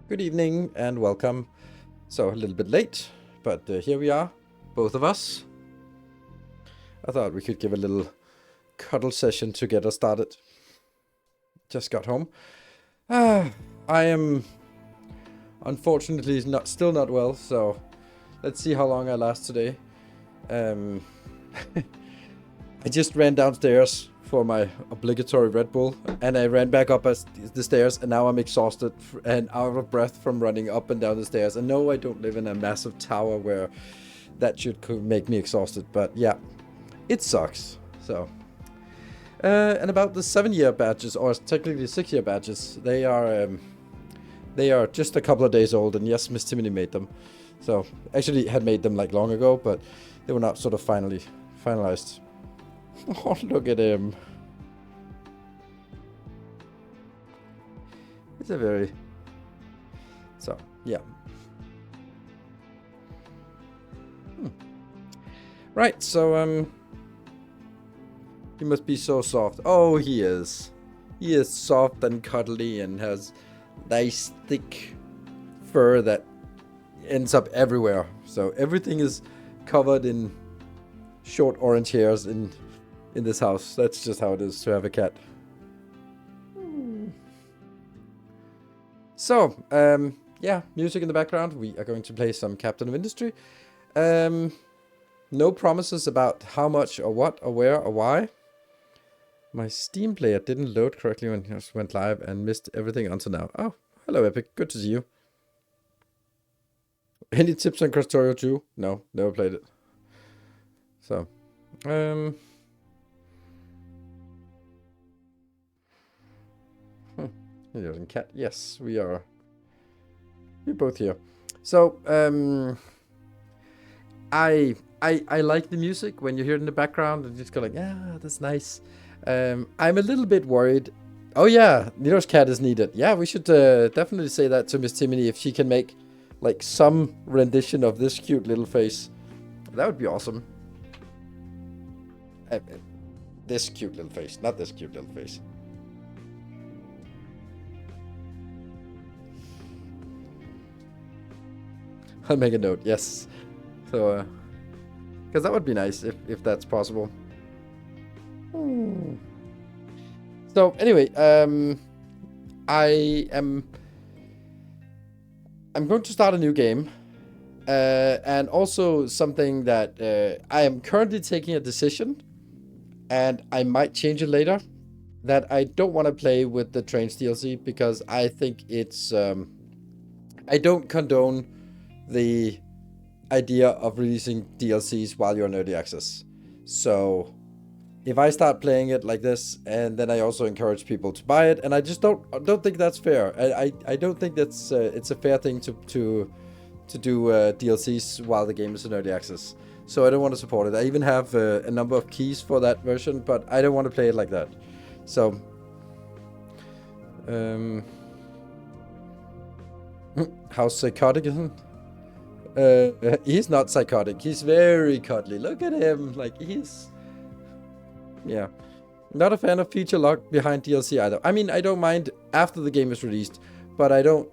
Good evening and welcome. So, a little bit late, but here we are, both of us. I thought we could give a little cuddle session to get us started. Just got home. I am unfortunately still not well, so let's see how long I last today. I just ran downstairs for my obligatory Red Bull, and I ran back up the stairs, and now I'm exhausted and out of breath from running up and down the stairs. And no, I don't live in a massive tower where that should make me exhausted, but yeah, it sucks. So, and about the 7-year badges, or technically 6-year badges, they are just a couple of days old, and yes, Miss Timony made them. So, actually had made them like long ago, but they were not sort of finalized. Oh, look at him. It's a very... So, yeah. Right, so, he must be so soft. Oh, he is. He is soft and cuddly and has nice thick fur that ends up everywhere. So everything is covered in short orange hairs in this house. That's just how it is to have a cat. So, yeah, music in the background. We are going to play some Captain of Industry. No promises about how much or what or where or why. My Steam player didn't load correctly when it went live and missed everything until now. Oh, hello Epic, good to see you. Any tips on Crostorio 2? No, never played it. So, Here's a cat. Yes, we are. We're both here. So, I like the music when you hear it in the background and just go like, yeah, that's nice. I'm a little bit worried. Oh yeah, Nido's cat is needed. Yeah, we should definitely say that to Miss Timony if she can make like some rendition of this cute little face. That would be awesome. This cute little face, not this cute little face. I'll make a note, yes. So, because that would be nice if that's possible. So, anyway, I'm going to start a new game. And also something that I am currently taking a decision, and I might change it later, that I don't want to play with the Trains DLC because I think it's... I don't condone the idea of releasing DLCs while you're in early access. So if I start playing it like this, and then I also encourage people to buy it, and I just don't think that's fair. I don't think that's it's a fair thing to do DLCs while the game is in early access. So I don't want to support it. I even have a number of keys for that version, but I don't want to play it like that. So how psychotic is he? He's not psychotic. He's very cuddly. Look at him. Like, he's... Yeah. Not a fan of feature lock behind DLC either. I mean, I don't mind after the game is released, but I don't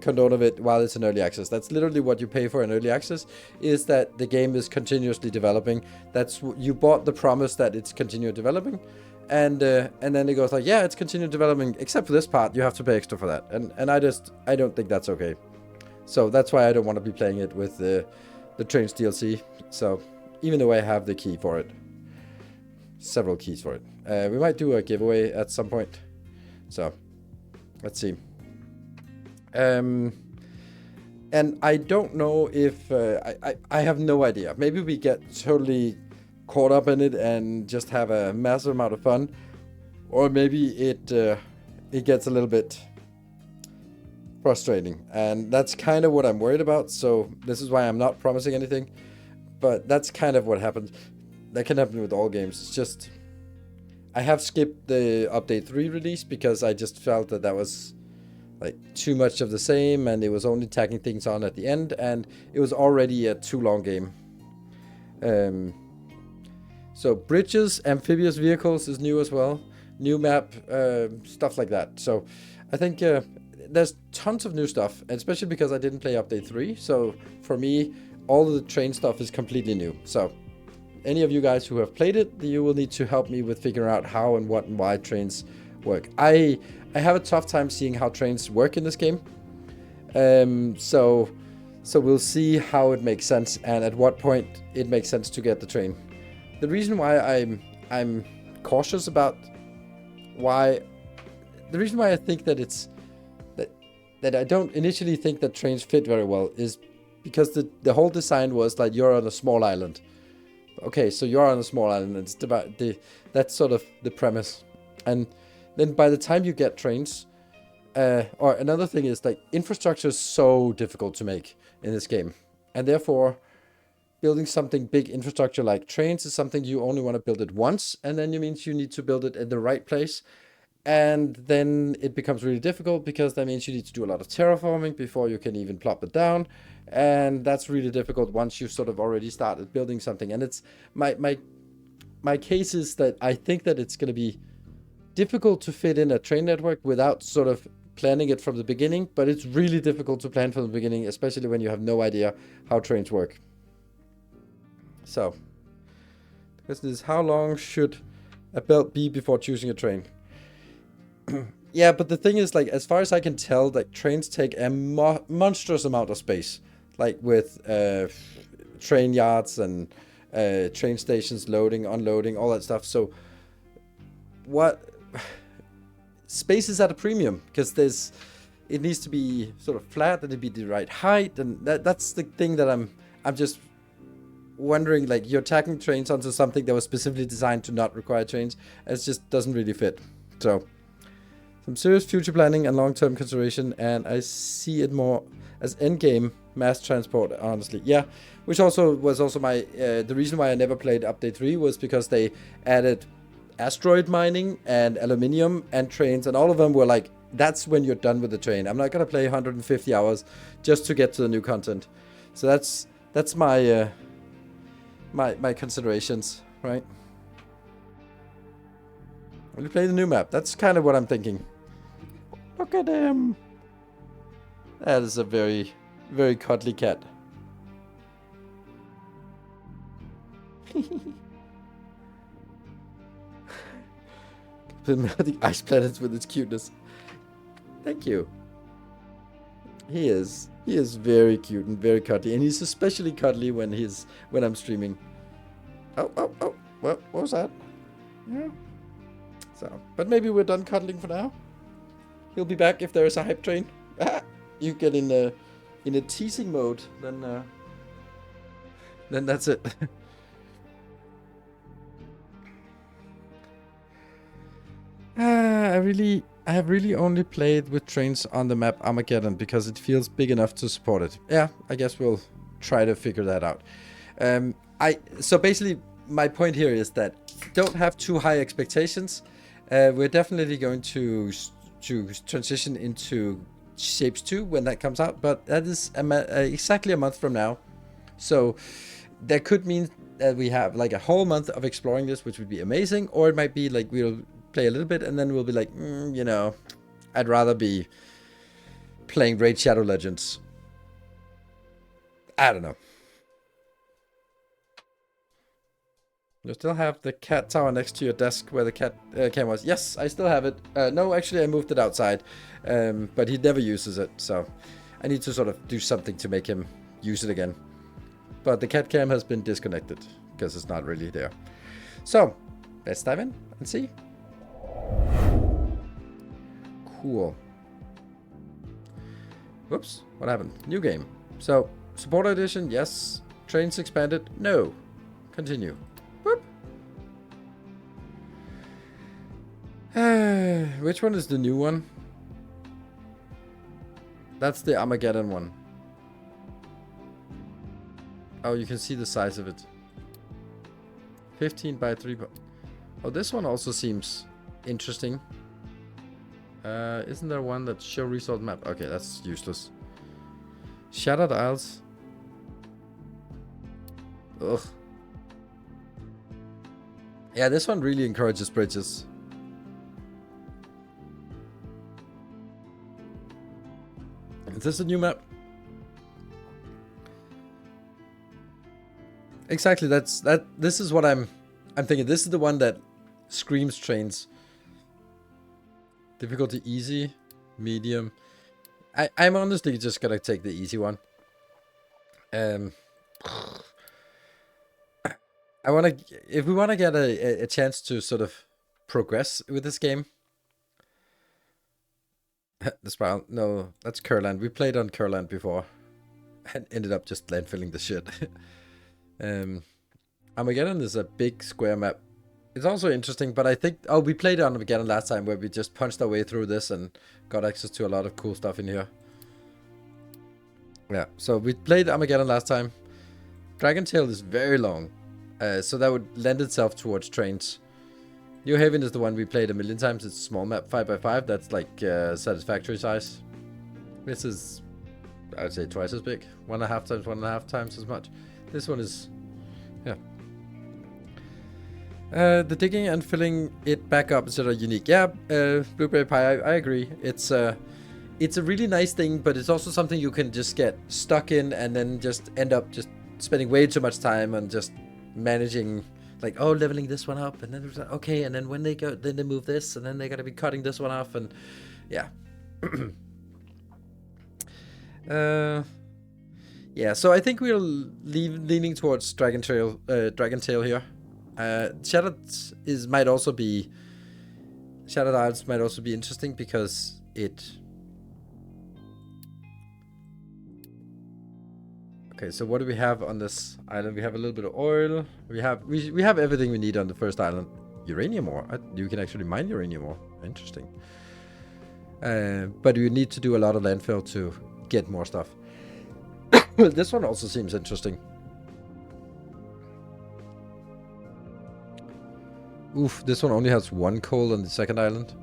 condone of it while it's in early access. That's literally what you pay for in early access, is that the game is continuously developing. That's you bought the promise that it's continued developing, and then it goes like, yeah, it's continued developing, except for this part, you have to pay extra for that. And I don't think that's okay. So that's why I don't want to be playing it with the Trains DLC. So even though I have the key for it, several keys for it, we might do a giveaway at some point. So let's see. And I don't know if I have no idea. Maybe we get totally caught up in it and just have a massive amount of fun, or maybe it gets a little bit frustrating, and that's kind of what I'm worried about. So this is why I'm not promising anything, but that's kind of what happens. That can happen with all games. It's just I have skipped the update 3 release because I just felt that was like too much of the same, and it was only tagging things on at the end, and it was already a too long game. So bridges, amphibious vehicles is new as well, new map, stuff like that. So I think there's tons of new stuff, and especially because I didn't play update 3. So for me, all of the train stuff is completely new. So any of you guys who have played it, you will need to help me with figuring out how and what and why trains work. I have a tough time seeing how trains work in this game. So we'll see how it makes sense and at what point it makes sense to get the train. The reason why I'm cautious about the reason why I think that it's that I don't initially think that trains fit very well is because the whole design was like you're on a small island. Okay, so you're on a small island. It's about that's sort of the premise, and then by the time you get trains, or another thing is like infrastructure is so difficult to make in this game, and therefore building something big infrastructure like trains is something you only want to build it once, and then it means you need to build it in the right place. And then it becomes really difficult because that means you need to do a lot of terraforming before you can even plop it down. And that's really difficult once you've sort of already started building something. And it's my case is that I think that it's going to be difficult to fit in a train network without sort of planning it from the beginning. But it's really difficult to plan from the beginning, especially when you have no idea how trains work. So the question is, how long should a belt be before choosing a train? Yeah, but the thing is, like, as far as I can tell, like, trains take a monstrous amount of space, like with train yards and train stations, loading, unloading, all that stuff. So what space is at a premium, because it needs to be sort of flat and it be the right height, and that's the thing that I'm just wondering, like, you're tacking trains onto something that was specifically designed to not require trains, and it just doesn't really fit. So some serious future planning and long-term consideration, and I see it more as endgame mass transport, honestly. Yeah, which also was my the reason why I never played update 3 was because they added asteroid mining and aluminium and trains, and all of them were like, that's when you're done with the train. I'm not gonna play 150 hours just to get to the new content. So that's my my considerations, right? Will you play the new map? That's kind of what I'm thinking. Look at him. That is a very, very cuddly cat. The ice planets with its cuteness. Thank you. He is very cute and very cuddly, and he's especially cuddly when I'm streaming. Oh, what was that? Yeah. So, but maybe we're done cuddling for now. He'll be back if there is a hype train. You get in a teasing mode, then that's it. I have really only played with trains on the map Armageddon because it feels big enough to support it. Yeah, I guess we'll try to figure that out. So basically, my point here is that don't have too high expectations. We're definitely going to transition into Shapes 2 when that comes out, but that is exactly a month from now. So that could mean that we have like a whole month of exploring this, which would be amazing, or it might be like we'll play a little bit and then we'll be like, you know, I'd rather be playing Raid Shadow Legends. I don't know. You still have the cat tower next to your desk where the cat cam was. Yes, I still have it. No, actually, I moved it outside, but he never uses it, so I need to sort of do something to make him use it again. But the cat cam has been disconnected because it's not really there. So let's dive in and see. Cool. Whoops, what happened? New game. So supporter edition, yes. Trains expanded, no. Continue. Whoop. Which one is the new one? That's the Armageddon one. Oh, you can see the size of it. 15 by 3. Oh, this one also seems interesting. Isn't there one that show result map? Okay, that's useless. Shattered Isles. Ugh. Yeah, this one really encourages bridges. Is this a new map? Exactly, this is what I'm thinking. This is the one that screams trains. Difficulty easy, medium. I'm honestly just gonna take the easy one. I wanna, if we wanna get a chance to sort of progress with this game. The spiral, no, that's Curland. We played on Curland before, and ended up just landfilling the shit. Armageddon is a big square map. It's also interesting, but I think... Oh, we played Armageddon last time where we just punched our way through this and got access to a lot of cool stuff in here. Yeah, so we played Armageddon last time. Dragon Tail is very long, so that would lend itself towards trains. New Haven is the one we played a million times. It's a small map, 5x5. That's like satisfactory size. This is, I'd say, twice as big. 1.5 times, 1.5 times as much. This one is, yeah. The digging and filling it back up is sort of unique. Yeah, Blueberry Pie, I agree. It's a really nice thing, but it's also something you can just get stuck in and then just end up just spending way too much time on just managing, like, oh, leveling this one up, and then there's okay, and then when they go, then they move this, and then they gotta be cutting this one off, and yeah. Yeah, so I think we're leaning towards Dragon Tail here. Shattered Isles might also be interesting because it... Okay, so what do we have on this island? We have a little bit of oil. We have everything we need on the first island. Uranium ore. You can actually mine uranium ore. Interesting. But you need to do a lot of landfill to get more stuff. This one also seems interesting. Oof, this one only has 1 coal on the second island.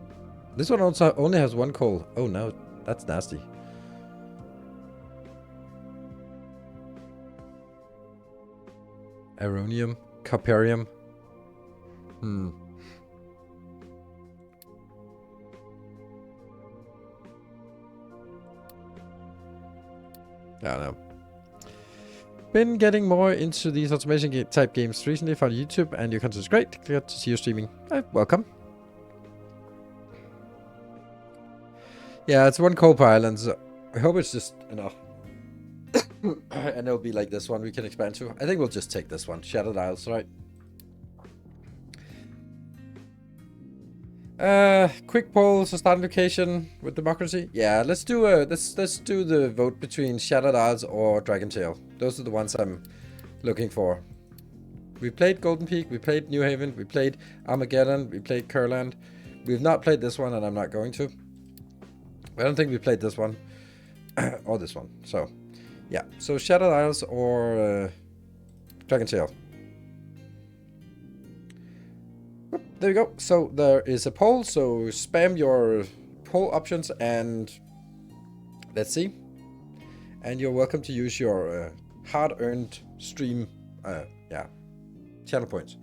This one also only has 1 coal. Oh no, that's nasty. Aronium, Carparium. I don't know. Been getting more into these automation type games recently. Found YouTube and your content is great. Glad to see you streaming. Welcome. Yeah, it's 1 coal per island. So I hope it's just enough. And it'll be like this one we can expand to. I think we'll just take this one. Shattered Isles, right? Quick poll, so starting location with democracy. Yeah, let's do the vote between Shattered Isles or Dragon Tail. Those are the ones I'm looking for. We played Golden Peak, we played New Haven, we played Armageddon, we played Curland. We've not played this one, and I'm not going to. I don't think we played this one or this one. So, yeah. So Shattered Isles or Dragon Tail. There we go. So there is a poll. So spam your poll options and let's see. And you're welcome to use your hard-earned stream, channel points.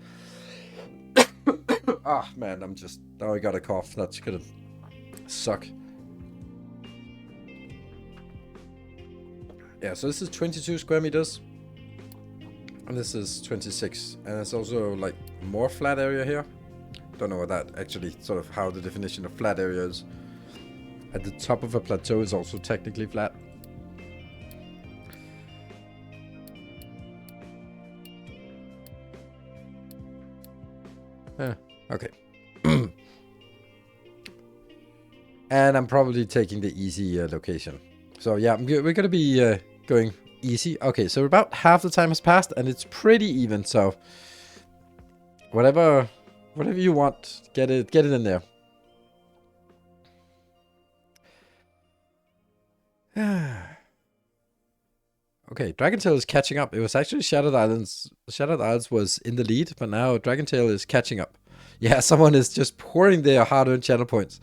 Ah, man, now I got a cough. That's gonna suck. Yeah, so this is 22 square meters. And this is 26. And there's also like more flat area here. Don't know what that actually, sort of how the definition of flat area is. At the top of a plateau is also technically flat. Okay. And I'm probably taking the easy location. So yeah, we're gonna be going easy. Okay, so about half the time has passed and it's pretty even. So whatever you want, get it in there. Okay, Dragon Tail is catching up. It was actually Shattered Isles. Shattered Isles was in the lead, but now Dragon Tail is catching up. Yeah, someone is just pouring their hard-earned channel points.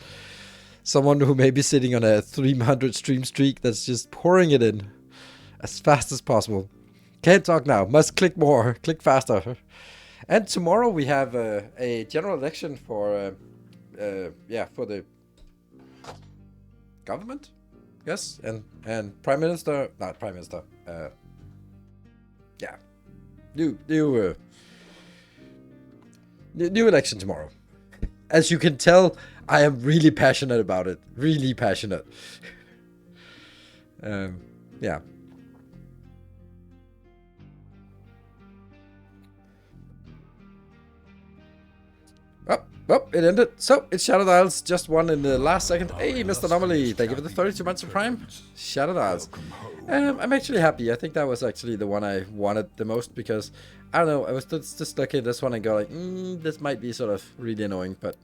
Someone who may be sitting on a 300 stream streak that's just pouring it in as fast as possible. Can't talk now. Must click more. Click faster. And tomorrow we have a general election for the government. Yes, and Prime Minister, not Prime Minister. Yeah, new election tomorrow. As you can tell, I am really passionate about it. Really passionate. Yeah. Oh, it ended. So, it's Shadow Dials, just one in the last second. Hey, Mr. Anomaly, thank you for the 32 months of Prime. Shadow Dials. I'm actually happy. I think that was actually the one I wanted the most because, I don't know, I was just looking at this one and go like, this might be sort of really annoying, but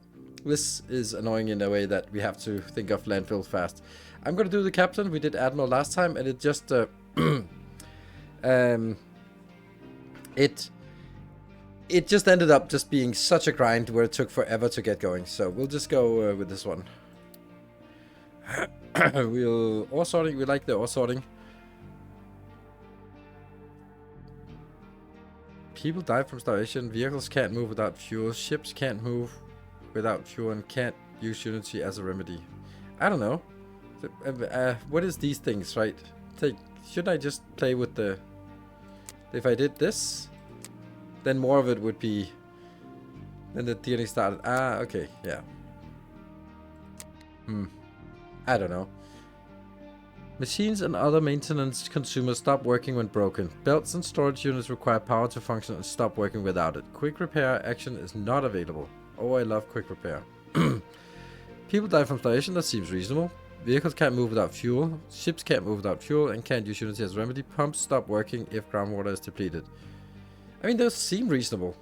this is annoying in a way that we have to think of landfill fast. I'm gonna do the captain. We did Admiral last time, and it just, it just ended up just being such a grind where it took forever to get going. So we'll just go with this one. We'll ore sorting. We like the ore sorting. People die from starvation. Vehicles can't move without fuel. Ships can't move without fuel and can't use Unity as a remedy. I don't know. What is these things, right? Should I just play with the... If I did this... Then more of it would be... Then the tiering started. Ah, okay, yeah. I don't know. Machines and other maintenance consumers stop working when broken. Belts and storage units require power to function and stop working without it. Quick repair action is not available. Oh, I love quick repair. People die from starvation, that seems reasonable. Vehicles can't move without fuel. Ships can't move without fuel and can't use Unity as a remedy. Pumps stop working if groundwater is depleted. I mean, those seem reasonable.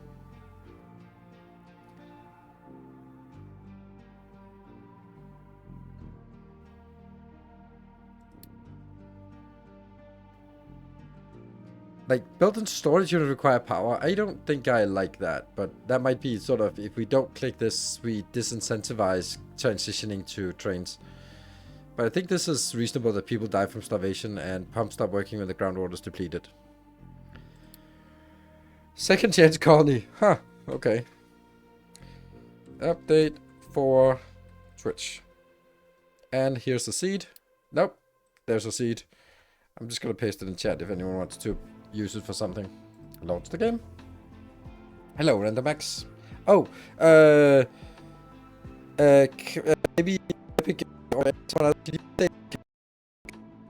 Like, built-in storage unit require power. I don't think I like that, but that might be sort of, if we don't click this, we disincentivize transitioning to trains. But I think this is reasonable that people die from starvation and pumps stop working when the groundwater is depleted. Second chance colony. Huh, okay. Update for Twitch. And here's the seed. Nope, there's a seed. I'm just gonna paste it in chat if anyone wants to use it for something. Launch the game. Hello, RandomX. Oh, maybe Epic or someone else.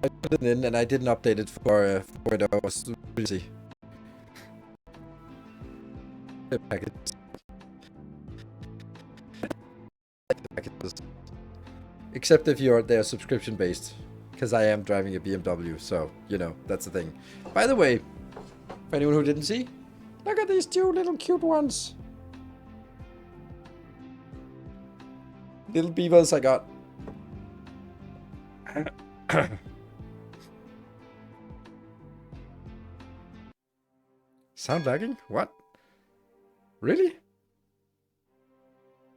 I put it in and I didn't update it for it. I was busy. Packages. Except if they're subscription based, because I am driving a BMW, so you know that's the thing. By the way, for anyone who didn't see, look at these two little cute ones. Little beavers I got. Sound lagging? What? Really?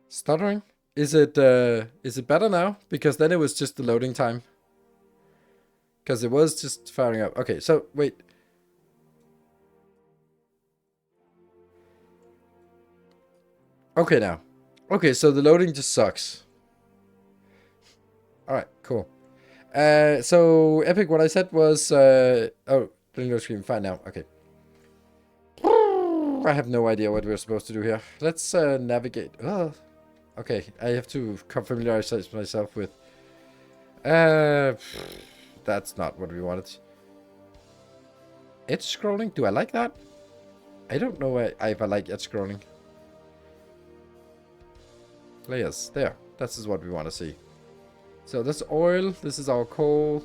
Stuttering? Is it better now? Because then it was just the loading time. Because it was just firing up. Okay, so wait. Okay now. Okay, so the loading just sucks. Alright, cool. So Epic, what I said was oh, no screen, fine now. Okay. I have no idea what we're supposed to do here. Let's navigate. Oh, okay, I have to familiarize myself with. That's not what we wanted. Edge scrolling? Do I like that? I don't know if I like edge scrolling. Layers. There. This is what we want to see. So this oil. This is our coal.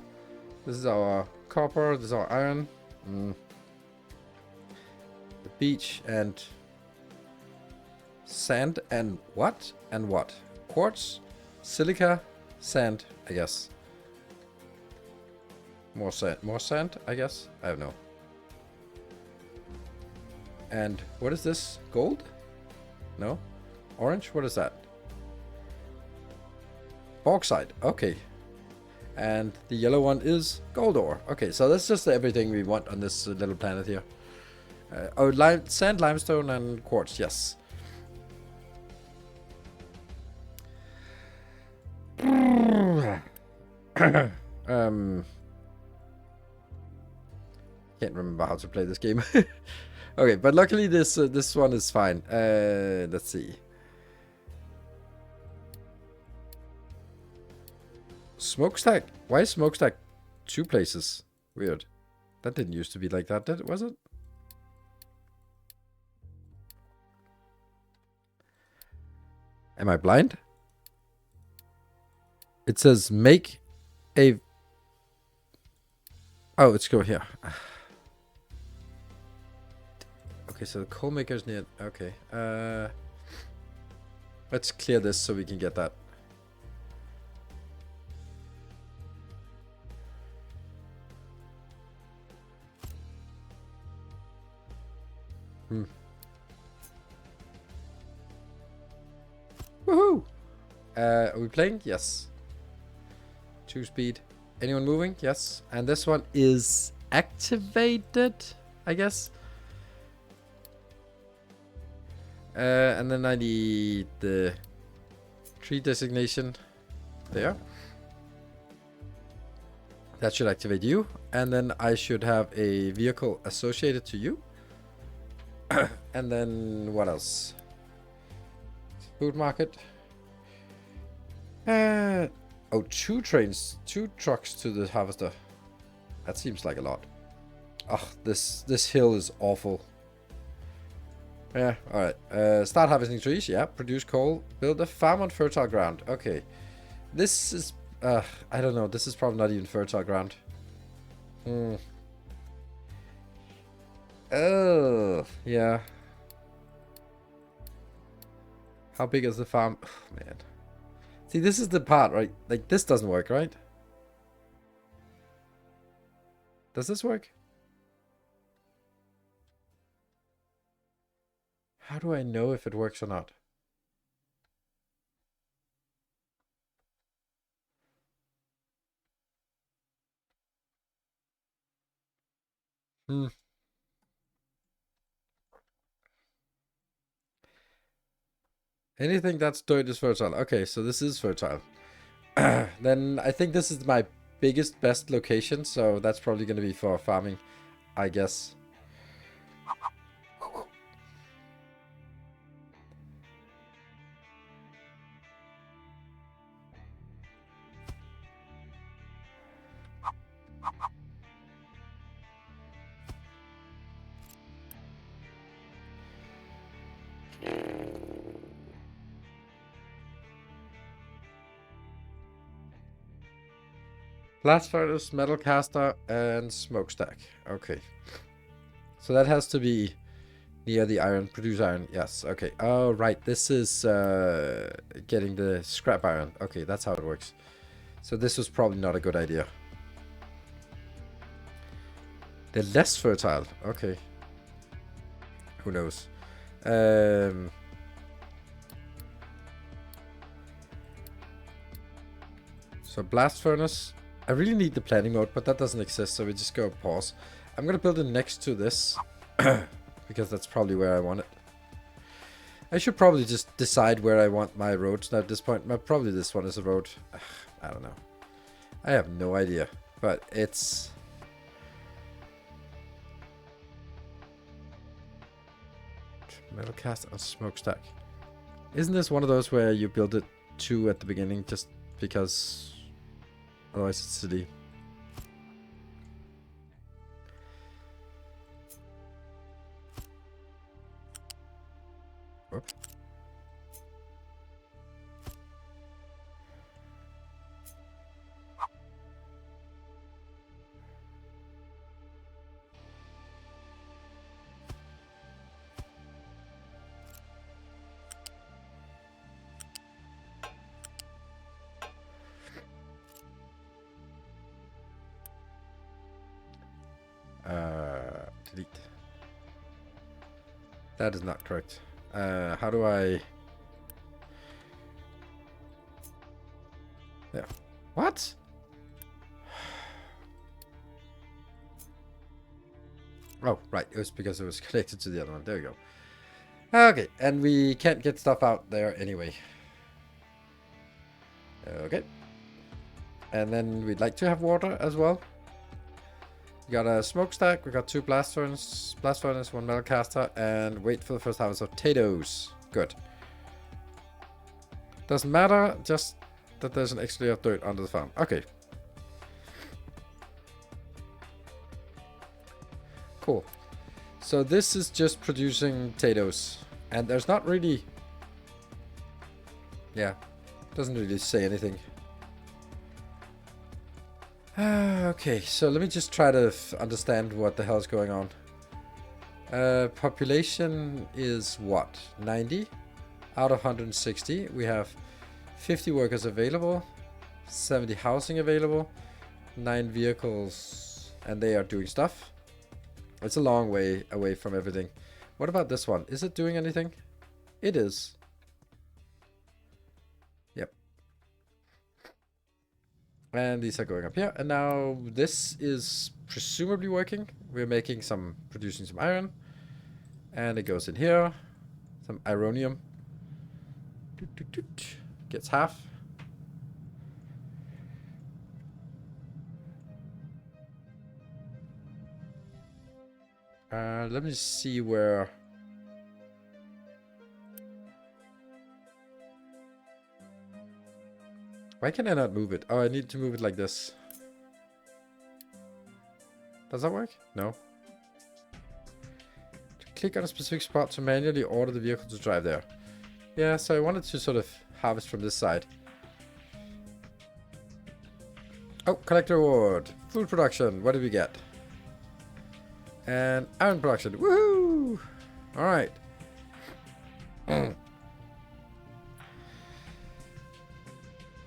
This is our copper. This is our iron. The beach and sand and what? And what? Quartz, silica, sand, I guess. More sand, I guess. I don't know. And what is this? Gold? No? Orange? What is that? Bauxite. Okay. And the yellow one is gold ore. Okay, so that's just everything we want on this little planet here. Sand, limestone, and quartz. Yes. Can't remember how to play this game. Okay, but luckily this one is fine. Let's see. Smokestack. Why is smokestack 2 places? Weird. That didn't used to be like that, was it? Am I blind? It says make a... Oh, let's go here. Okay, so the coal maker's near... Okay. Let's clear this so we can get that. Woohoo! Are we playing? Yes. 2 speed. Anyone moving? Yes. And this one is activated, I guess. And then I need the tree designation there. That should activate you. And then I should have a vehicle associated to you. And then what else? Food market. Oh, 2 trains, 2 trucks to the harvester. That seems like a lot. Ugh, this hill is awful. Yeah, alright. Start harvesting trees, yeah. Produce coal. Build a farm on fertile ground. Okay. This is, I don't know. This is probably not even fertile ground. Oh, yeah. How big is the farm? Oh, man. See, this is the part, right? Like, this doesn't work, right? Does this work? How do I know if it works or not? Anything that's dirt is fertile. Okay, so this is fertile. Then I think this is my biggest, best location, so that's probably going to be for farming, I guess. Blast furnace, metal caster, and smokestack. Okay. So that has to be near the iron. Produce iron. Yes. Okay. Oh, right. This is getting the scrap iron. Okay, that's how it works. So this was probably not a good idea. They're less fertile. Okay. Who knows? So blast furnace. I really need the planning mode, but that doesn't exist, so we just go pause. I'm gonna build it next to this, because that's probably where I want it. I should probably just decide where I want my roads now at this point. Probably this one is a road. I don't know. I have no idea, but it's... Metal cast and smokestack. Isn't this one of those where you build it 2 at the beginning just because... Otherwise it's silly. Whoops. Delete. That is not correct. How do I... Yeah. What? Oh, right. It was because it was connected to the other one. There we go. Okay, and we can't get stuff out there anyway. Okay. And then we'd like to have water as well. We got a smokestack, we got 2 blast furnace, 1 metal caster, and wait for the first harvest of potatoes. Good. Doesn't matter, just that there's an extra layer of dirt under the farm. Okay. Cool. So this is just producing potatoes. And there's not really... Yeah. Doesn't really say anything. Okay, so let me just try to understand what the hell is going on. Population is what? 90 out of 160. We have 50 workers available, 70 housing available, 9 vehicles, and they are doing stuff. It's a long way away from everything. What about this one? Is it doing anything? It is. Yep. And these are going up here. And now this is presumably working. We're making producing some iron. And it goes in here. Some ironium. Gets half. Let me see where... Why can I not move it? Oh, I need to move it like this. Does that work? No. Click on a specific spot to manually order the vehicle to drive there. Yeah, so I wanted to sort of harvest from this side. Oh, collect reward. Food production. What did we get? And iron production. Woohoo! Alright.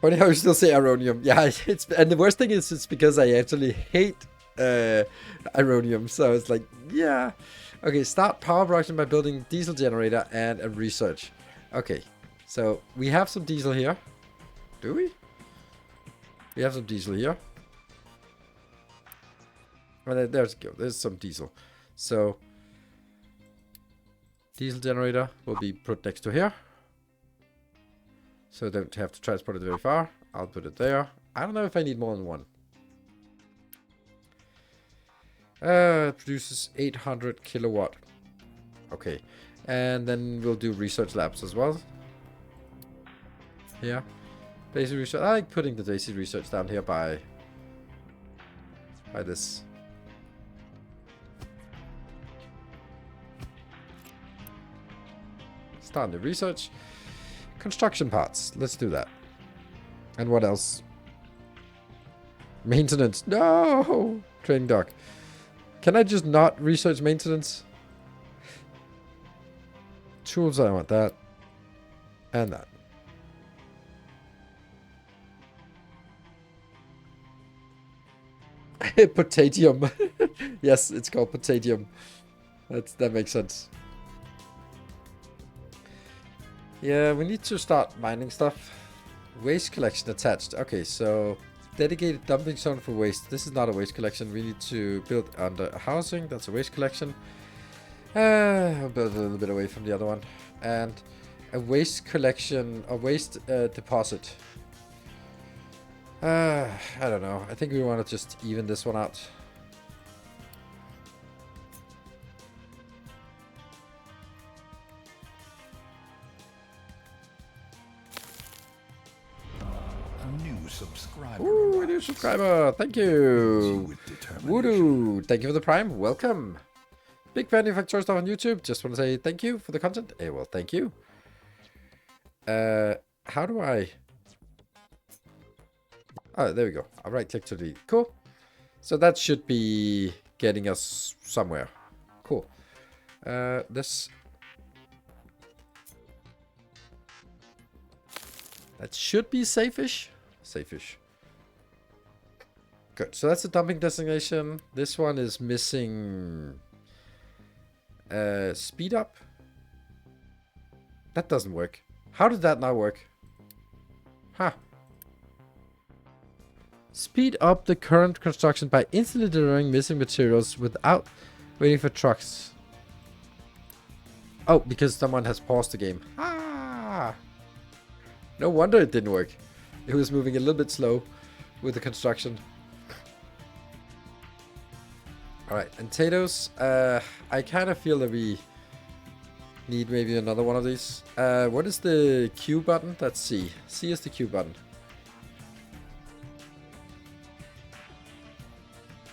Funny how you still say ironium. Yeah, and the worst thing is it's because I actually hate ironium. So it's like, yeah. Okay, start power production by building diesel generator and a research. Okay, so we have some diesel here. Do we? We have some diesel here. Well, there's some diesel. So diesel generator will be put next to here. So don't have to transport it very far. I'll put it there. I don't know if I need more than one. It produces 800 kilowatt. Okay. And then we'll do research labs as well. Here. Basic research. I like putting the basic research down here by this. Start the research. Construction parts. Let's do that. And what else? Maintenance. No! Training dock. Can I just not research maintenance? Tools, I want that. And that. Potatium. Yes, it's called potatium. That makes sense. Yeah, we need to start mining stuff. Waste collection attached. Okay, so dedicated dumping zone for waste. This is not a waste collection. We need to build under housing. That's a waste collection. I'll build a little bit away from the other one. And a waste collection, a waste deposit. I don't know. I think we want to just even this one out. Subscriber. Ooh, a new subscriber. Thank you. Voodoo. Thank you for the prime. Welcome. Big fan of Factory stuff on YouTube. Just want to say thank you for the content. Hey, well, thank you. How do I... Oh, there we go. I'll right click to delete. Cool. So that should be getting us somewhere. Cool. This... That should be safe-ish. Safe-ish. Good. So that's the dumping destination. This one is missing speed up. That doesn't work. How did that not work? Huh. Speed up the current construction by instantly delivering missing materials without waiting for trucks. Oh, because someone has paused the game. Ah! No wonder it didn't work. It was moving a little bit slow. with the construction. Alright, and potatoes. I kind of feel that we need maybe another one of these. What is the Q button? That's C. C is the Q button.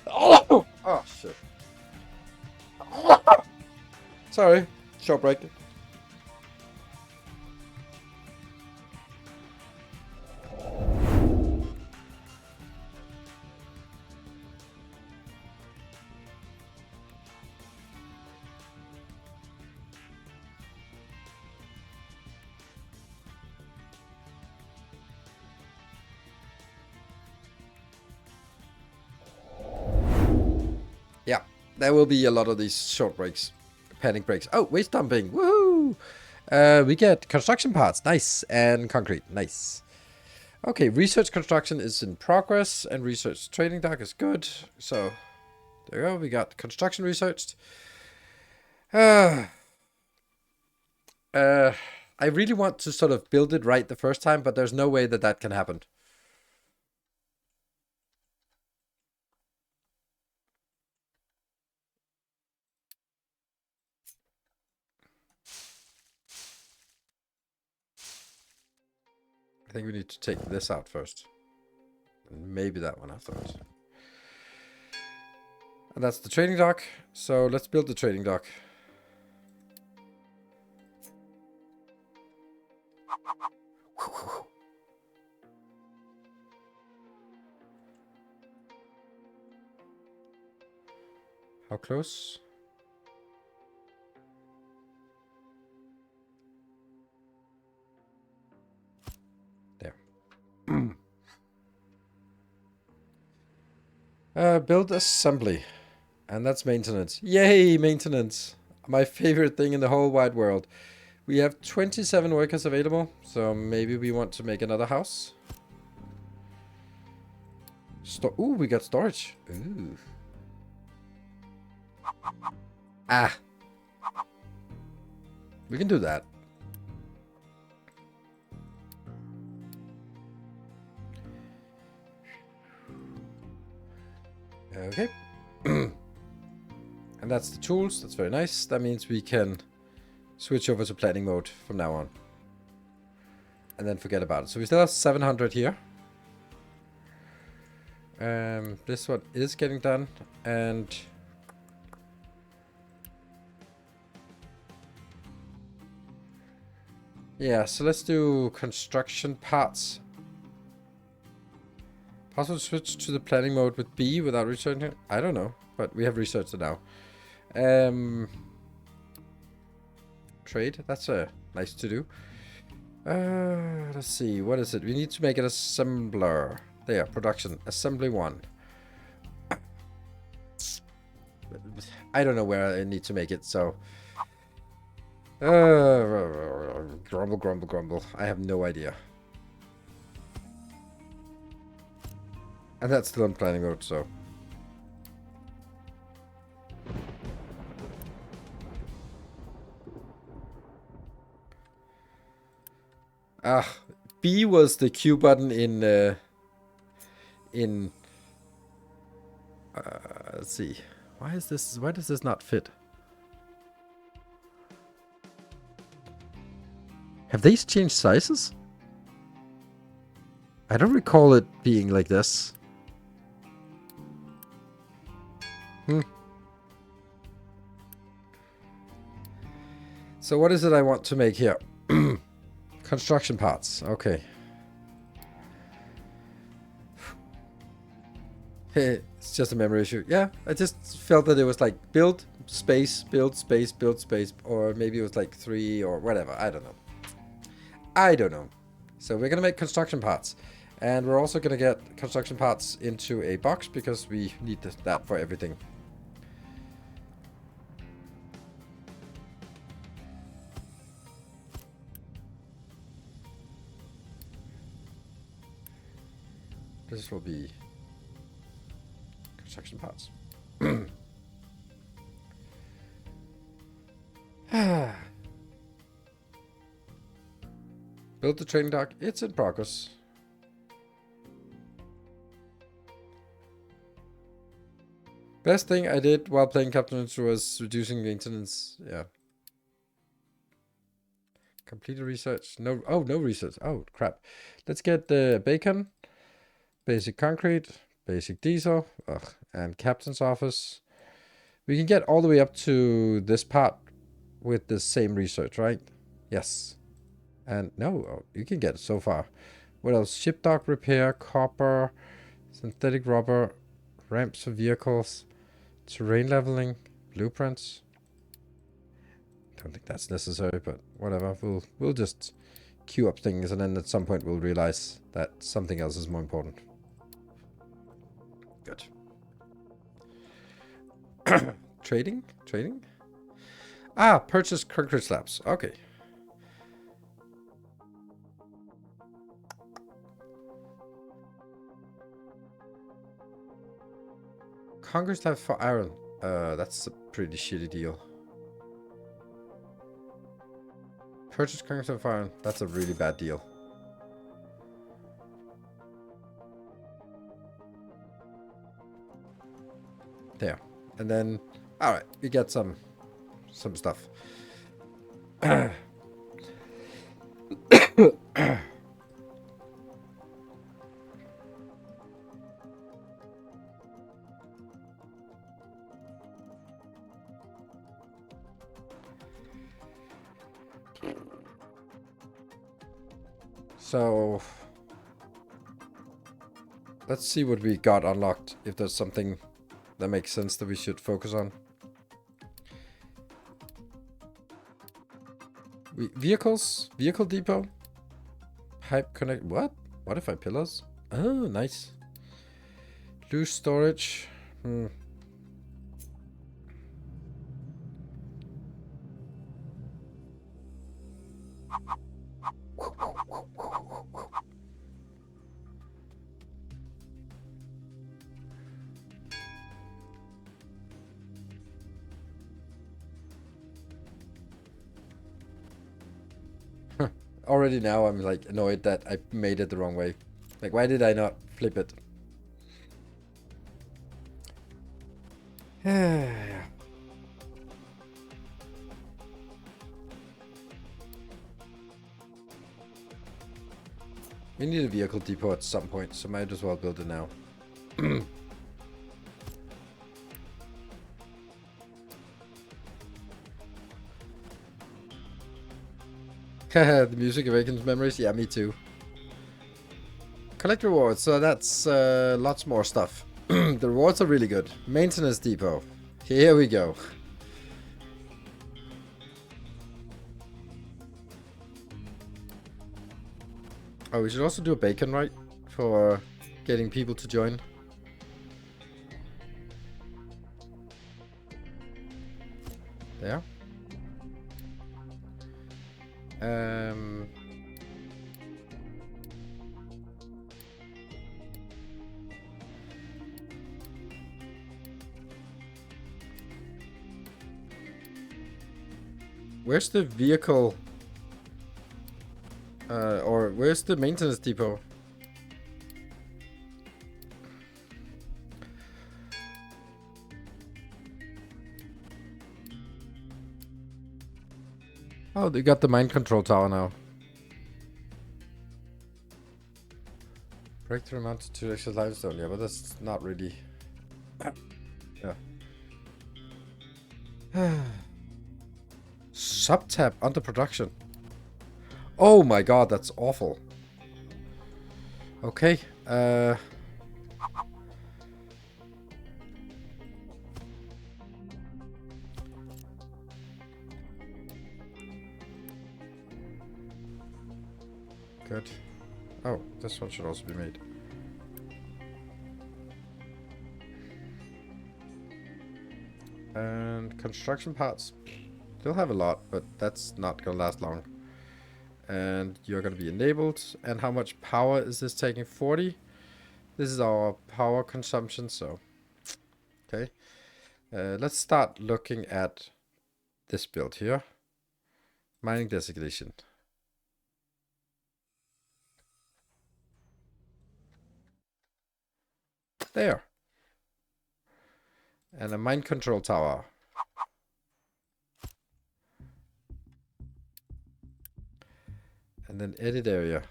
Oh shit. Sorry. Short break. Yeah, there will be a lot of these short breaks. Panic breaks. Oh, waste dumping. Woohoo! We get construction parts. Nice. And concrete. Nice. Okay, research construction is in progress. And research trading dock is good. So, there we go. We got construction researched. I really want to sort of build it right the first time, but there's no way that that can happen. I think we need to take this out first. And maybe that one afterwards. And that's the trading dock. So let's build the trading dock. How close? There. Build assembly. And that's maintenance. Yay, maintenance. My favorite thing in the whole wide world. We have 27 workers available, so maybe we want to make another house. Ooh, we got storage. Ooh. Ah. We can do that. Okay. And that's the tools. That's very nice. That means we can switch over to planning mode from now on. And then forget about it. So we still have 700 here. This one is getting done. And yeah, so let's do construction parts. Possible to switch to the planning mode with B without researching it? I don't know, but we have researched it now. Trade, that's nice to do. Let's see, what is it? We need to make an assembler. There, production, assembly 1. I don't know where I need to make it, so... grumble, grumble, grumble. I have no idea. And that's still on planning mode, so... Ah, B was the Q button in let's see. Why does this not fit? Have they changed sizes? I don't recall it being like this. So what is it I want to make here? Construction parts. Okay. It's just a memory issue. Yeah, I just felt that it was like build space, build space, build space, or maybe it was like 3 or whatever. I don't know. I don't know. So we're gonna make construction parts, and we're also gonna get construction parts into a box because we need that for everything. This will be construction parts. Build the training dock. It's in progress. Best thing I did while playing Captain was reducing maintenance. Yeah. Complete research. No. Oh, no research. Oh, crap. Let's get the bacon, basic concrete, basic diesel, and captain's office. We can get all the way up to this part with the same research, right? Yes. And no, you can get it so far. What else? Ship dock repair, copper, synthetic rubber, ramps for vehicles, terrain leveling, blueprints. Don't think that's necessary, but whatever. We'll just queue up things, and then at some point we'll realize that something else is more important. Good. Trading? Trading? Ah, purchase concrete slabs. Okay. Concrete slabs for iron. That's a pretty shitty deal. Purchase concrete slabs for iron. That's a really bad deal. There. And then, alright, we get some stuff. So, let's see what we got unlocked, if there's something that makes sense that we should focus on. Vehicles? Vehicle depot? Pipe connect... What? Modify pillars? Oh, nice. Loose storage. Already now I'm like annoyed that I made it the wrong way. Like, why did I not flip it? Yeah. We need a vehicle depot at some point, so might as well build it now. The music awakens memories. Yeah, me too. Collect rewards. So that's lots more stuff. The rewards are really good. Maintenance depot. Here we go. Oh, we should also do a bacon, right? For getting people to join. There. Where's the vehicle? Or where's the maintenance depot? Oh, they got the mind control tower now. Breakthrough amounted to extra limestone. Yeah, but that's not really... Yeah. Subtab under production. Oh my god, that's awful. Okay, good. Oh, this one should also be made. And construction parts. Still have a lot, but that's not gonna last long. And you're gonna be enabled. And how much power is this taking? 40? This is our power consumption, so... Okay. Let's start looking at this build here. Mining designation. There. And a mind control tower. And then edit area.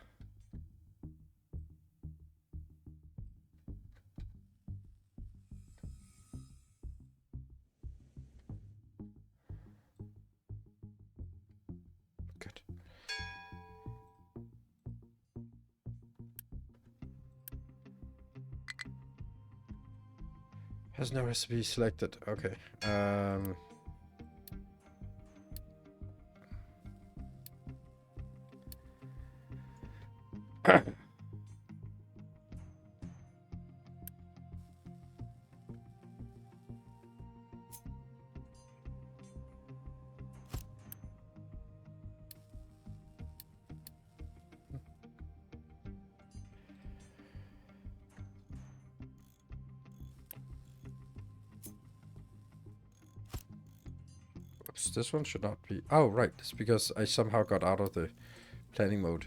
Good. Has no recipe selected. Okay. Oops, this one should not be. Oh, right. It's because I somehow got out of the planning mode.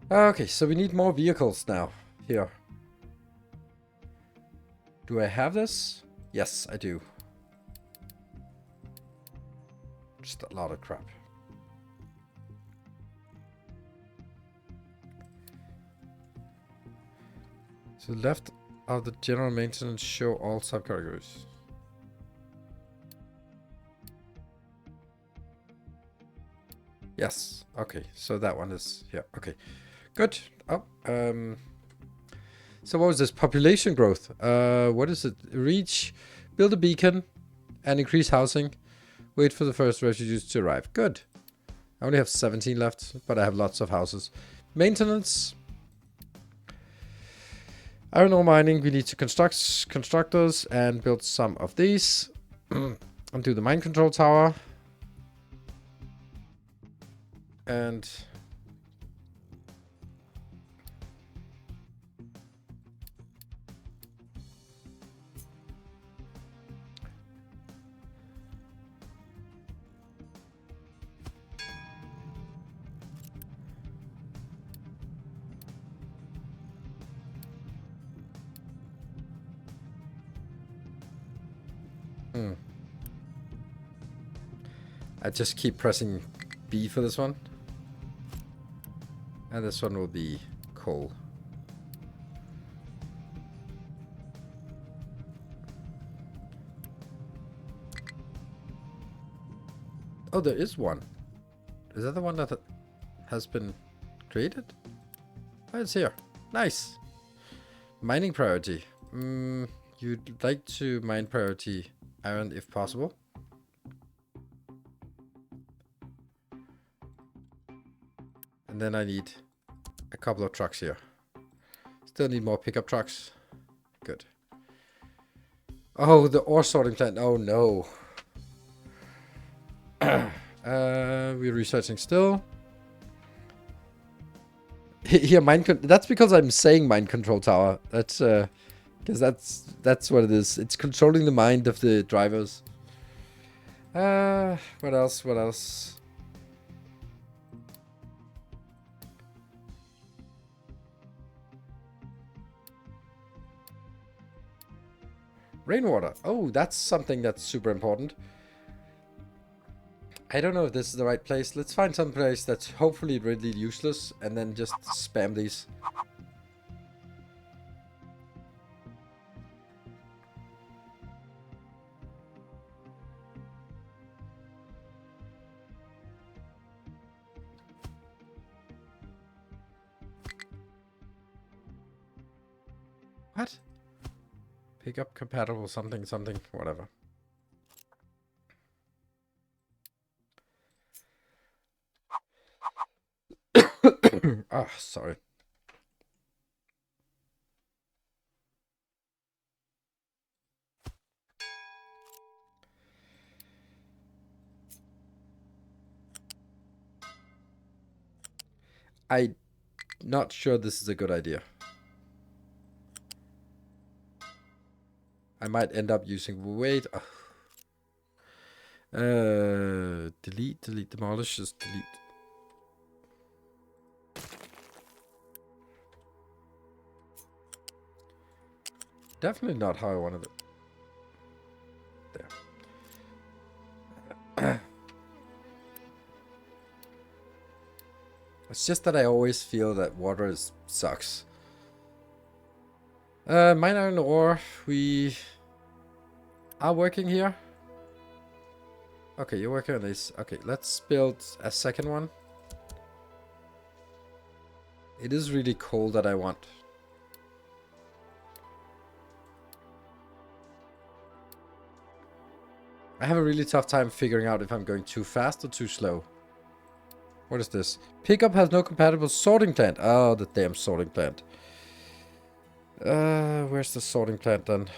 Okay, so we need more vehicles now. Here. Do I have this? Yes, I do. Just a lot of crap. So left of the general maintenance, show all subcategories. Yes. Okay. So that one is here. Okay. Good. Oh. So what was this? Population growth. What is it? Reach, build a beacon, and increase housing. Wait for the first refugees to arrive. Good. I only have 17 left, but I have lots of houses. Maintenance. Iron ore mining. We need to construct constructors and build some of these. And do the mine control tower. And I just keep pressing B for this one. And this one will be coal. Oh, there is one. Is that the one that has been created? Oh, it's here. Nice. Mining priority. You'd like to mine priority iron if possible. And then I need a couple of trucks here. Still need more pickup trucks. Good. Oh, the ore sorting plant. Oh, no. We're researching still. Here, that's because I'm saying mind control tower. That's because that's what it is. It's controlling the mind of the drivers. What else? What else? Rainwater. Oh, that's something that's super important. I don't know if this is the right place. Let's find some place that's hopefully really useless and then just spam these. What? Pick up compatible something, whatever. Ah, sorry. I'm not sure this is a good idea. I might end up using weight. Delete, demolish, just delete. Definitely not how I wanted it. There. It's just that I always feel that water sucks. Mine iron ore, we are working here. Okay, you're working on this. Okay, let's build a second one. It is really cold that I want. I have a really tough time figuring out if I'm going too fast or too slow. What is this? Pickup has no compatible sorting plant. Oh, the damn sorting plant. Where's the sorting plant then?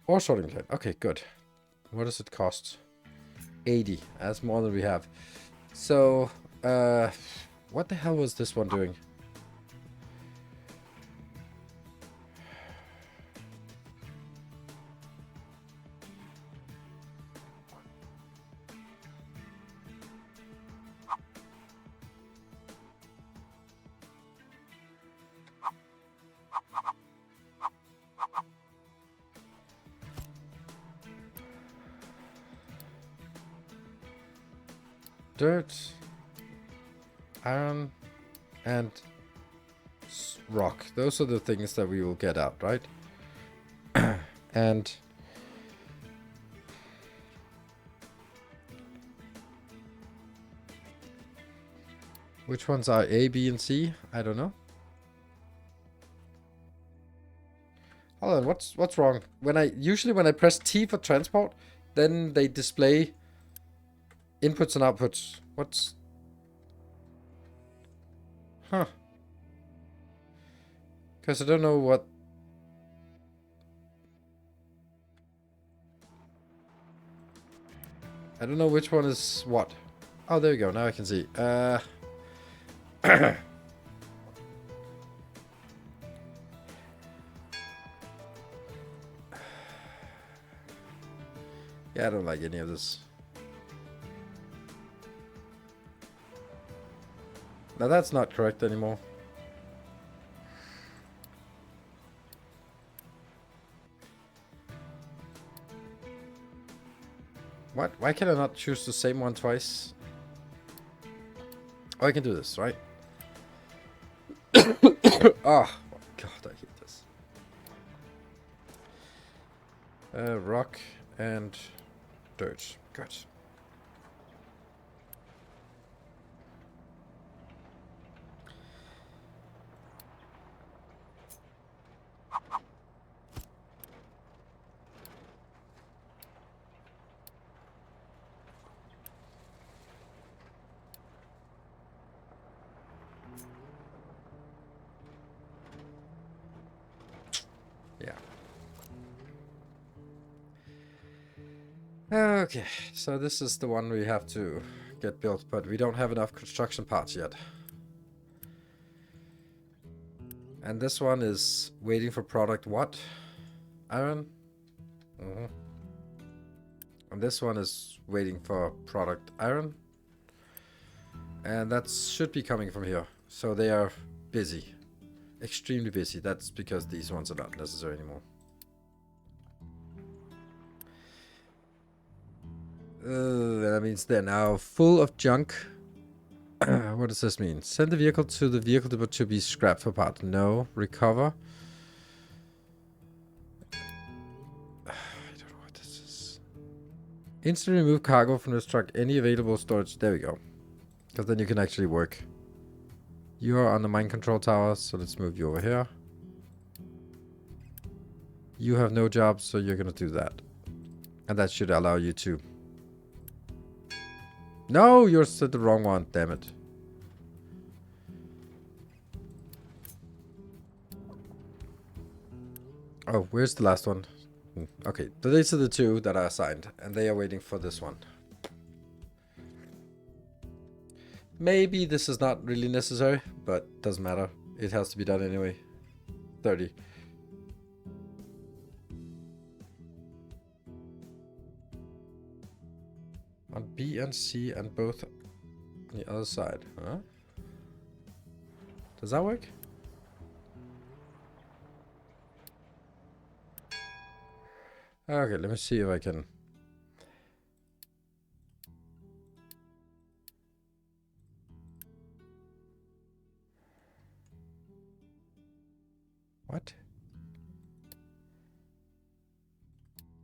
Or sorting plant. Okay, good. What does it cost? 80. That's more than we have. So, what the hell was this one doing? Dirt, iron, and rock. Those are the things that we will get out, right? And which ones are A, B, and C? I don't know. Hold on, what's wrong? Usually when I press T for transport, then they display inputs and outputs. What's... Huh. Because I don't know what... I don't know which one is what. Oh, there we go. Now I can see. Yeah, I don't like any of this. Now that's not correct anymore. What? Why can I not choose the same one twice? Oh, I can do this, right? Oh, God, I hate this. Rock and dirt. Good. Okay, so this is the one we have to get built, but we don't have enough construction parts yet. And this one is waiting for product what? Iron? And this one is waiting for product iron. And that should be coming from here. So they are busy. Extremely busy. That's because these ones are not necessary anymore. That means they're now full of junk. What does this mean? Send the vehicle to the vehicle depot to be scrapped for part. No. Recover. I don't know what this is. Instantly remove cargo from this truck. Any available storage. There we go. Because then you can actually work. You are on the mine control tower, so let's move you over here. You have no job, so you're gonna do that. And that should allow you to... No, you're set the wrong one, damn it. Oh, where's the last one? Okay, these are the two that are assigned, and they are waiting for this one. Maybe this is not really necessary, but doesn't matter. It has to be done anyway. 30. On B and C and both on the other side, huh? Does that work? Okay, let me see if I can. What?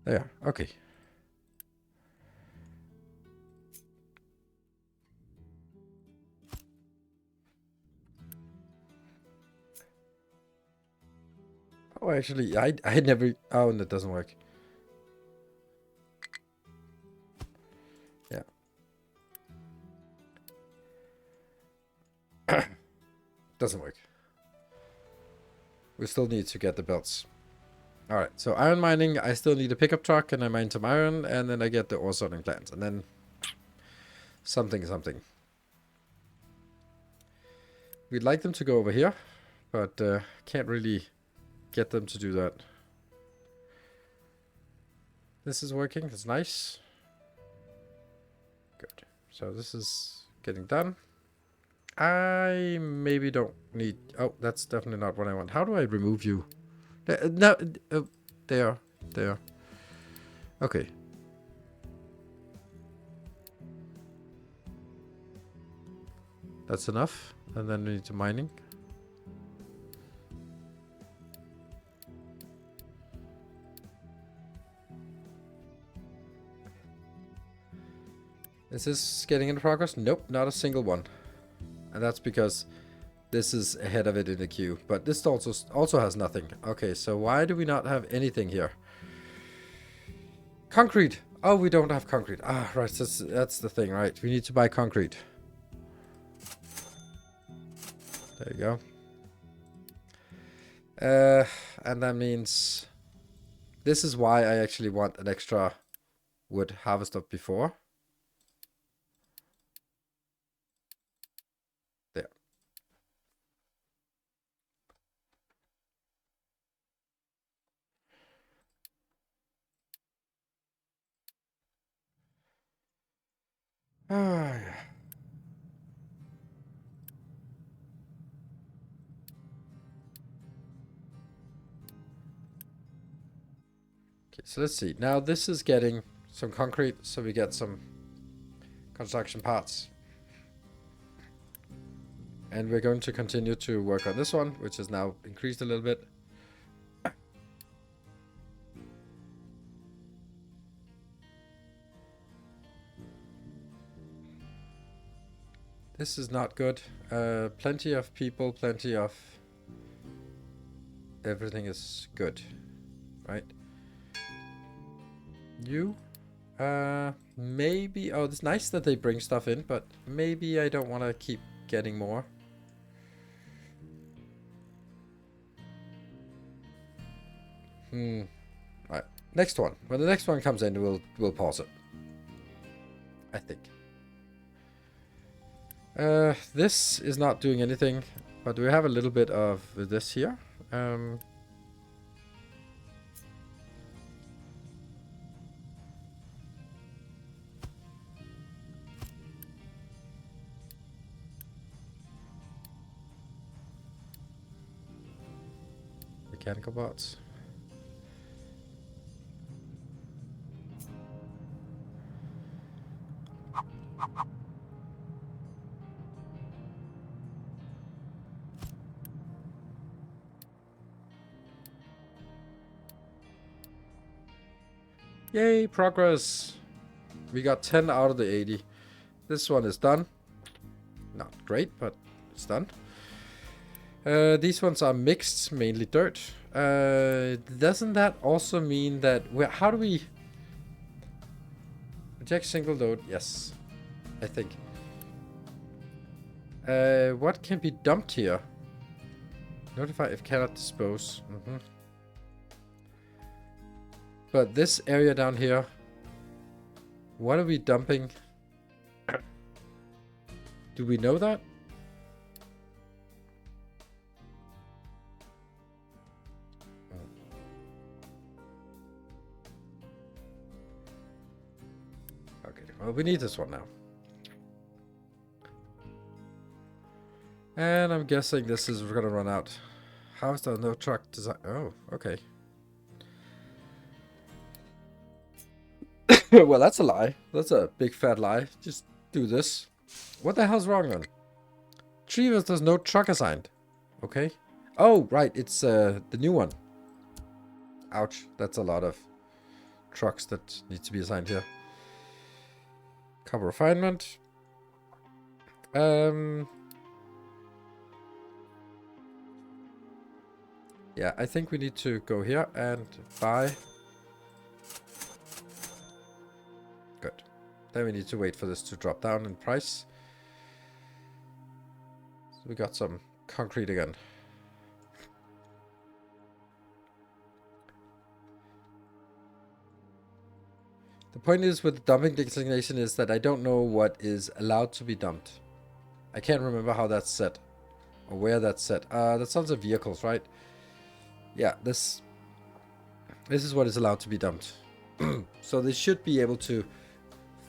There, okay. Oh, actually, I never. Oh, and it doesn't work. Yeah. Doesn't work. We still need to get the belts. Alright, so iron mining, I still need a pickup truck, and I mine some iron, and then I get the ore sorting plant, and then something. We'd like them to go over here, but can't really get them to do that. This is working, it's nice. Good. So this is getting done. I maybe don't need... Oh, that's definitely not what I want. How do I remove you? No, there. Okay. That's enough. And then we need to mining. Is this getting into progress? Nope, not a single one. And that's because this is ahead of it in the queue. But this also has nothing. Okay, so why do we not have anything here? Concrete! Oh, we don't have concrete. Ah, right, that's the thing, right? We need to buy concrete. There you go. And that means... This is why I actually want an extra wood harvested before. There. Ah, yeah. Okay, so let's see. Now this is getting some concrete, so we get some construction parts. And we're going to continue to work on this one, which is now increased a little bit. This is not good. Plenty of people, plenty of... Everything is good, right? You? Maybe... Oh, it's nice that they bring stuff in, but maybe I don't want to keep getting more. Right. Next one. When the next one comes in, we'll pause it. I think. This is not doing anything, but we have a little bit of this here. Mechanical bots. Yay, progress! We got 10 out of the 80. This one is done. Not great, but it's done. These ones are mixed, mainly dirt. Doesn't that also mean that... How do we... Reject single load? Yes, I think. What can be dumped here? Notify if cannot dispose. But this area down here... What are we dumping? Do we know that? Okay, well, we need this one now. And I'm guessing this is gonna run out. How is there no truck design? Oh, okay. Well, that's a lie. That's a big fat lie. Just do this. What the hell's wrong then? Treevers, there's no truck assigned. Okay. Oh, right. It's the new one. Ouch. That's a lot of trucks that need to be assigned here. Copper refinement. Yeah, I think we need to go here and buy. Good. Then we need to wait for this to drop down in price. So we got some concrete again. The point is with the dumping designation is that I don't know what is allowed to be dumped. I can't remember how that's set. Or where that's set. That sounds like vehicles, right? Yeah, this is what is allowed to be dumped. So they should be able to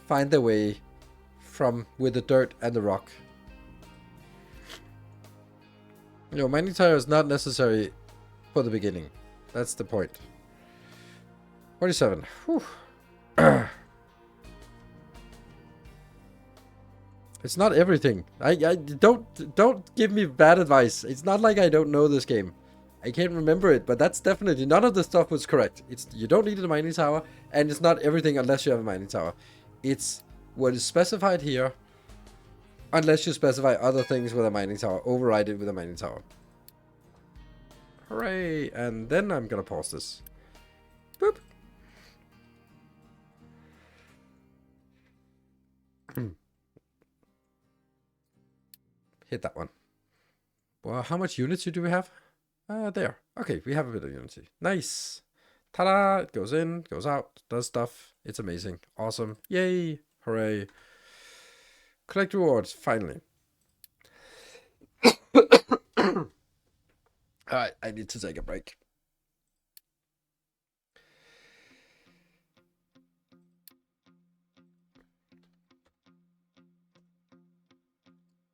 find their way from with the dirt and the rock. You know, mining tire is not necessary for the beginning. That's the point. 47. Whew. It's not everything. I don't give me bad advice. It's not like I don't know this game. I can't remember it, but that's definitely none of the stuff was correct. It's you don't need a mining tower, and it's not everything unless you have a mining tower. It's what is specified here, unless you specify other things with a mining tower. Override it with a mining tower. Hooray! And then I'm gonna pause this. Boop. Hit that one. Well, how much unity do we have? There. Okay, we have a bit of unity. Nice. Ta-da! It goes in, goes out, does stuff. It's amazing. Awesome. Yay! Hooray. Collect rewards, finally. Alright, I need to take a break.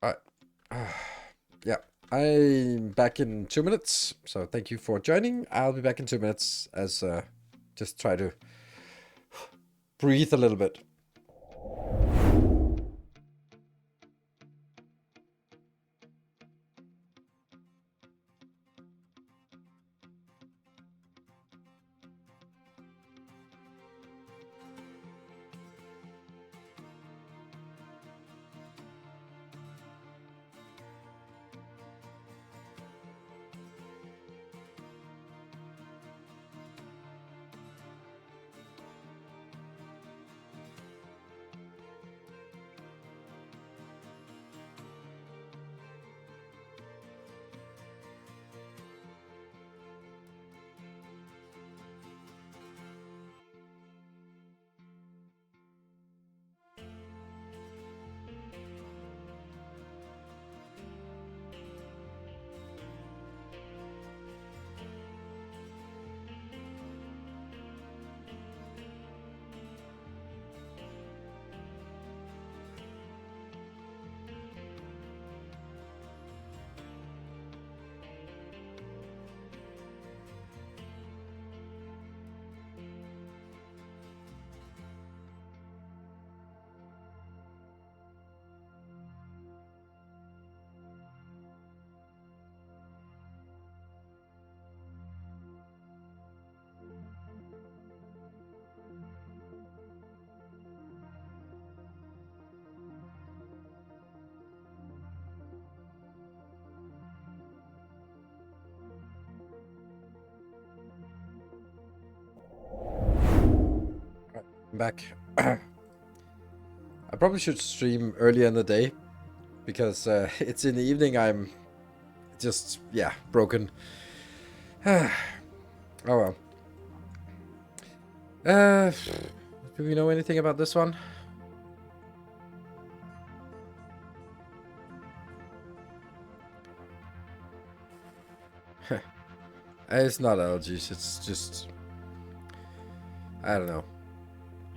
Alright. Yeah. I'm back in 2 minutes, so thank you for joining. I'll be back in 2 minutes as just try to breathe a little bit. I'm back. I probably should stream earlier in the day because it's in the evening. I'm just, yeah, broken. Oh well. Do we know anything about this one? It's not allergies. It's just, I don't know,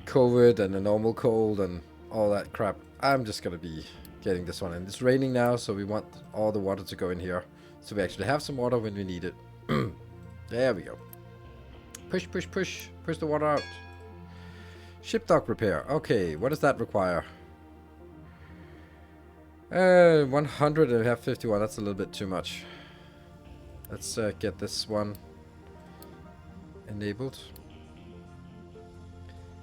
COVID and a normal cold and all that crap. I'm just gonna be getting this one in. It's raining now, so we want all the water to go in here, so we actually have some water when we need it. There we go. Push, push, push. Push the water out. Ship dock repair. Okay, what does that require? 100 and we have 51. That's a little bit too much. Let's get this one enabled.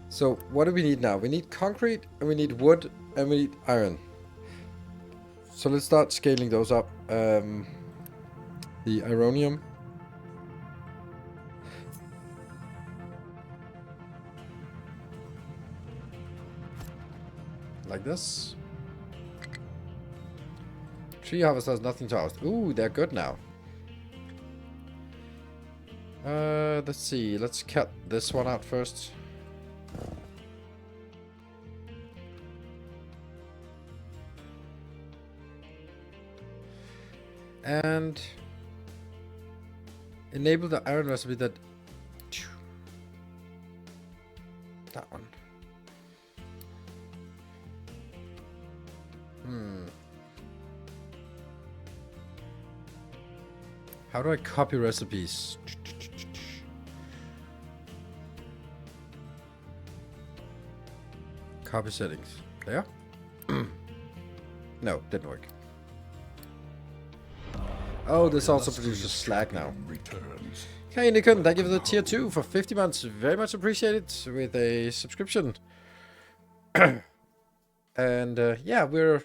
So what do we need now? We need concrete, and we need wood, and we need iron. So let's start scaling those up. The ironium. Like this. Tree harvester has nothing to harvest. Ooh, they're good now. Let's see. Let's cut this one out first. And enable the iron recipe that one. How do I copy recipes? Copy settings. There? No, didn't work. Oh, this also produces slag now. Okay, Nikon, thank you for the tier 2 for 50 months. Very much appreciated with a subscription. And yeah, we're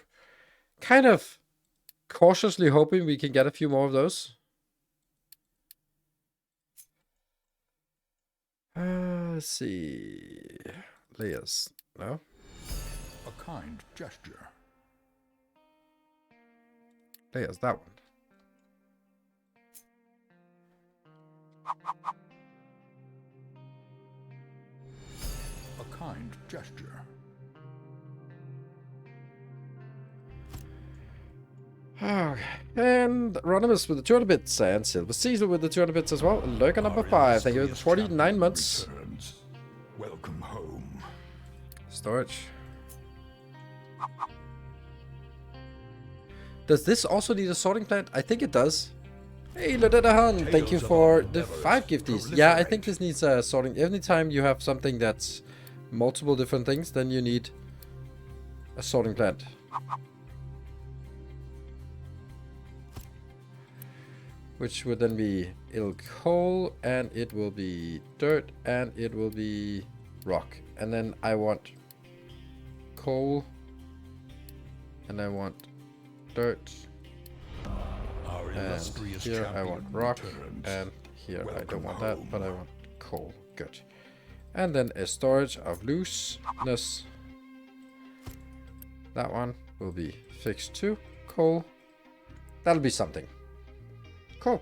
kind of cautiously hoping we can get a few more of those. Let's see. Layers. No? A kind gesture. Layers, that one. A kind gesture. Okay. And Ronimus with the 200 bits and Silver Caesar with the 200 bits as well. Lurker number 5. Thank you for the 49 months. Returns. Welcome home. Storage. Does this also need a sorting plant? I think it does. Hey, Lodetahan, thank you for the 5 gifties. Yeah, I think this needs a sorting. Anytime you have something that's multiple different things, then you need a sorting plant. Which would then be, it'll coal, and it will be dirt, and it will be rock. And then I want coal, and I want dirt. And here I want rock, and here I don't want that, but I want coal. Good. And then a storage of looseness. That one will be fixed to coal. That'll be something. Cool.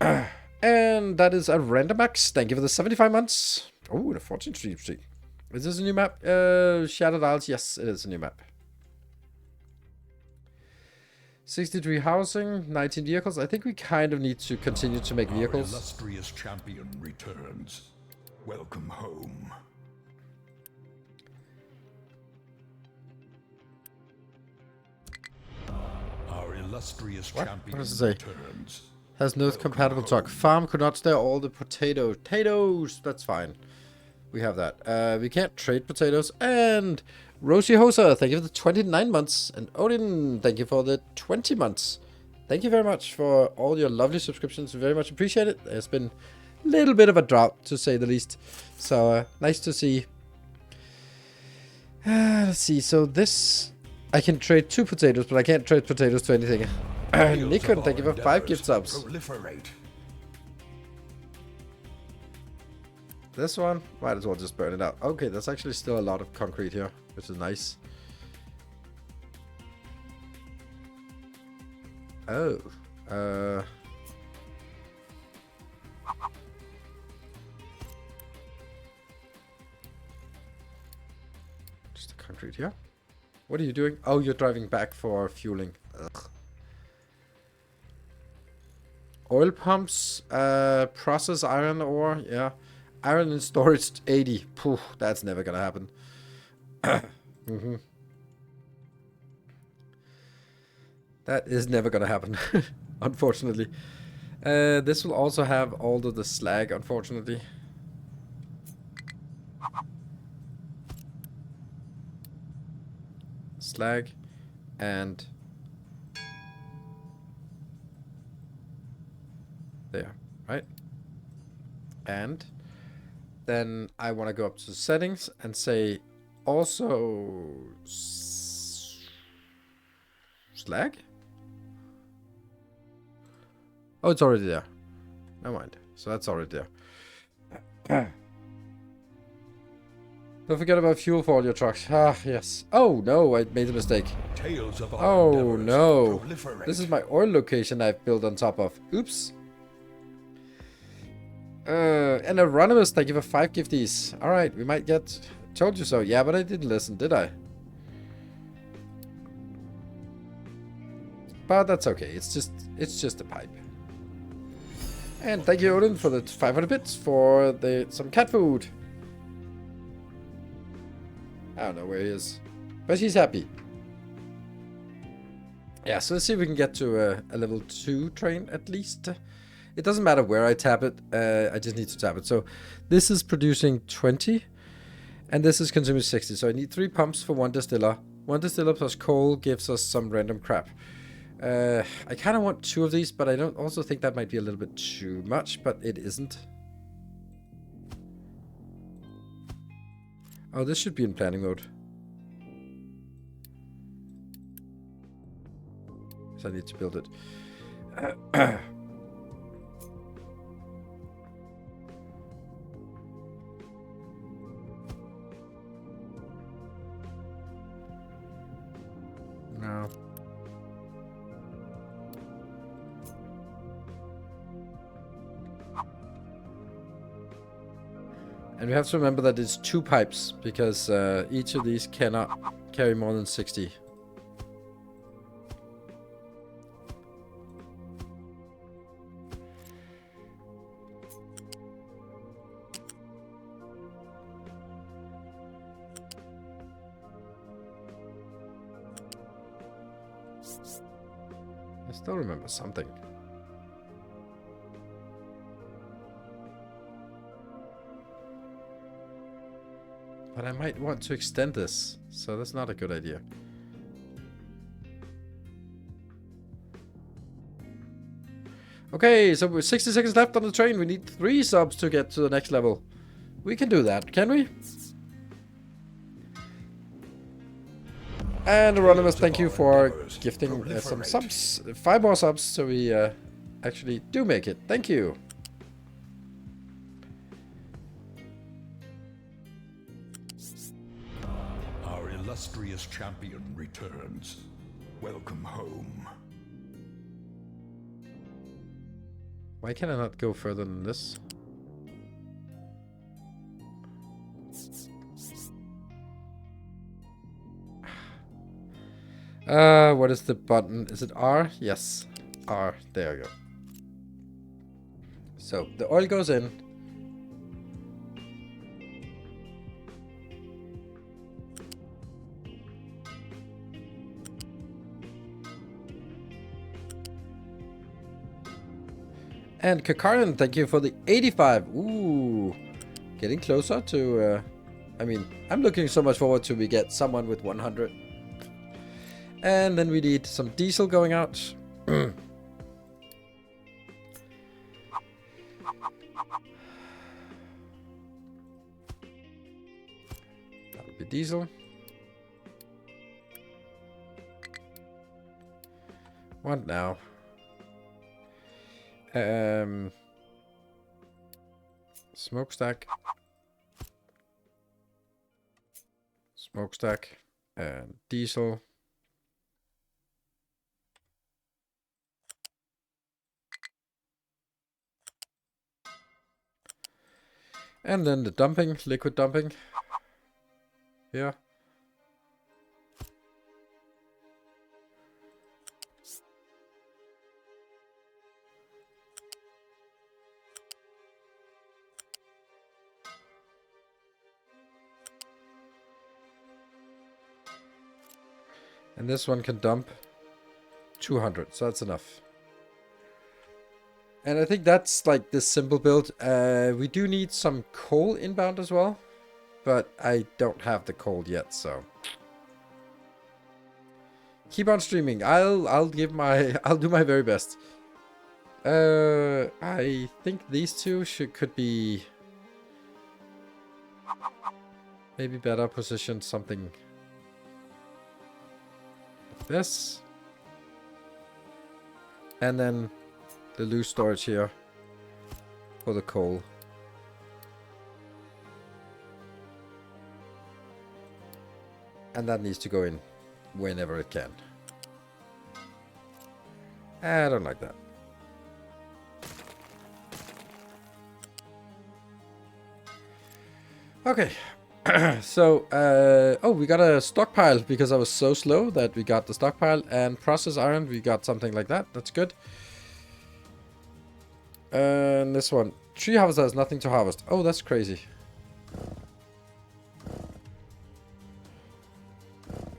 And that is a random max. Thank you for the 75 months. Oh, the 14th stream. Is this a new map? Shattered Isles. Yes, it is a new map. 63 housing, 19 vehicles. I think we kind of need to continue to make vehicles. Our illustrious champion returns. Welcome home. Our illustrious champion returns. Has no compatible truck. Farm could not store all the potatoes. That's fine. We have that. We can't trade potatoes. And Rosie Hosa, thank you for the 29 months. And Odin, thank you for the 20 months. Thank you very much for all your lovely subscriptions. Very much appreciate it. There's been a little bit of a drought, to say the least. So, nice to see. Let's see. So, this... I can trade 2 potatoes, but I can't trade potatoes to anything. Nikon, thank you for 5 gift subs. Proliferate. This one, might as well just burn it out. Okay, there's actually still a lot of concrete here, which is nice. Oh. Just the concrete here. What are you doing? Oh, you're driving back for fueling. Ugh. Oil pumps, process iron ore, yeah. Iron in storage 80. Poof, that's never gonna happen. That is never gonna happen, unfortunately. This will also have all of the slag, unfortunately. Slag and there, right? And then I want to go up to settings and say also slag. Oh, it's already there. Never mind. So that's already there. Don't forget about fuel for all your trucks. Ah, yes. Oh, no, I made a mistake. Tales of our Oh, endeavors no. proliferate. This is my oil location I've built on top of. Oops. And Anonymous, thank you for 5 gifties. Alright, we might get... Told you so. Yeah, but I didn't listen, did I? But that's okay. It's just a pipe. And thank you, Odin, for the 500 bits for some cat food. I don't know where he is, but he's happy. Yeah, so let's see if we can get to a level 2 train at least. It doesn't matter where I tap it, I just need to tap it. So this is producing 20, and this is consuming 60. So I need 3 pumps for 1 distiller. 1 distiller plus coal gives us some random crap. I kind of want 2 of these, but I don't also think that might be a little bit too much, but it isn't. Oh, this should be in planning mode. So I need to build it. No. And we have to remember that it's 2 pipes, because each of these cannot carry more than 60. I still remember something. But I might want to extend this, so that's not a good idea. Okay, so we're 60 seconds left on the train. We need 3 subs to get to the next level. We can do that, can we? And Anonymous, thank you for gifting some subs. 5 more subs, so we actually do make it. Thank you. Our illustrious champion returns. Welcome home. Why can I not go further than this? What is the button? Is it R? Yes. R. There you go. So, the oil goes in. And Kakaran, thank you for the 85. Ooh. Getting closer to... I mean, I'm looking so much forward to we get someone with 100. And then we need some diesel going out. That'll be diesel. What now? Smokestack. Smokestack. And diesel. And then the dumping, liquid dumping. Here. And this one can dump 200, so that's enough. And I think that's like this simple build. We do need some coal inbound as well, but I don't have the coal yet, so keep on streaming. I'll do my very best. I think these two could be maybe better positioned, something like this, and then the loose storage here for the coal. And that needs to go in whenever it can. I don't like that. Okay. So, oh, we got a stockpile because I was so slow that we got the stockpile, and process iron, we got something like that. That's good. And this one, tree harvester has nothing to harvest. Oh, that's crazy.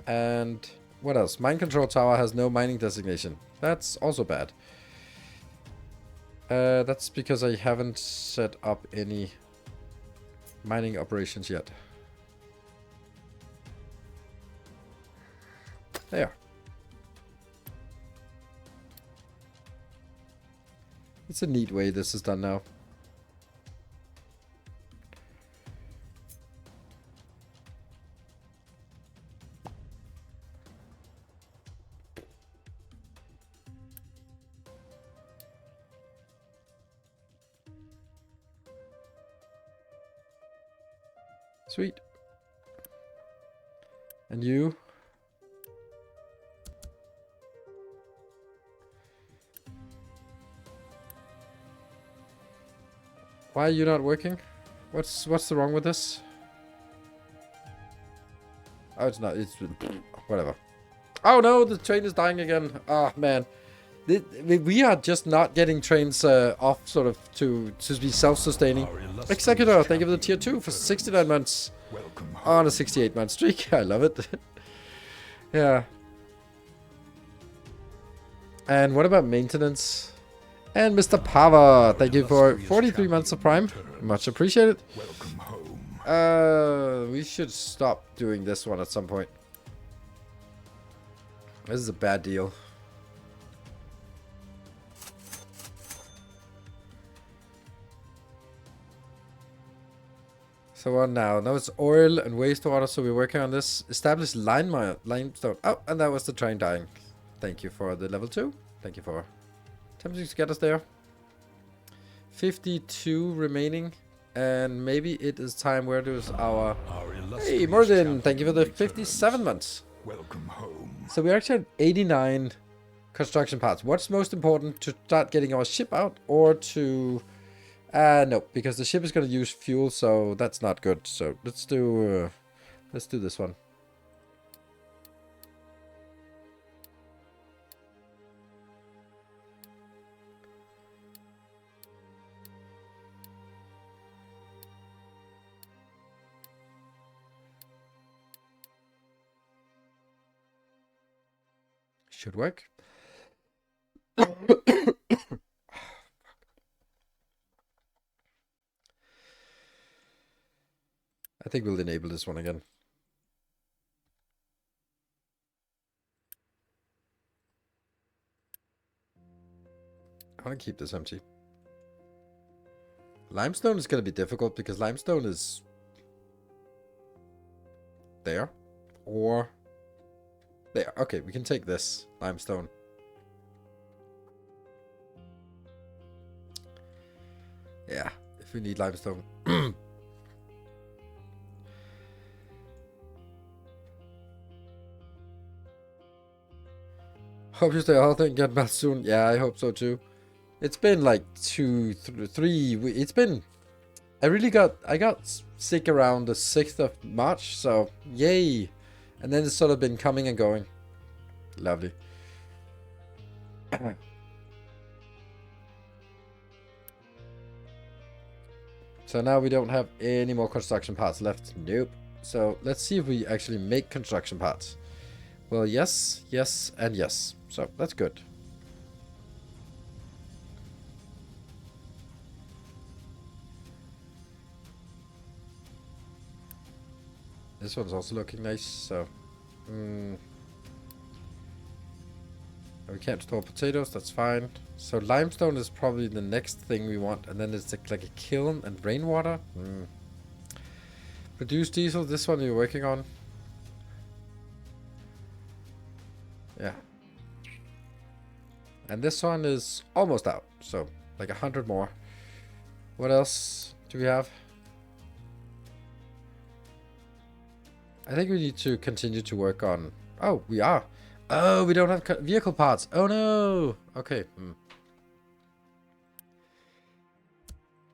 And what else? Mine control tower has no mining designation. That's also bad. That's because I haven't set up any mining operations yet. There. It's a neat way this is done now. Sweet. And you? Why are you not working? What's the wrong with this? Oh, it's not. It's whatever. Oh no, the train is dying again. Oh man, we are just not getting trains off sort of to be self-sustaining. Executor, thank you for the tier 2 for 69 months on a 68-month streak. I love it. Yeah. And what about maintenance? And Mr. Pava, thank you for 43 months of Prime. Much appreciated. Welcome home. We should stop doing this one at some point. This is a bad deal. So on now? Now it's oil and wastewater, so we're working on this. Establish limestone. Oh, and that was the train dying. Thank you for the level 2. Thank you for attempting to get us there. 52 remaining. And maybe it is time. Where does our... Hey, Morden, thank you for the 57 months. Welcome home. So we're actually at 89 construction parts. What's most important, to start getting our ship out or to... no, because the ship is going to use fuel, so that's not good. So let's do this one. Should work. I think we'll enable this one again. I want to keep this empty. Limestone is going to be difficult because limestone is there or there. Okay, we can take this limestone. Yeah, if we need limestone. Hope you stay healthy and get back soon. Yeah, I hope so too. It's been like 2, 3 weeks. It's been... I got sick around the 6th of March, so yay. And then it's sort of been coming and going. Lovely. So now we don't have any more construction parts left. Nope. So let's see if we actually make construction parts. Well, yes, yes, and yes. So, that's good. This one's also looking nice, so... We can't store potatoes, that's fine. So limestone is probably the next thing we want, and then it's like a kiln and rainwater. Produce diesel, this one you're working on. Yeah. And this one is almost out, so like 100 more. What else do we have? I think we need to continue to work on... Oh, we are. Oh, we don't have vehicle parts. Oh, no. Okay.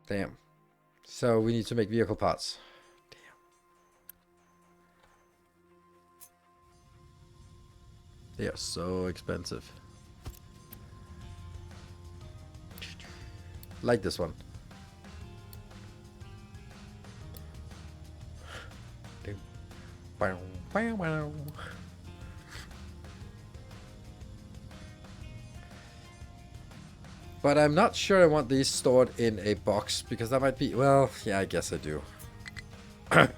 Damn. So we need to make vehicle parts. Damn. They are so expensive. Like this one. But I'm not sure I want these stored in a box, because that might be... Well, yeah, I guess I do. It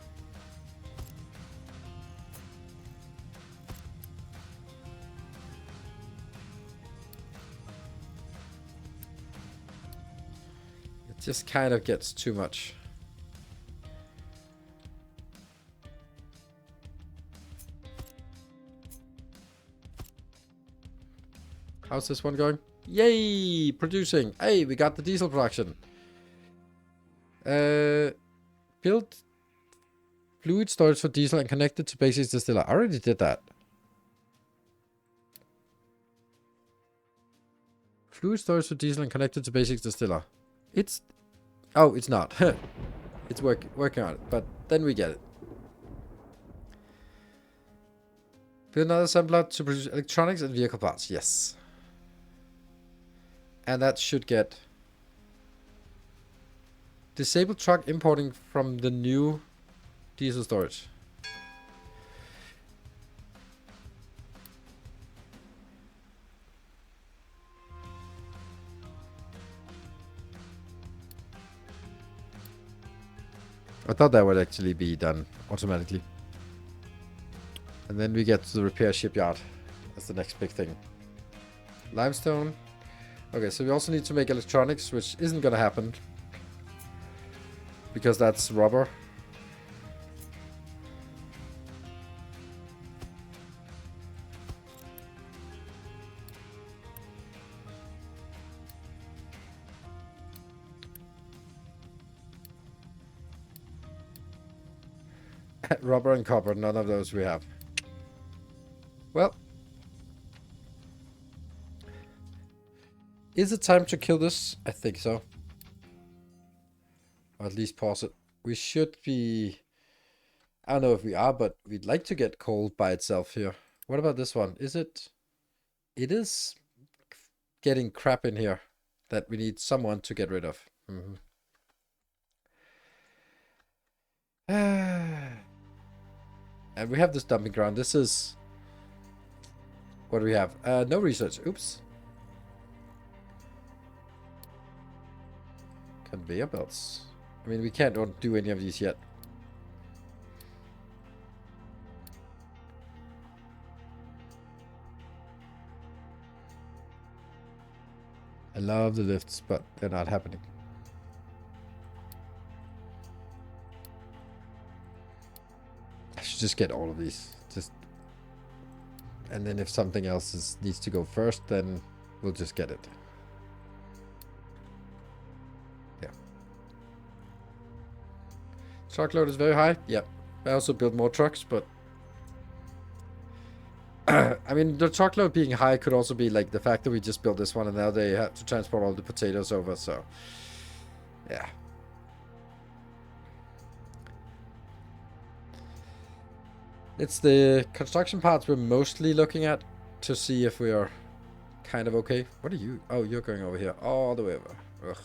just kind of gets too much. How's this one going? Yay! Producing. Hey, we got the diesel production. Build fluid storage for diesel and connect it to basic distiller. I already did that. Fluid storage for diesel and connected to basic distiller. It's... Oh, it's not. It's working on it, but then we get it. Build another assembler to produce electronics and vehicle parts. Yes. And that should get... Disable truck importing from the new diesel storage. I thought that would actually be done automatically. And then we get to the repair shipyard. That's the next big thing. Limestone. Okay, so we also need to make electronics, which isn't gonna happen. Because that's rubber. Rubber and copper, none of those we have. Well. Is it time to kill this? I think so. Or at least pause it. We should be... I don't know if we are, but we'd like to get coal by itself here. What about this one? Is it... It is getting crap in here that we need someone to get rid of. And we have this dumping ground. This is... What do we have? No research. Oops. Conveyor belts. I mean, we can't do any of these yet. I love the lifts, but they're not happening. I should just get all of these. And then if something else needs to go first, then we'll just get it. Yeah. Truck load is very high. Yep. I also build more trucks, but... I mean, the truck load being high could also be like the fact that we just built this one and now they have to transport all the potatoes over, so... Yeah. It's the construction parts we're mostly looking at to see if we are kind of okay. What are you? Oh, you're going over here. All the way over. Ugh.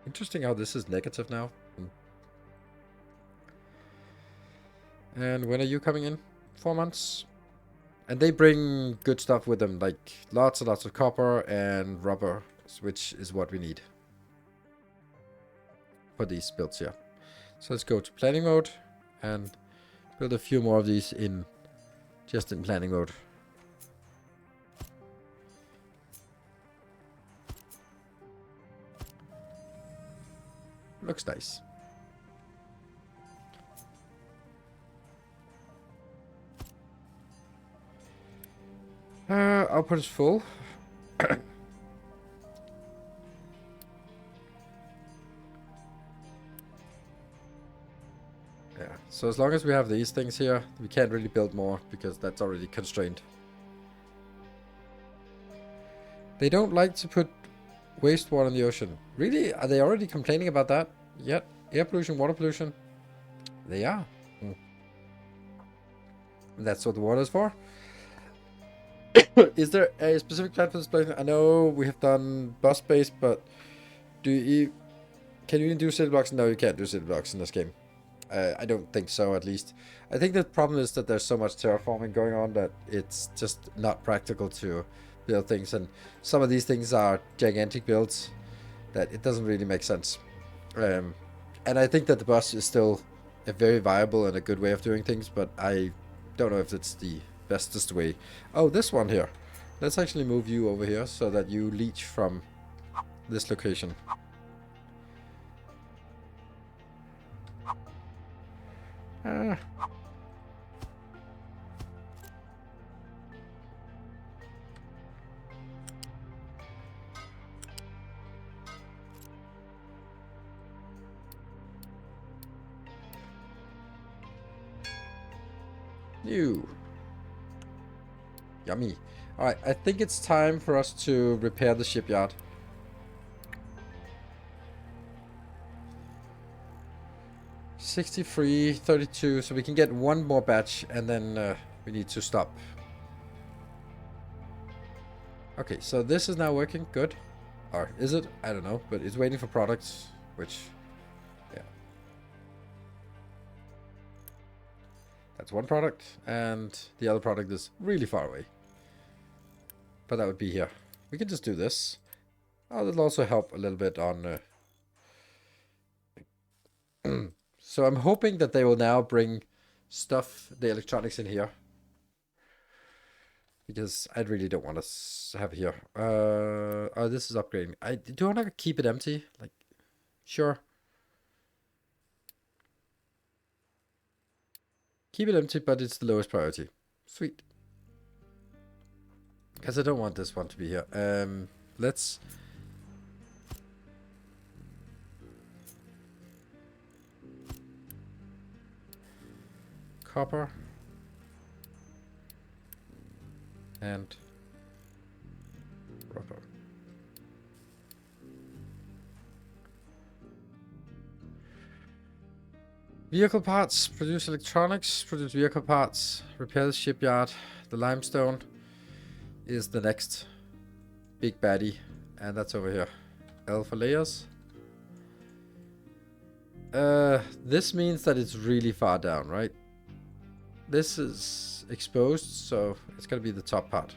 Interesting how this is negative now. And when are you coming in? 4 months. And they bring good stuff with them, like lots and lots of copper and rubber, which is what we need for these builds here. So let's go to planning mode and build a few more of these in just in planning mode. Looks nice. Output is full. Yeah, so as long as we have these things here, we can't really build more because that's already constrained. They don't like to put wastewater in the ocean. Really? Are they already complaining about that? Yet, air pollution, water pollution? They are. That's what the water is for. Is there a specific plan for this place? I know we have done bus space, but can you even do city blocks? No, you can't do city blocks in this game. I don't think so, at least. I think the problem is that there's so much terraforming going on that it's just not practical to build things. And some of these things are gigantic builds that it doesn't really make sense. And I think that the bus is still a very viable and a good way of doing things, but I don't know if it's the bestest way. Oh, this one here. Let's actually move you over here so that you leech from this location. New. Yummy. Alright, I think it's time for us to repair the shipyard. $63, $32, so we can get one more batch and then we need to stop. Okay, so this is now working, good. Or is it? I don't know, but it's waiting for products, which, yeah. That's one product, and the other product is really far away. But that would be here. We can just do this. Oh, that'll also help a little bit on... So I'm hoping that they will now bring stuff, the electronics in here. Because I really don't want to have it here. Oh, this is upgrading. Do I want to keep it empty? Like, sure. Keep it empty, but it's the lowest priority. Sweet. Because I don't want this one to be here. Let's... Copper. And rubber. Vehicle parts. Produce electronics. Produce vehicle parts. Repair the shipyard. The limestone is the next big baddie. And that's over here. L for layers. This means that it's really far down, right? This is exposed, so it's gonna be the top part.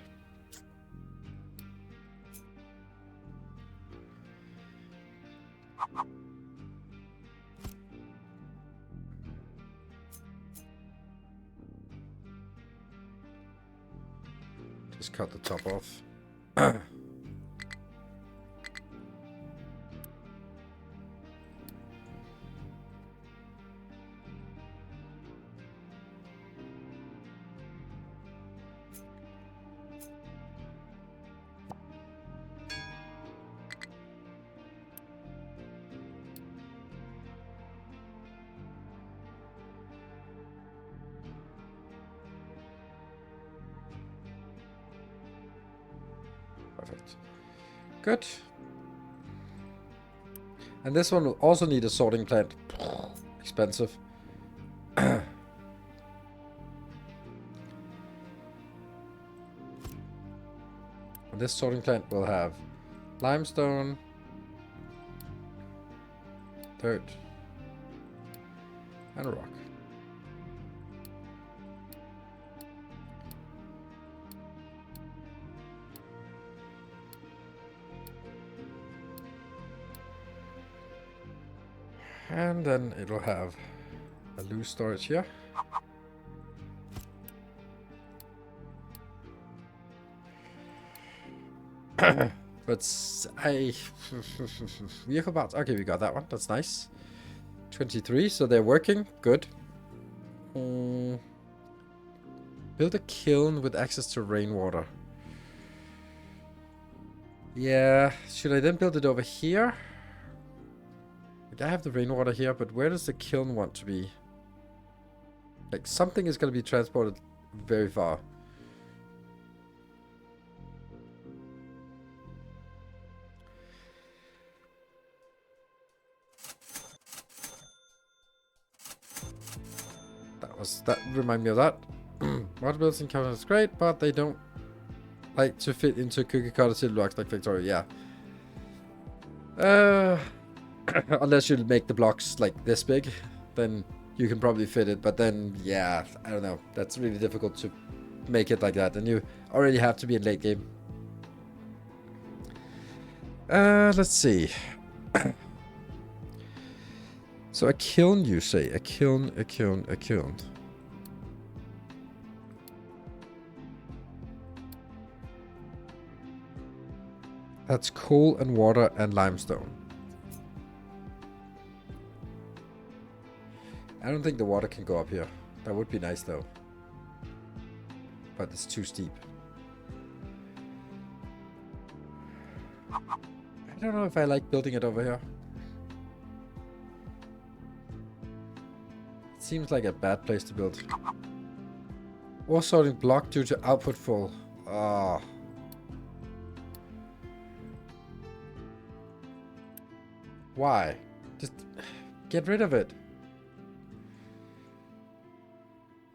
Just cut the top off. Perfect. Good. And this one will also need a sorting plant. Expensive. And this sorting plant will have limestone, dirt, and a rock. And then it'll have a loose storage here. But vehicle parts. Okay, we got that one. That's nice. 23, so they're working. Good. Build a kiln with access to rainwater. Yeah, should I then build it over here? Like, I have the rainwater here, but where does the kiln want to be? Like, something is going to be transported very far. That remind me of that. Water builds in Canada is great, but they don't like to fit into cookie cutter city blocks like Victoria. Yeah. Unless you make the blocks like this big, then you can probably fit it. But then, yeah, I don't know. That's really difficult to make it like that, and you already have to be in late game. Let's see. So a kiln, you say? A kiln. That's coal and water and limestone. I don't think the water can go up here. That would be nice though. But it's too steep. I don't know if I like building it over here. It seems like a bad place to build. Ore sorting blocked due to output full. Ah. Why? Just get rid of it.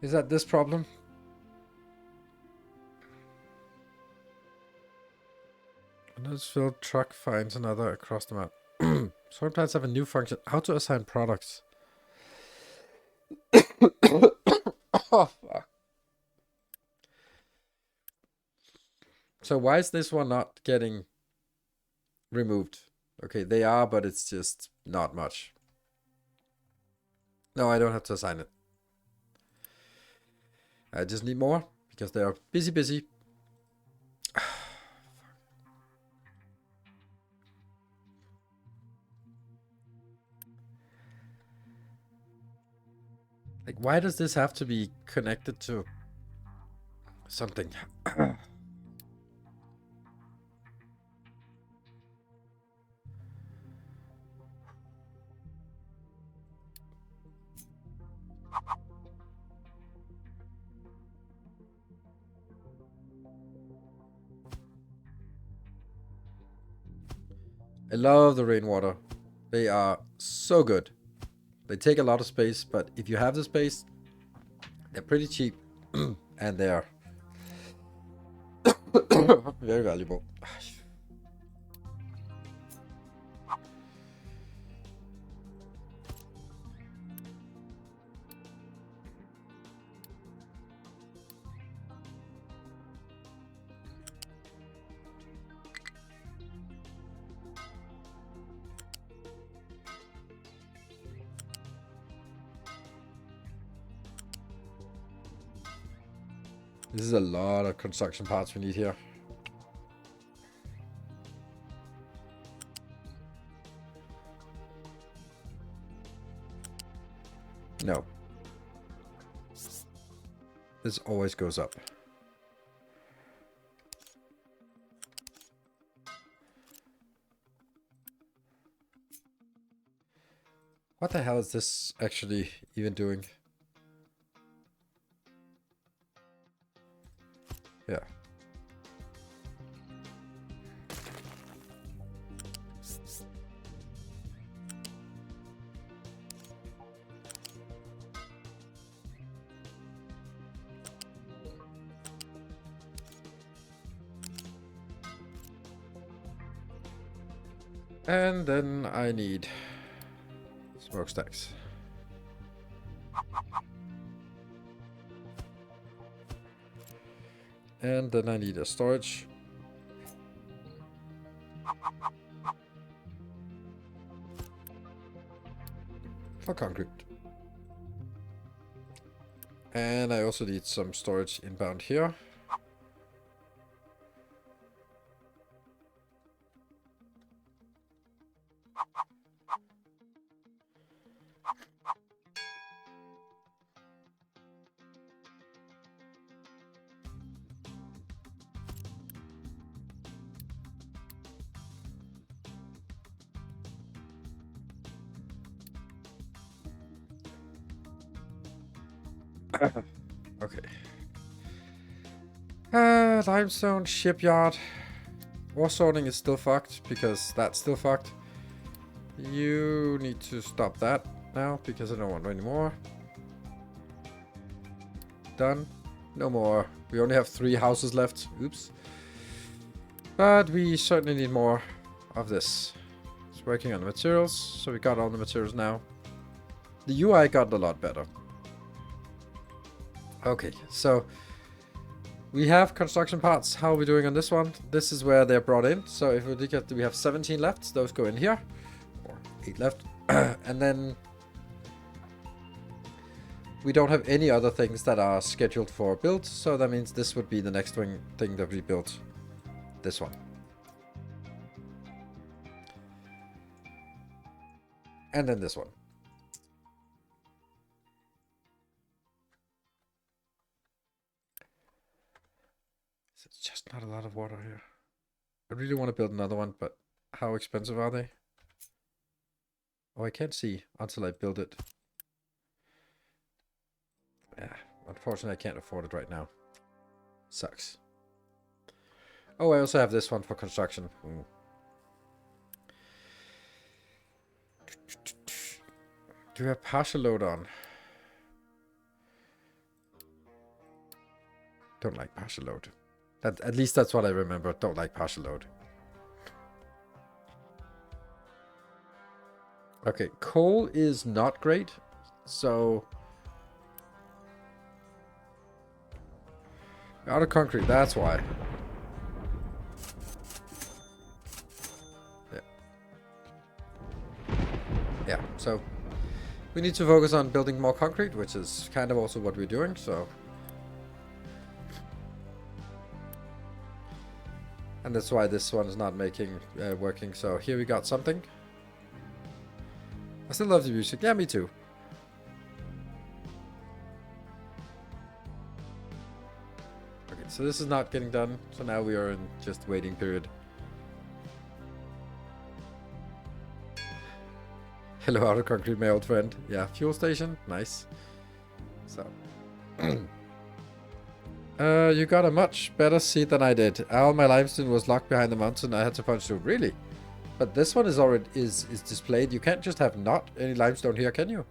Is that this problem? Unsfilled truck finds another across the map. Sort plants have a new function. How to assign products. Oh, fuck. So why is this one not getting removed? Okay, they are, but it's just not much. No, I don't have to assign it. I just need more because they are busy. Like, why does this have to be connected to something? I love the rainwater. They are so good. They take a lot of space, but if you have the space, they're pretty cheap and they're very valuable. This is a lot of construction parts we need here. No. This always goes up. What the hell is this actually even doing? Yeah. And then I need smokestacks. And then I need a storage. for concrete. And I also need some storage inbound here. Okay. Limestone shipyard. Ore sorting is still fucked because that's still fucked. You need to stop that now because I don't want any more. Done. No more. We only have 3 houses left. Oops. But we certainly need more of this. It's working on the materials, so we got all the materials now. The UI got a lot better. Okay, so we have construction parts. How are we doing on this one? This is where they're brought in. So if we look at, we have 17 left. Those go in here, or 8 left. And then we don't have any other things that are scheduled for build. So that means this would be the next thing that we built. This one. And then this one. It's just not a lot of water here. I really want to build another one, but how expensive are they? Oh, I can't see until I build it. Yeah, unfortunately, I can't afford it right now. Sucks. Oh, I also have this one for construction. Do you have partial load on? Don't like partial load. At least that's what I remember. Don't like partial load. Okay, coal is not great. So out of concrete, that's why. Yeah. Yeah, so we need to focus on building more concrete, which is kind of also what we're doing, so. And that's why this one is not working. So here we got something. I still love the music. Yeah, me too. Okay, so this is not getting done. So now we are in just waiting period. Hello, Auto Concrete, my old friend. Yeah, fuel station. Nice. So. You got a much better seat than I did. All my limestone was locked behind the mountain. I had to punch through. Really? But this one is already is displayed. You can't just have not any limestone here, can you?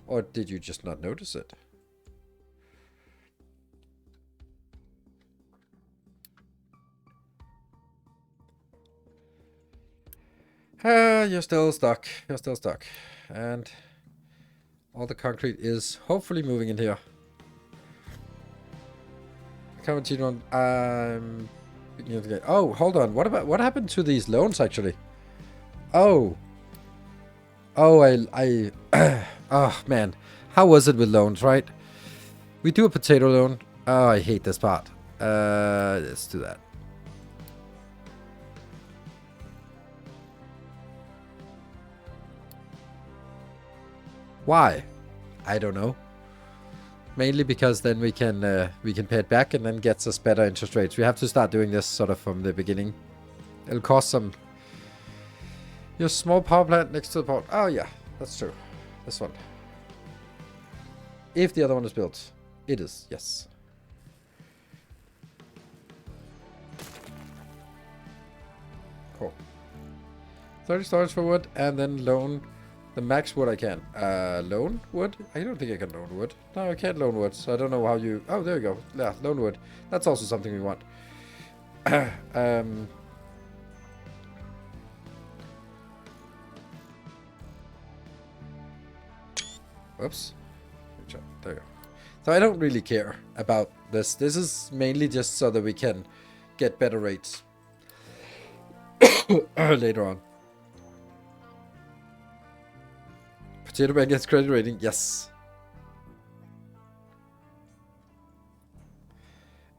Or did you just not notice it? You're still stuck. You're still stuck. And all the concrete is hopefully moving in here. Continue on. Oh, hold on. What happened to these loans actually? Oh, I oh man, how was it with loans? Right, we do a potato loan. Oh, I hate this part. Let's do that. Why? I don't know. Mainly because then we can pay it back and then gets us better interest rates. We have to start doing this sort of from the beginning. It'll cost some. Your small power plant next to the port. Oh yeah, that's true. This one. If the other one is built, it is. Yes. Cool. 30 storage for wood and then loan. The max wood I can. Loan wood? I don't think I can loan wood. No, I can't loan wood, so I don't know how you... Oh, there you go. Yeah, loan wood. That's also something we want. Whoops. There you go. So I don't really care about this. This is mainly just so that we can get better rates later on. Jitterbug gets credit rating. Yes.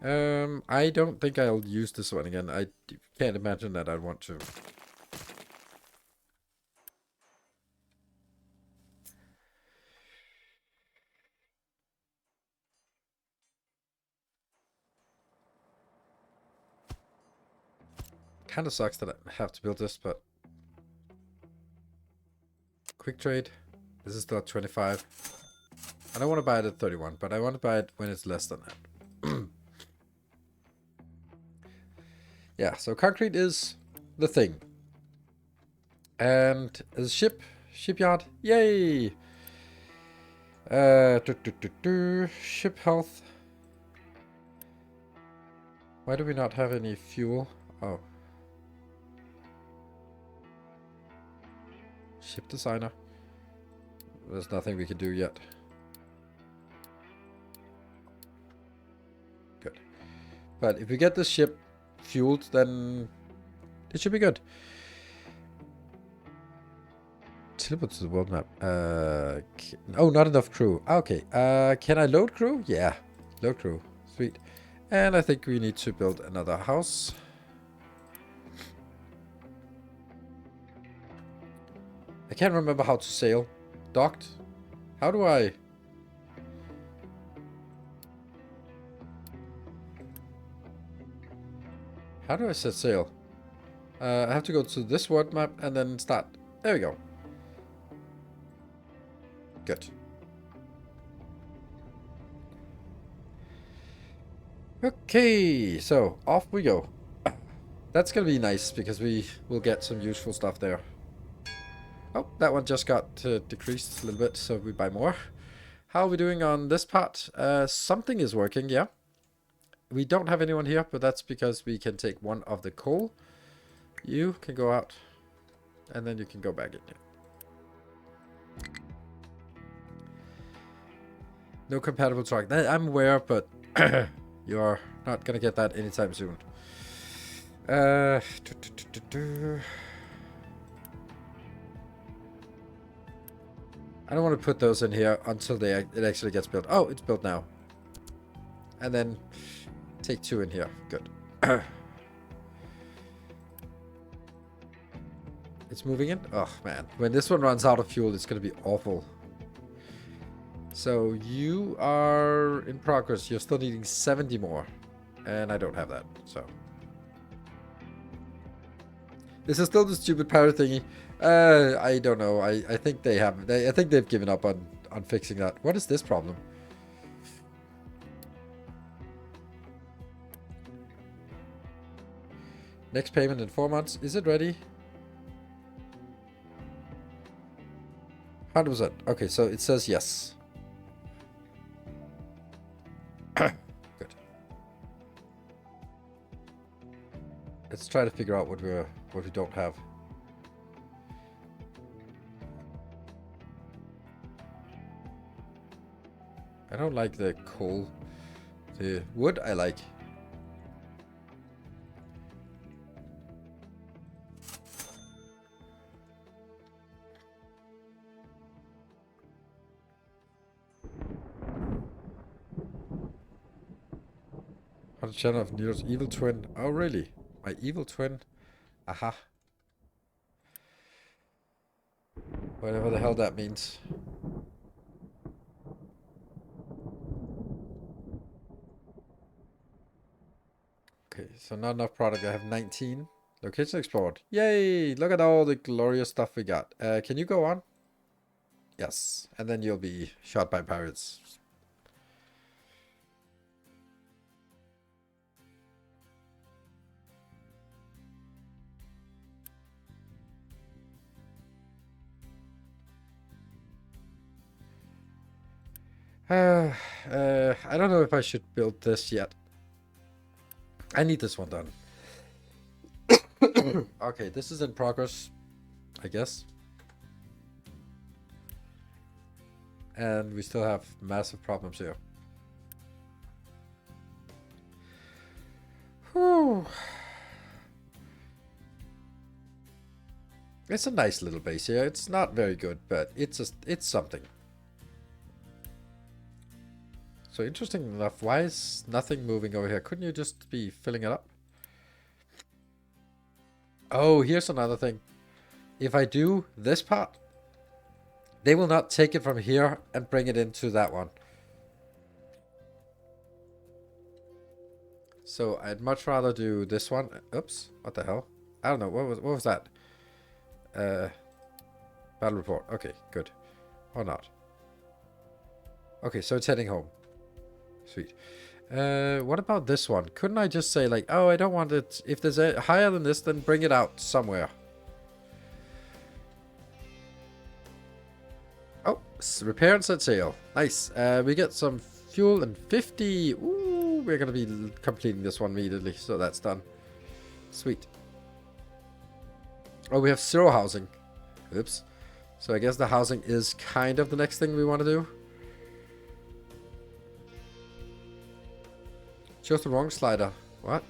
I don't think I'll use this one again. I can't imagine that I'd want to. Kind of sucks that I have to build this, but quick trade. This is still at 25. I don't want to buy it at 31, but I want to buy it when it's less than that. Yeah, so concrete is the thing. And a shipyard, yay! Ship health. Why do we not have any fuel? Oh. Ship designer. There's nothing we can do yet. Good. But if we get this ship fueled, then it should be good. Teleport to the world map. Oh, not enough crew. Okay. Can I load crew? Yeah. Load crew. Sweet. And I think we need to build another house. I can't remember how to sail. Docked? How do I... How do I set sail? I have to go to this world map and then start. There we go. Good. Okay, so off we go. That's gonna be nice because we will get some useful stuff there. Oh, that one just got decreased a little bit, so we buy more. How are we doing on this part? Something is working, yeah. We don't have anyone here, but that's because we can take one of the coal. You can go out, and then you can go back in here. No compatible truck. I'm aware, but you're not gonna get that anytime soon. I don't want to put those in here until it actually gets built. Oh, it's built now. And then take 2 in here. Good. It's moving in? Oh, man. When this one runs out of fuel, it's going to be awful. So you are in progress. You're still needing 70 more. And I don't have that, so. This is still the stupid pirate thingy. I don't know. I think they have. I think they've given up on fixing that. What is this problem? Next payment in 4 months. Is it ready? 100%. Okay, so it says yes. Good. Let's try to figure out what we don't have. I don't like the coal. The wood I like. On the channel of Nero's evil twin. Oh really? My evil twin? Aha. Whatever the hell that means. Okay, so not enough product. I have 19. Location explored. Yay! Look at all the glorious stuff we got. Can you go on? Yes. And then you'll be shot by pirates. I don't know if I should build this yet. I need this one done. Okay, this is in progress, I guess. And we still have massive problems here. Whew. It's a nice little base here. It's not very good, but it's something. So interesting enough, why is nothing moving over here? Couldn't you just be filling it up? Oh, here's another thing. If I do this part, they will not take it from here and bring it into that one. So I'd much rather do this one. Oops, what the hell? I don't know, what was that? Battle report. Okay, good. Or not. Okay, so it's heading home. Sweet. What about this one? Couldn't I just say like, oh, I don't want it. If there's a higher than this, then bring it out somewhere. Oh, repair and set sail. Nice. We get some fuel and 50. Ooh, we're going to be completing this one immediately. So that's done. Sweet. Oh, we have 0 housing. Oops. So I guess the housing is kind of the next thing we want to do. Chose the wrong slider. What?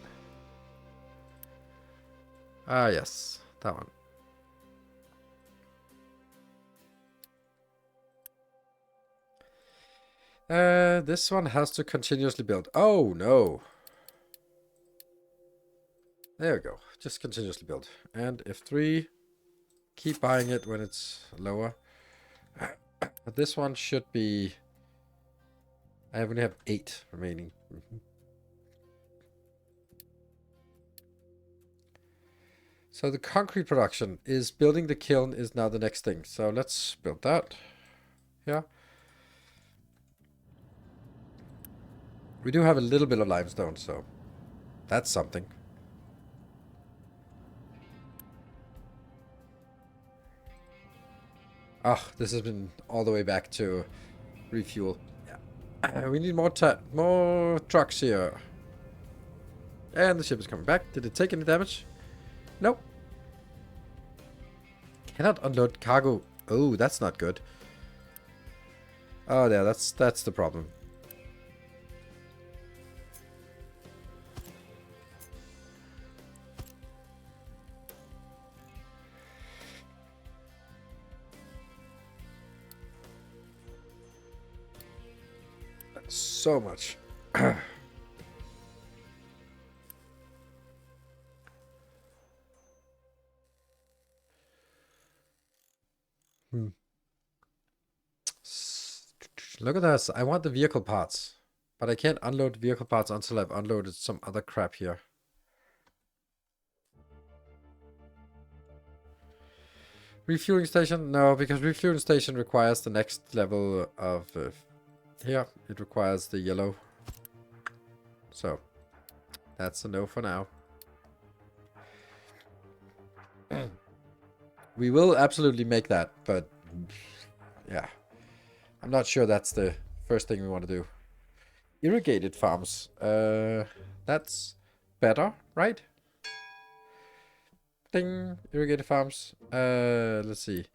Ah, yes. That one. This one has to continuously build. Oh, no. There we go. Just continuously build. And F3. Keep buying it when it's lower. But this one should be... I only have 8 remaining. So the concrete production is building the kiln is now the next thing. So let's build that. Yeah. We do have a little bit of limestone, so that's something. Ah, this has been all the way back to refuel. Yeah. We need more trucks here. And the ship is coming back. Did it take any damage? Nope. Cannot unload cargo. Oh, that's not good. Oh, yeah, that's the problem. So much. Look at this. I want the vehicle parts. But I can't unload vehicle parts until I've unloaded some other crap here. Refueling station? No, because refueling station requires the next level of... here, it requires the yellow. So, that's a no for now. We will absolutely make that, but... yeah. I'm not sure that's the first thing we want to do. Irrigated farms. That's better, right? Ding. Irrigated farms. Let's see.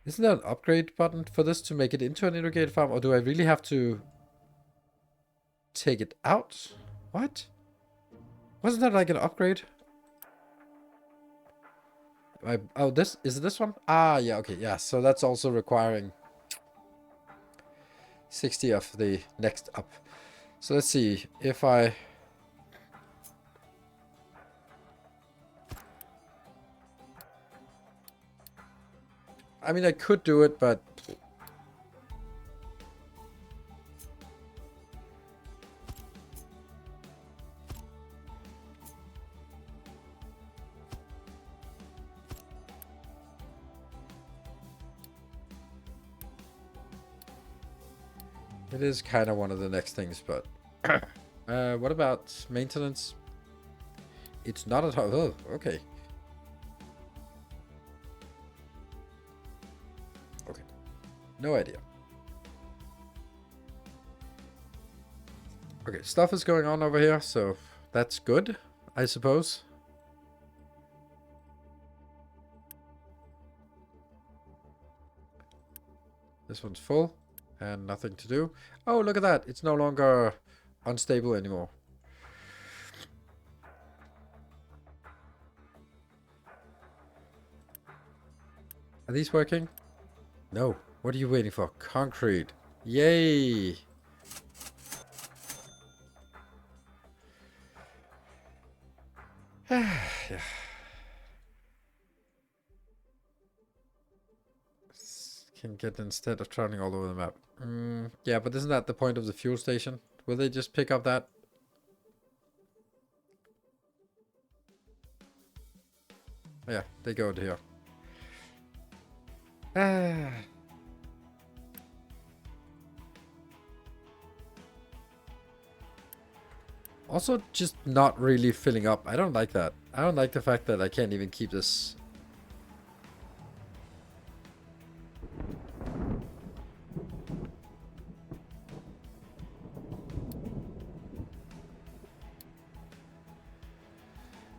Isn't there an upgrade button for this to make it into an irrigated farm? Or do I really have to take it out? What? Wasn't that like an upgrade? Oh, this is this one? Ah, yeah, okay, yeah. So that's also requiring 60 of the next up. So let's see if I mean, I could do it, but it is kind of one of the next things, but what about maintenance? It's not at all. Oh, okay. Okay. No idea. Okay, stuff is going on over here, so that's good, I suppose. This one's full. And nothing to do. Oh, look at that. It's no longer unstable anymore. Are these working? No. What are you waiting for? Concrete. Yay! Yeah. Can get instead of traveling all over the map. Yeah, but isn't that the point of the fuel station? Will they just pick up that? Yeah, they go to here. Also, just not really filling up. I don't like that. I don't like the fact that I can't even keep this.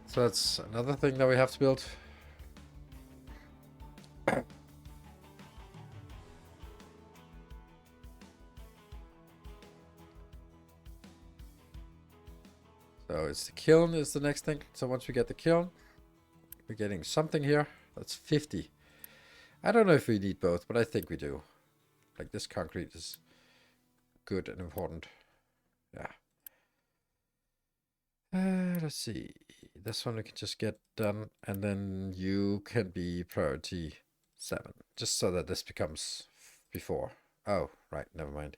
So that's another thing that we have to build. So it's the kiln is the next thing. So once we get the kiln, we're getting something here. That's 50. I don't know if we need both, but I think we do. Like this concrete is good and important. Yeah. Let's see. This one we can just get done, and then you can be priority 7, just so that this becomes before. Oh, right, never mind.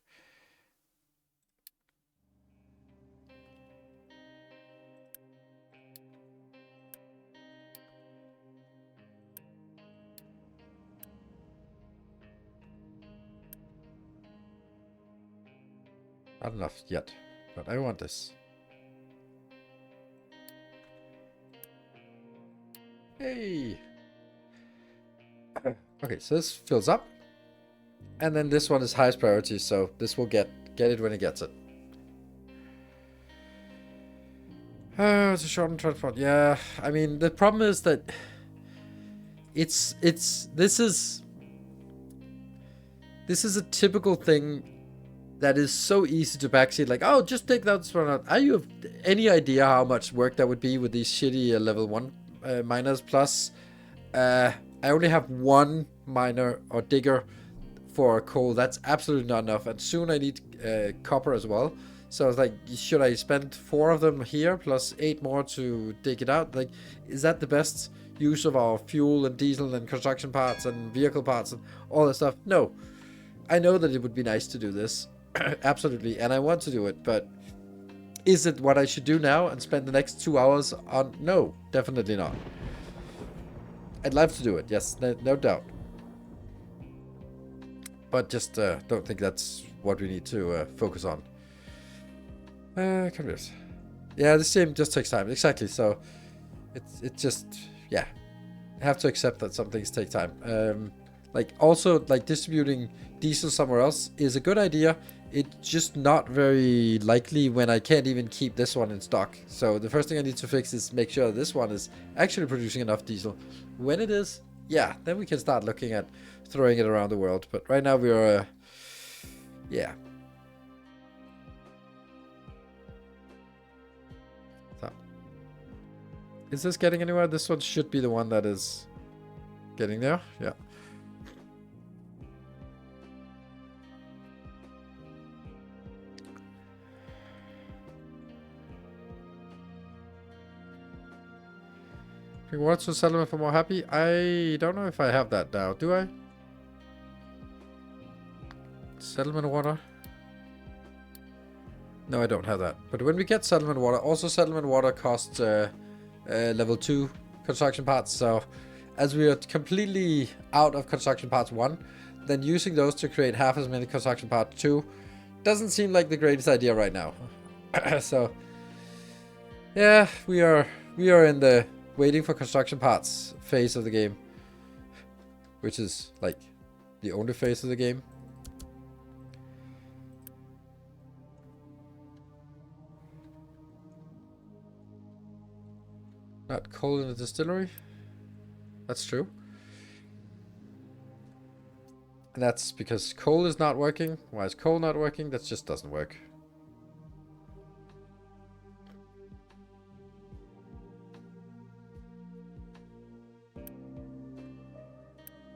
Not enough yet, but I want this. Hey! Okay, so this fills up. And then this one is highest priority, so this will get it when it gets it. It's a shortened transport. Yeah, I mean, the problem is that this is a typical thing that is so easy to backseat. Like, oh, just take that one out. Are you have any idea how much work that would be with these shitty level 1 miners? Plus, I only have one miner or digger for coal. That's absolutely not enough, and soon I need copper as well. So I was like, should I spend 4 of them here plus 8 more to dig it out? Like, is that the best use of our fuel and diesel and construction parts and vehicle parts and all that stuff? No. I know that it would be nice to do this. Absolutely, and I want to do it, but is it what I should do now and spend the next 2 hours on? No, definitely not. I'd love to do it, yes, no doubt. But just don't think that's what we need to focus on. Careers. Yeah, this game just takes time. Exactly. So it's just, yeah, I have to accept that some things take time. Like also like distributing diesel somewhere else is a good idea. It's just not very likely when I can't even keep this one in stock. So the first thing I need to fix is make sure this one is actually producing enough diesel. When it is, yeah, then we can start looking at throwing it around the world. But right now we are, yeah. So, is this getting anywhere? This one should be the one that is getting there. Yeah. Bring water to settlement for more happy. I don't know if I have that now. Do I? Settlement water. No, I don't have that. But when we get settlement water, also settlement water costs level 2 construction parts. So as we are completely out of construction parts 1, then using those to create half as many construction parts 2 doesn't seem like the greatest idea right now. So yeah, we are in the waiting for construction parts phase of the game, which is like the only phase of the game. Not coal in the distillery. That's true. And that's because coal is not working. Why is coal not working? That just doesn't work.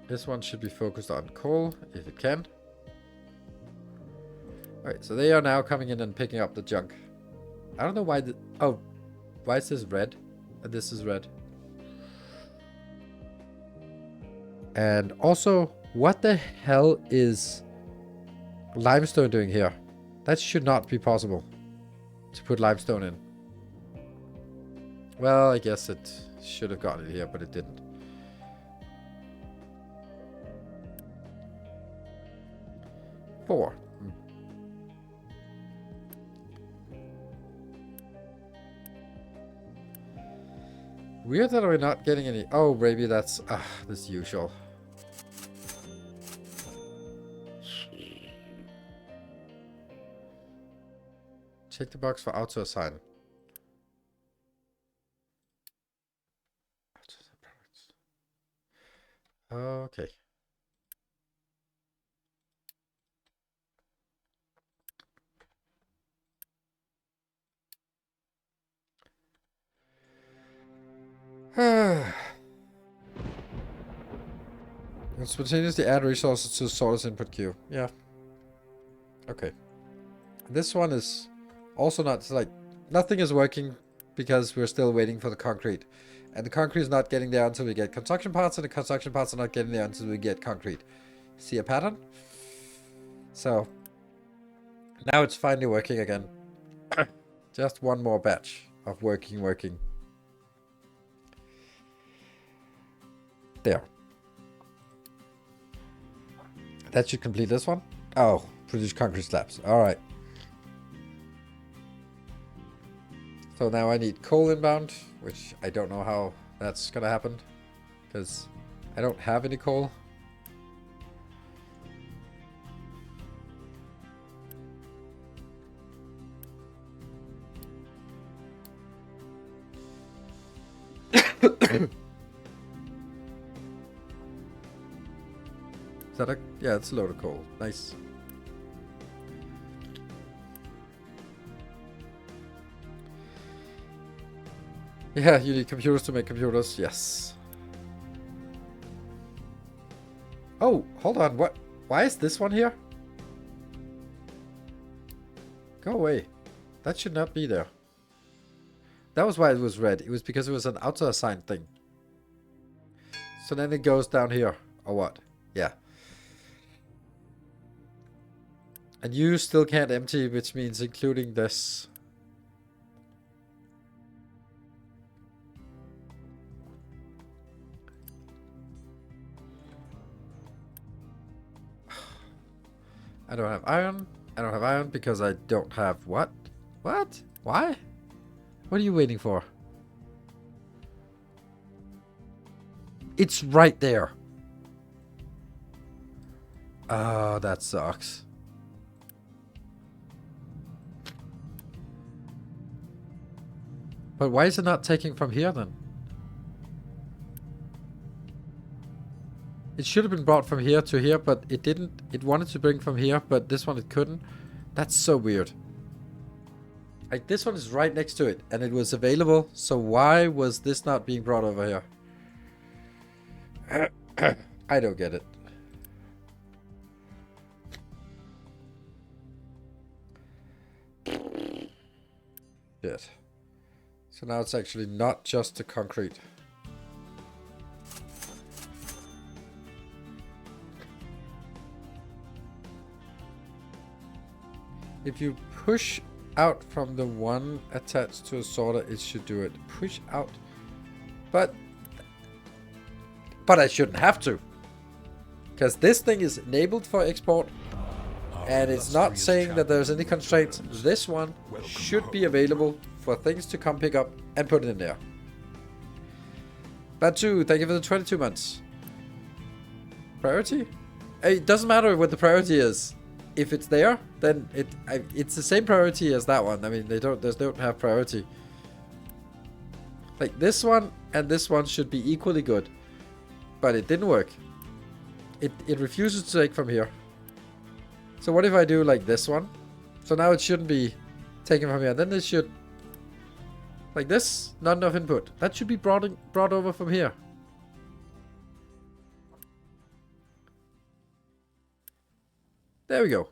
This one should be focused on coal, if it can. Alright, so they are now coming in and picking up the junk. I don't know why the... Oh, why is this red? And this is red. And also, what the hell is limestone doing here? That should not be possible to put limestone in. Well, I guess it should have gotten it here, but it didn't. Four. Weird that we're not getting any... Oh, maybe that's... this usual. Check the box for auto assign. Okay. And spontaneously add resources to the sorter's input queue. Yeah. Okay. This one is also not, like, nothing is working because we're still waiting for the concrete. And the concrete is not getting there until we get construction parts, and the construction parts are not getting there until we get concrete. See a pattern? So, now it's finally working again. Just one more batch of working. There. That should complete this one. Oh, produce concrete slabs. Alright. So now I need coal inbound, which I don't know how that's gonna happen, because I don't have any coal. Is that a... Yeah, it's a load of coal. Nice. Yeah, you need computers to make computers. Yes. Oh, hold on. What? Why is this one here? Go away. That should not be there. That was why it was red. It was because it was an auto-assigned thing. So then it goes down here. Or what? Yeah. And you still can't empty, which means including this. I don't have iron. I don't have iron because I don't have what? What? Why? What are you waiting for? It's right there. Oh, that sucks. But why is it not taking from here then? It should have been brought from here to here, but it didn't. It wanted to bring from here, but this one it couldn't. That's so weird. Like, this one is right next to it, and it was available, so why was this not being brought over here? I don't get it. Shit. So now it's actually not just the concrete. If you push out from the one attached to a sorter, it should do it. Push out. But I shouldn't have to. Because this thing is enabled for export. And it's not saying that there's any constraints. This one should be available for things to come pick up and put it in there. Batu, thank you for the 22 months. Priority? It doesn't matter what the priority is. If it's there, then it's the same priority as that one. I mean, they don't have priority. Like, this one and this one should be equally good. But it didn't work. It refuses to take from here. So what if I do like this one? So now it shouldn't be taken from here. Then this should... Like this, not enough input. That should be brought over from here. There we go.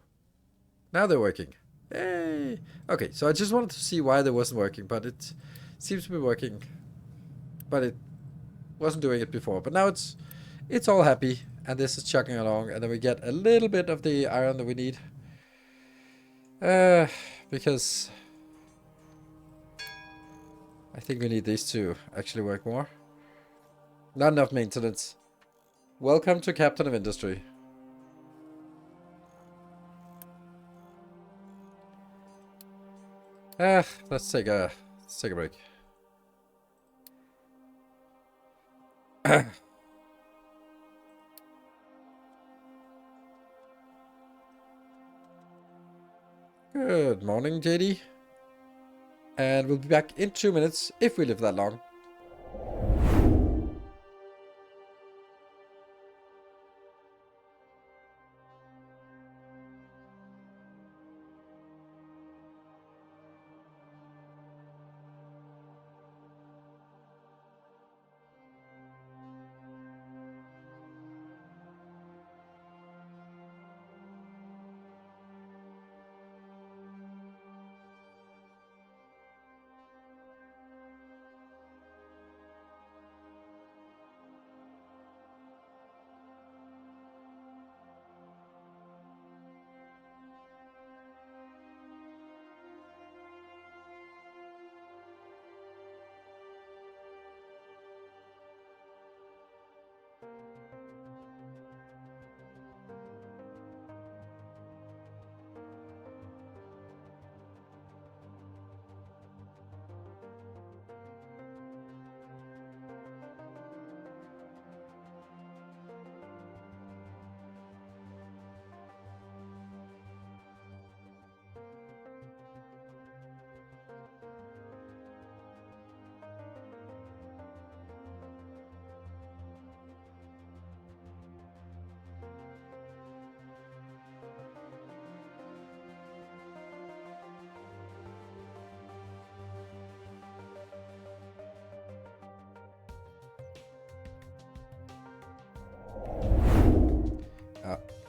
Now they're working. Hey. Okay, so I just wanted to see why they wasn't working, but it seems to be working. But it wasn't doing it before. But now it's all happy, and this is chugging along, and then we get a little bit of the iron that we need. Because I think we need these to actually work more. Not enough maintenance. Welcome to Captain of Industry. Let's take a break. Good morning, JD. And we'll be back in 2 minutes if we live that long.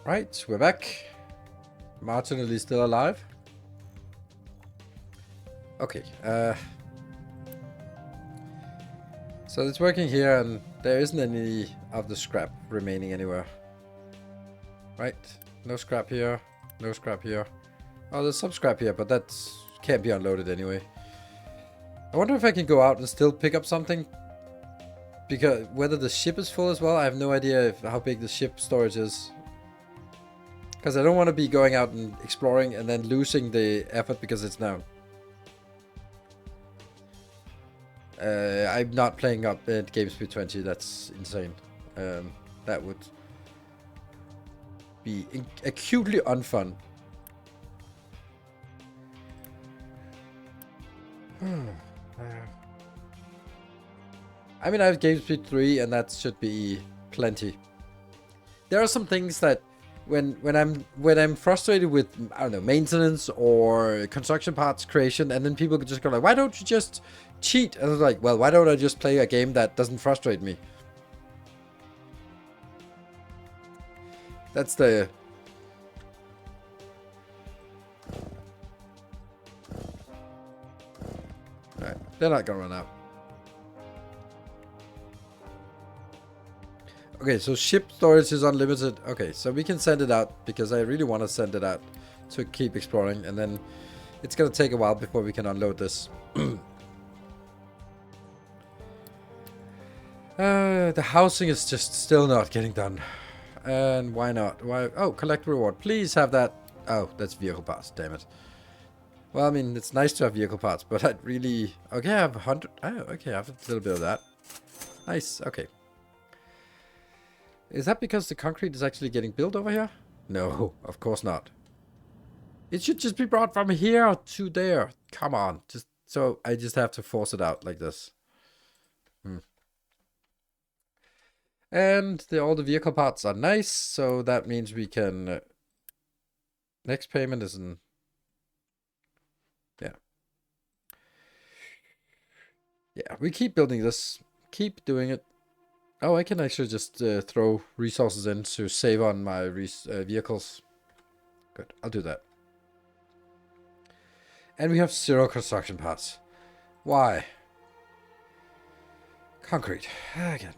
Right, we're back. Martinelli is still alive. Okay, so it's working here, and there isn't any of the scrap remaining anywhere. Right, no scrap here, no scrap here. Oh, there's some scrap here, but that can't be unloaded anyway. I wonder if I can go out and still pick up something. Because whether the ship is full as well, I have no idea how big the ship storage is. Because I don't want to be going out and exploring and then losing the effort because it's down. I'm not playing up at Game Speed 20, that's insane. That would be acutely unfun. I mean, I have Game Speed 3 and that should be plenty. There are some things that when I'm frustrated with, I don't know, maintenance or construction parts creation, and then people just go like, why don't you just cheat? And I was like, well, why don't I just play a game that doesn't frustrate me? That's the... Alright, they're not gonna run out. Okay, so ship storage is unlimited. Okay, so we can send it out because I really want to send it out to keep exploring, and then it's gonna take a while before we can unload this. The housing is just still not getting done. And why not? Why? Oh, collect reward. Please have that. Oh, that's vehicle parts. Damn it. Well, I mean, it's nice to have vehicle parts, but I'd really... Okay, I have 100... Oh, okay, I have a little bit of that. Nice, okay. Is that because the concrete is actually getting built over here? No, of course not. It should just be brought from here to there. Come on. So I just have to force it out like this. And all the vehicle parts are nice, so that means we can... next payment is in... Yeah. Yeah, we keep building this. Keep doing it. Oh, I can actually just throw resources in to save on my vehicles. Good, I'll do that. And we have 0 construction parts. Why? Concrete. Again.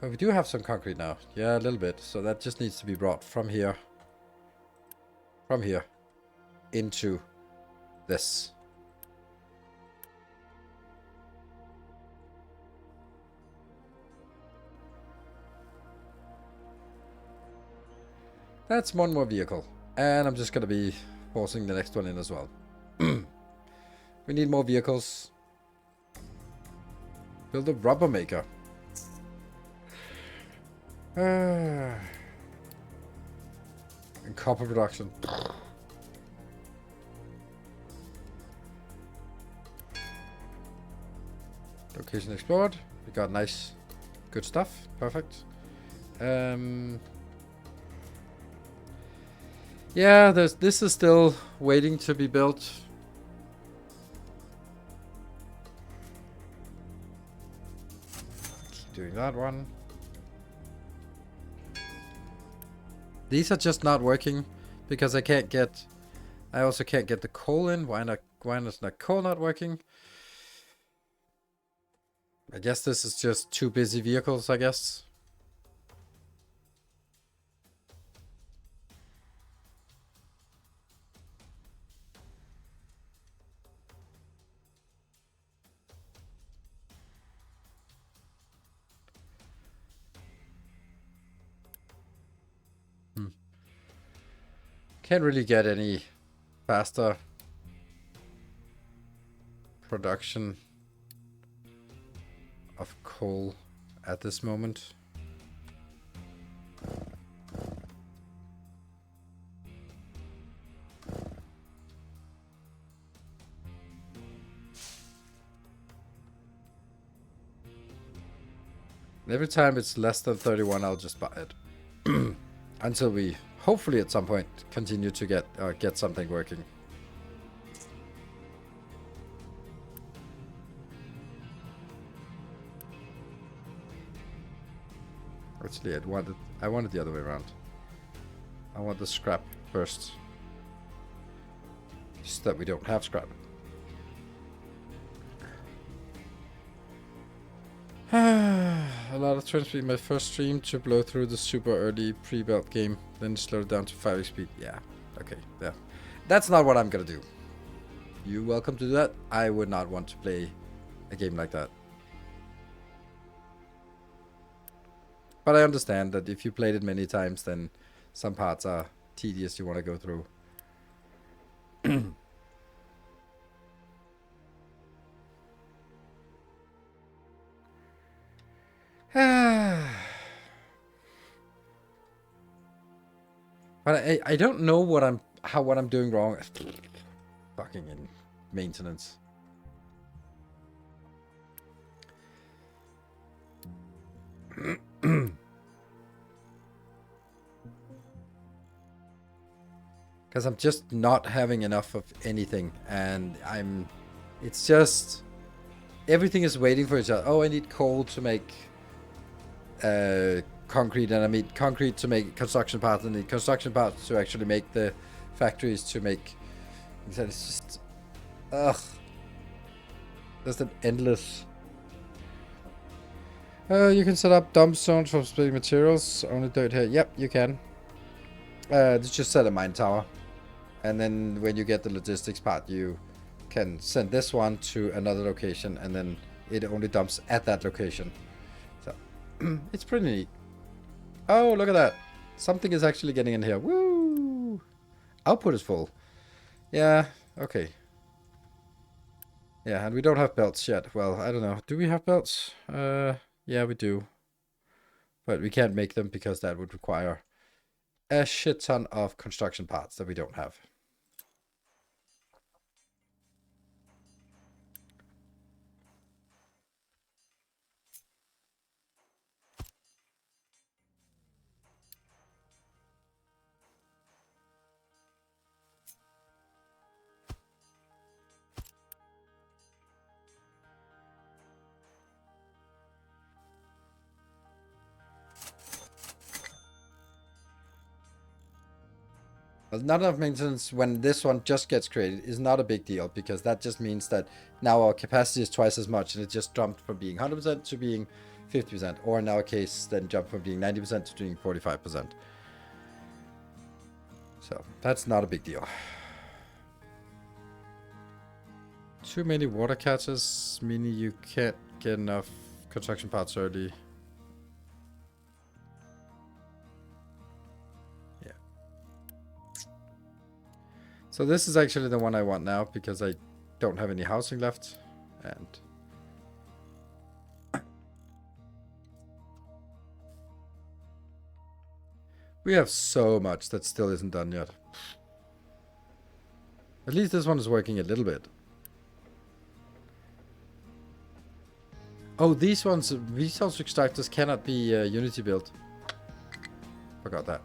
But we do have some concrete now. Yeah, a little bit. So that just needs to be brought from here. From here. Into this. That's one more vehicle. And I'm just going to be forcing the next one in as well. We need more vehicles. Build a rubber maker. And copper production. Location explored. We got nice, good stuff. Perfect. Yeah, this is still waiting to be built. Keep doing that one. These are just not working because I can't get. I also can't get the coal in. Why not? Why is not coal not working? I guess this is just too busy vehicles. I guess. Can't really get any faster production of coal at this moment. Every time it's less than 31, I'll just buy it. Until we, hopefully at some point, continue to get something working. Actually, I wanted the other way around. I want the scrap first. Just that we don't have scrap. A lot of turns be my first stream to blow through the super early pre-built game, then slow it down to 5x speed. Yeah, okay, yeah. That's not what I'm gonna do. You're welcome to do that. I would not want to play a game like that. But I understand that if you played it many times, then some parts are tedious you want to go through. But I don't know what I'm doing wrong. Fucking in maintenance. Because I'm just not having enough of anything, and it's just everything is waiting for each other. Oh, I need coal to make concrete, and I need concrete to make construction parts, and I need construction parts to actually make the factories to make. It's just, ugh, just an endless. You can set up dump zones for splitting materials. Only do it here. Yep, you can. Just set a mine tower, and then when you get the logistics part, you can send this one to another location, and then it only dumps at that location. So it's pretty neat. Oh, look at that! Something is actually getting in here. Woo! Output is full. Yeah. Okay. Yeah, and we don't have belts yet. Well, I don't know. Do we have belts? Yeah, we do. But we can't make them because that would require a shit ton of construction parts that we don't have. Well, not enough maintenance when this one just gets created is not a big deal, because that just means that now our capacity is twice as much, and it just jumped from being 100% to being 50%, or in our case, then jumped from being 90% to being 45%. So that's not a big deal. Too many water catches, meaning you can't get enough construction parts early. Yeah. So this is actually the one I want now, because I don't have any housing left. And we have so much that still isn't done yet. At least this one is working a little bit. Oh, these ones, resource extractors cannot be Unity built. Forgot that.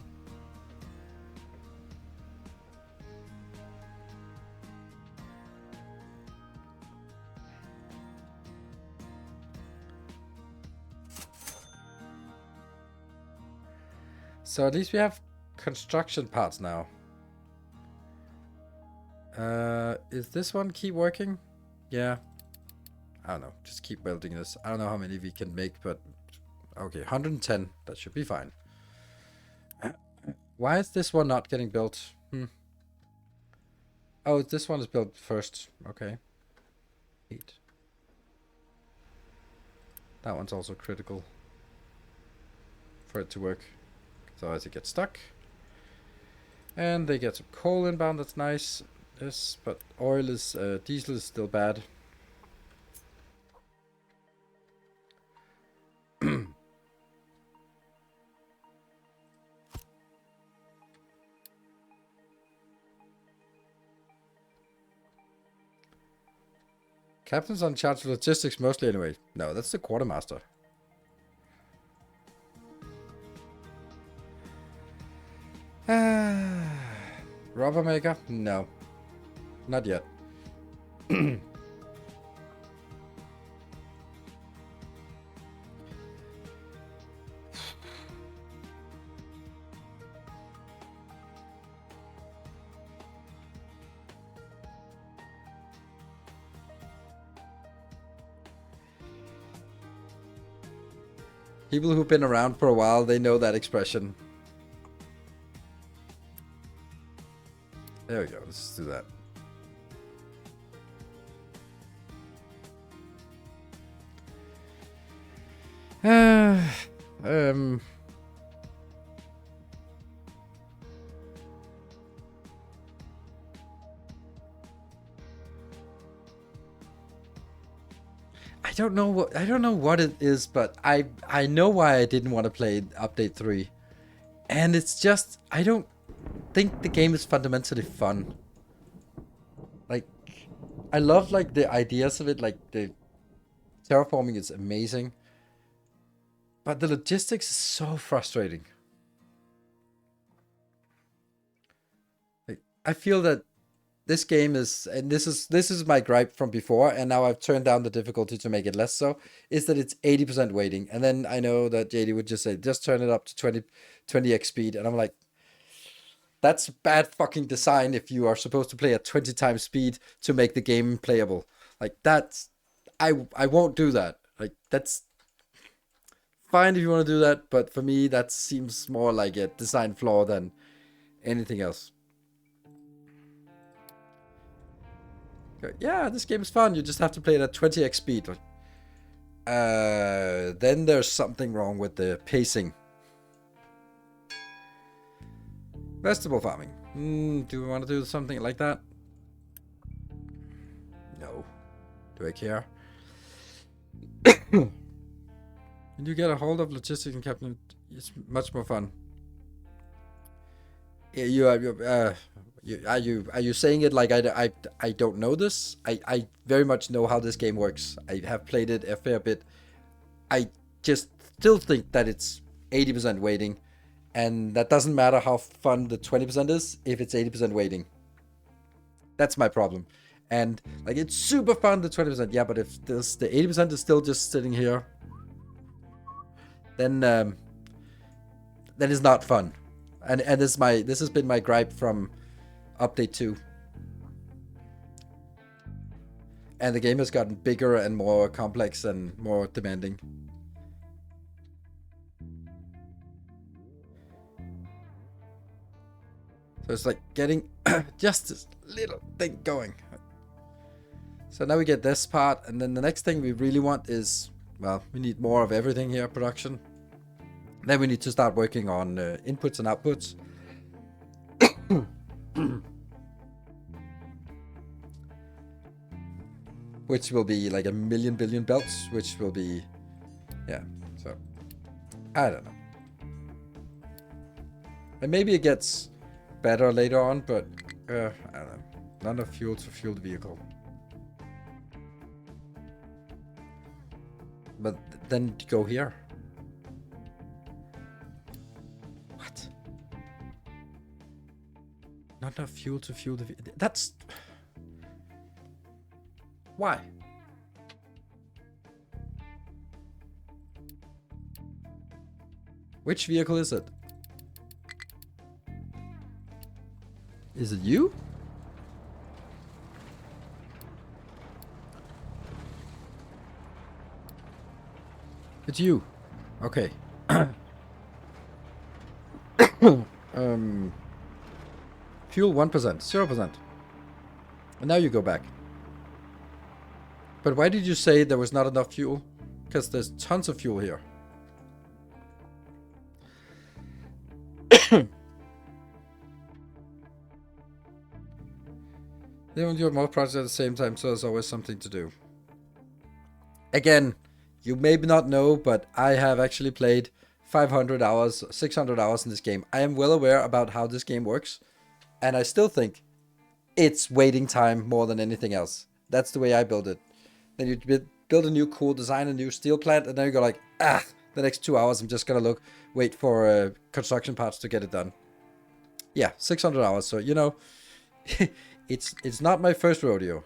So at least we have construction parts now. Is this one keep working? Yeah. I don't know. Just keep building this. I don't know how many we can make, but okay, 110. That should be fine. Why is this one not getting built? Oh, this one is built first. Okay. 8. That one's also critical for it to work. Otherwise it gets stuck. And they get some coal inbound. That's nice. Yes, but oil is diesel is still bad. Captain's on charge of logistics mostly anyway. No, that's the quartermaster. Rubber maker? No. Not yet. People who've been around for a while, they know that expression. There we go. Let's do that. I don't know what it is, but I know why I didn't want to play update 3. And it's just I don't think the game is fundamentally fun. Like, I love like the ideas of it, like the terraforming is amazing. But the logistics is so frustrating. Like, I feel that this game is, and this is my gripe from before, and now I've turned down the difficulty to make it less so, is that it's 80% waiting. And then I know that JD would just say, just turn it up to 20x speed. And I'm like, that's bad fucking design if you are supposed to play at 20 times speed to make the game playable. Like, that's, I won't do that. Like, that's fine if you want to do that, but for me, that seems more like a design flaw than anything else. Yeah, this game is fun. You just have to play it at 20x speed. Then there's something wrong with the pacing. Vegetable farming. Do we want to do something like that? No. Do I care? When you get a hold of logistics and captain, it's much more fun. Yeah, are you saying it like I don't know this? I very much know how this game works. I have played it a fair bit. I just still think that it's 80% waiting, and that doesn't matter how fun the 20% is if it's 80% waiting. That's my problem. And like, it's super fun, the 20%, yeah, but if the 80% is still just sitting here, then it's not fun. And this has been my gripe from update 2. And the game has gotten bigger and more complex and more demanding. So it's like getting just this little thing going. So now we get this part, and then the next thing we really want is, well, we need more of everything here, production. Then we need to start working on inputs and outputs. Which will be like 1,000,000 billion belts, which will be, yeah, so, I don't know. And maybe it gets better later on, but, I don't know. Not enough fuel to fuel the vehicle. But then go here. What? Not enough fuel to fuel the vehicle. That's... Why? Which vehicle is it? Is it you? It's you. Okay. Fuel 1%, 0%. And now you go back. But why did you say there was not enough fuel? Because there's tons of fuel here. They don't do more projects at the same time, so there's always something to do. Again, you may not know, but I have actually played 500 hours, 600 hours in this game. I am well aware about how this game works, and I still think it's waiting time more than anything else. That's the way I build it. Then you build a new cool design, a new steel plant, and then you go like, the next 2 hours I'm just gonna wait for construction parts to get it done. Yeah, 600 hours, so you know, it's not my first rodeo.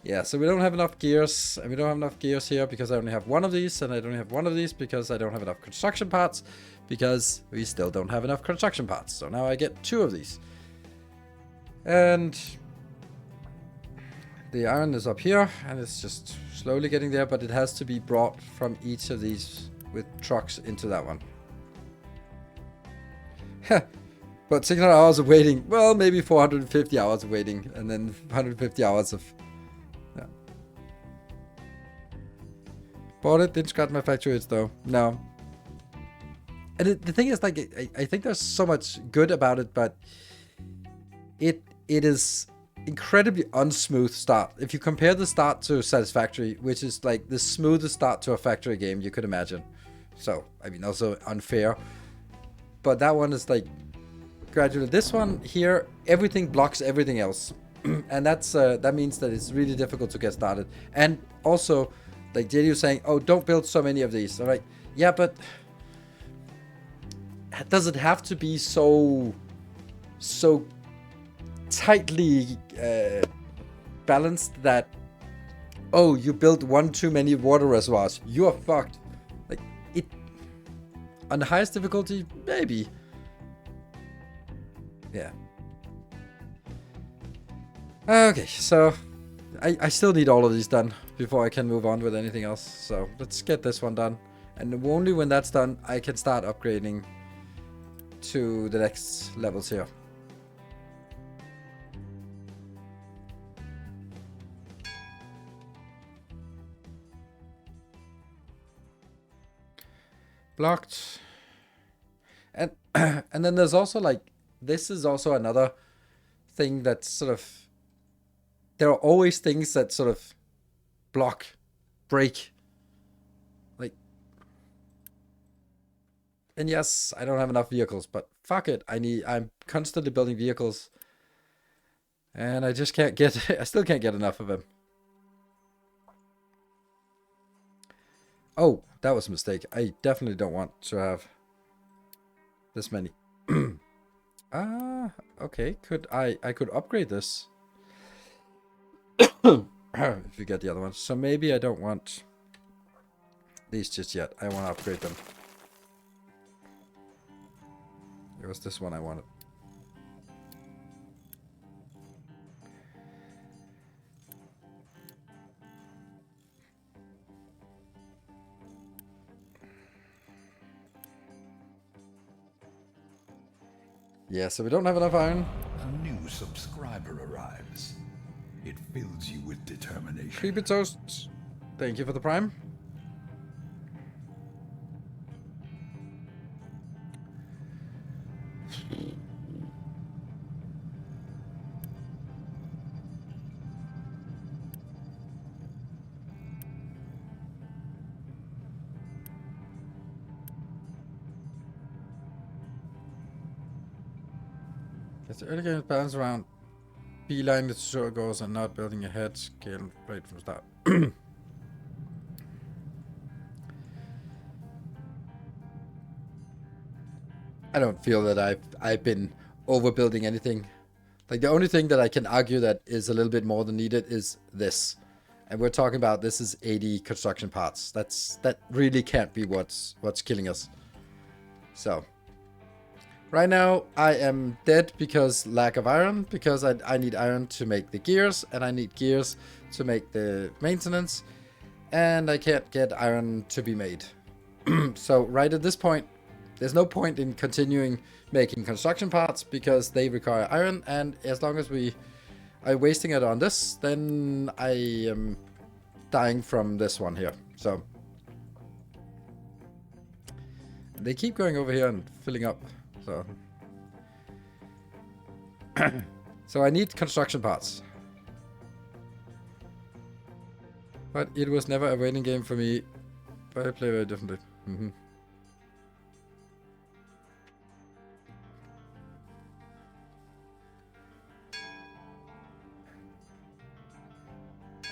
Yeah, so we don't have enough gears, and we don't have enough gears here because I only have one of these, and I don't have one of these because I don't have enough construction parts, because we still don't have enough construction parts. So now I get 2 of these. And the iron is up here, and it's just slowly getting there, but it has to be brought from each of these with trucks into that one. But 600 hours of waiting, well, maybe 450 hours of waiting, and then 150 hours of... Yeah. Bought it, didn't scratch my factory hits though. No. And the thing is, like, I think there's so much good about it, but it is incredibly unsmooth start. If you compare the start to Satisfactory, which is like the smoothest start to a factory game you could imagine. So, I mean, also unfair. But that one is like gradually. This one here, everything blocks everything else. And that's that means that it's really difficult to get started. And also, like JD was saying, oh, don't build so many of these. All right. Yeah, but does it have to be so tightly balanced that, oh, you built one too many water reservoirs, you are fucked? Like, it on the highest difficulty, maybe. Yeah. Okay, so I still need all of these done before I can move on with anything else. So let's get this one done, and only when that's done I can start upgrading to the next levels here. Blocked. And and then there's also like, this is also another thing that's sort of, there are always things that sort of block, break. Like, and yes, I don't have enough vehicles, but fuck it. I'm constantly building vehicles, and I just can't get, I still can't get enough of them. Oh, that was a mistake. I definitely don't want to have this many. Okay. I could upgrade this. If you get the other ones. So maybe I don't want these just yet. I want to upgrade them. was this one I wanted. Yeah, so we don't have enough iron. A new subscriber arrives. It fills you with determination. Creepy toast. Thank you for the prime. Guess the early game is balanced around beeline the tutorial goals and not building ahead, scale right from the start. I don't feel that I've been overbuilding anything. Like the only thing that I can argue that is a little bit more than needed is this. And we're talking about this is 80 construction parts. That really can't be what's killing us. So right now I am dead because lack of iron, because I need iron to make the gears, and I need gears to make the maintenance, and I can't get iron to be made. So right at this point, there's no point in continuing making construction parts because they require iron, and as long as we are wasting it on this, then I am dying from this one here. So they keep going over here and filling up. So so I need construction parts. But it was never a waiting game for me. But I play very differently. And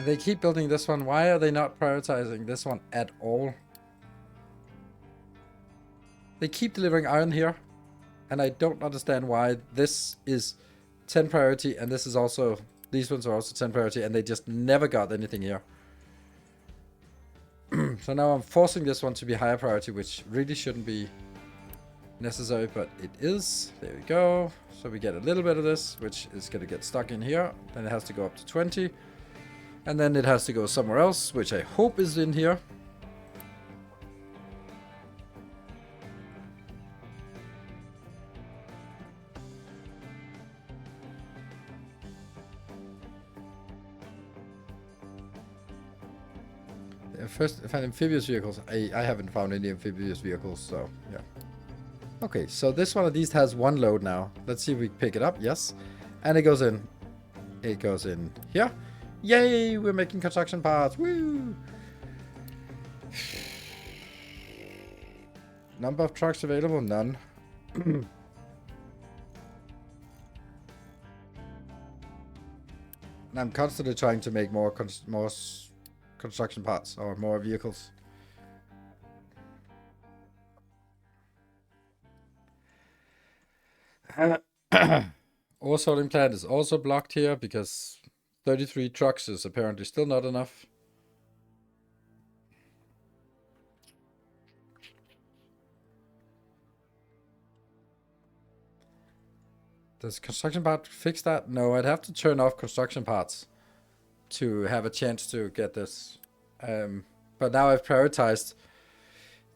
they keep building this one. Why are they not prioritizing this one at all? They keep delivering iron here. And I don't understand why this is 10 priority and this is also... These ones are also 10 priority and they just never got anything here. So now I'm forcing this one to be higher priority, which really shouldn't be necessary, but it is. There we go. So we get a little bit of this, which is going to get stuck in here. Then it has to go up to 20. And then it has to go somewhere else, which I hope is in here. First, find amphibious vehicles. I haven't found any amphibious vehicles, so yeah. Okay, so this one at least has one load now. Let's see if we pick it up. Yes. And it goes in. It goes in here. Yay! We're making construction parts. Woo! Number of trucks available? None. And I'm constantly trying to make more construction parts or more vehicles. Ore sorting plant is also blocked here because 33 trucks is apparently still not enough. Does construction part fix that? No, I'd have to turn off construction parts to have a chance to get this. But now I've prioritized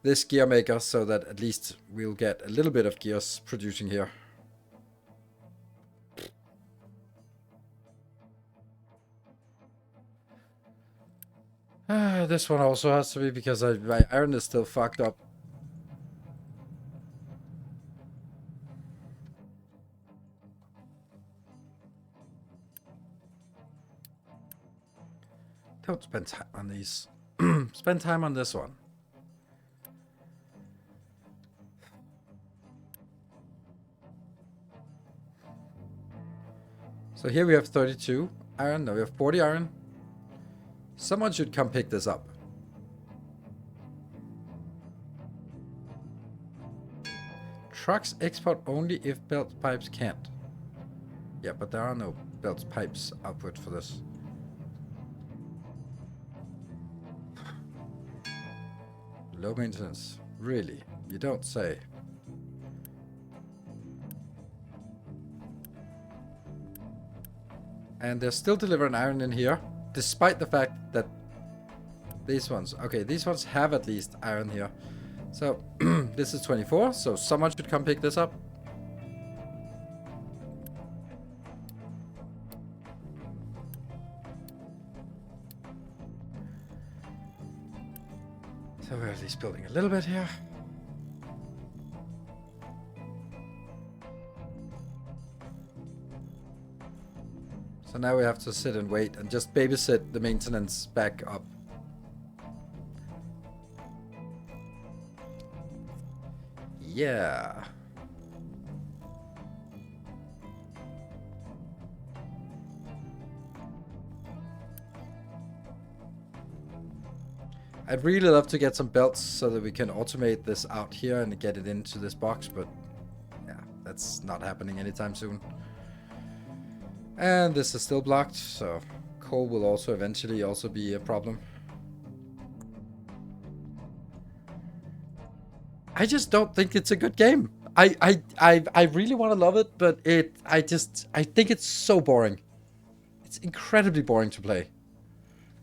this gear maker so that at least we'll get a little bit of gears producing here. This one also has to be because my iron is still fucked up. Don't spend time on these. Spend time on this one. So here we have 32 iron. Now we have 40 iron. Someone should come pick this up. Trucks export only if belt pipes can't. Yeah, but there are no belt pipes output for this. Low maintenance. Really? You don't say. And they're still delivering iron in here, despite the fact that these ones, okay, these ones have at least iron here. So this is 24, so someone should come pick this up. So we're at least building a little bit here. So now we have to sit and wait and just babysit the maintenance back up. Yeah. I'd really love to get some belts so that we can automate this out here and get it into this box, but yeah, that's not happening anytime soon. And this is still blocked, so coal will also eventually also be a problem. I just don't think it's a good game. I really want to love it, but I think it's so boring. It's incredibly boring to play.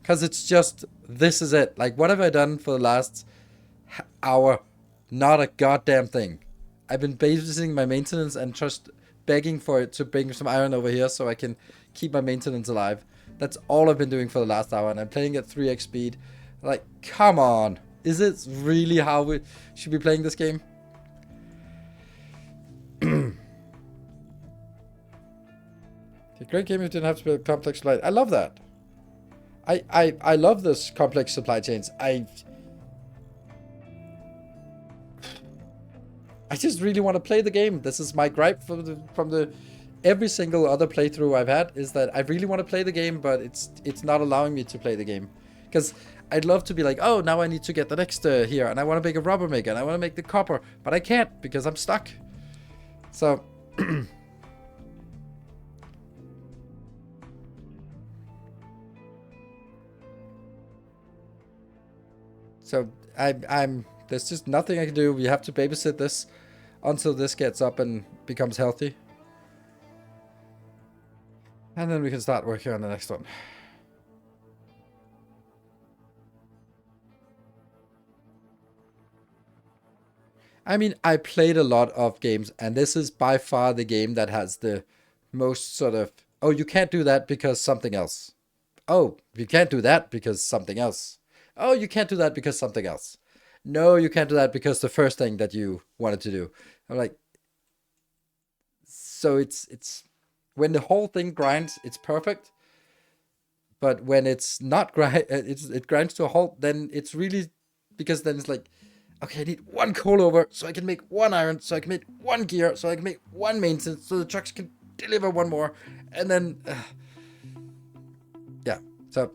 Because it's just, this is it. Like, what have I done for the last hour? Not a goddamn thing. I've been babysitting my maintenance and just begging for it to bring some iron over here so I can keep my maintenance alive. That's all I've been doing for the last hour, and I'm playing at 3x speed. Like, come on. Is it really how we should be playing this game? A great game if you didn't have to build complex supply. I love that. I love this complex supply chains. I just really want to play the game. This is my gripe from the every single other playthrough I've had, is that I really want to play the game, but it's not allowing me to play the game. Because I'd love to be like, oh, now I need to get the next here, and I want to make a rubber maker, and I want to make the copper, but I can't because I'm stuck. So so I'm there's just nothing I can do. We have to babysit this until this gets up and becomes healthy. And then we can start working on the next one. I mean, I played a lot of games, and this is by far the game that has the most sort of, oh, you can't do that because something else. Oh, you can't do that because something else. Oh, you can't do that because something else. No, you can't do that because the first thing that you wanted to do. I'm like, so it's when the whole thing grinds, it's perfect. But when it's not it grinds to a halt, then it's really, because then it's like, okay, I need one coal over so I can make one iron, so I can make one gear, so I can make one maintenance, so the trucks can deliver one more, and then yeah. So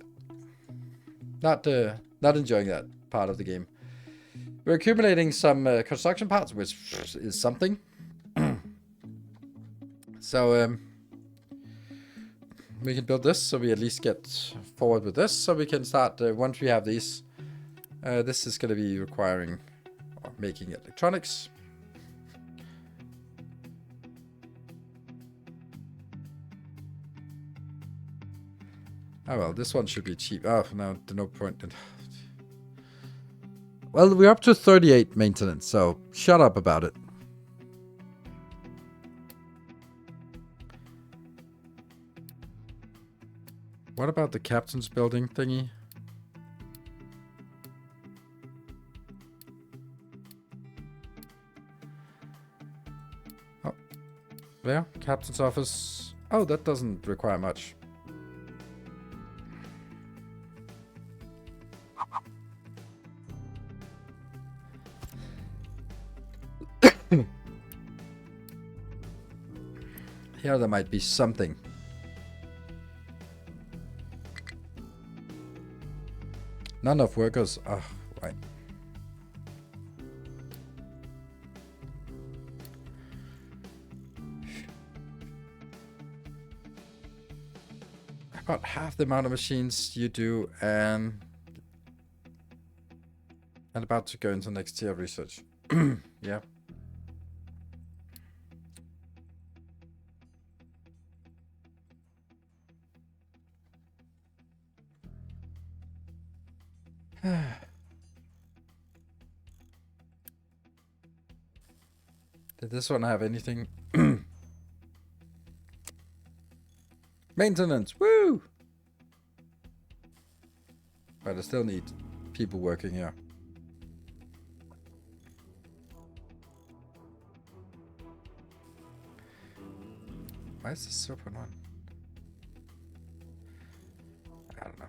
not enjoying that part of the game. We're accumulating some construction parts, which is something. So we can build this, so we at least get forward with this, so we can start once we have these. This is going to be requiring making electronics. Oh well, this one should be cheap. Oh, no, no point in. Well, we're up to 38 maintenance, so shut up about it. What about the captain's building thingy? Oh, there, captain's office. Oh, that doesn't require much. Here there might be something. Not enough workers. Oh, right. About half the amount of machines you do, and about to go into next tier research. Yeah. Did this one have anything? Maintenance, woo! But I still need people working here. Why is this open on? I don't know.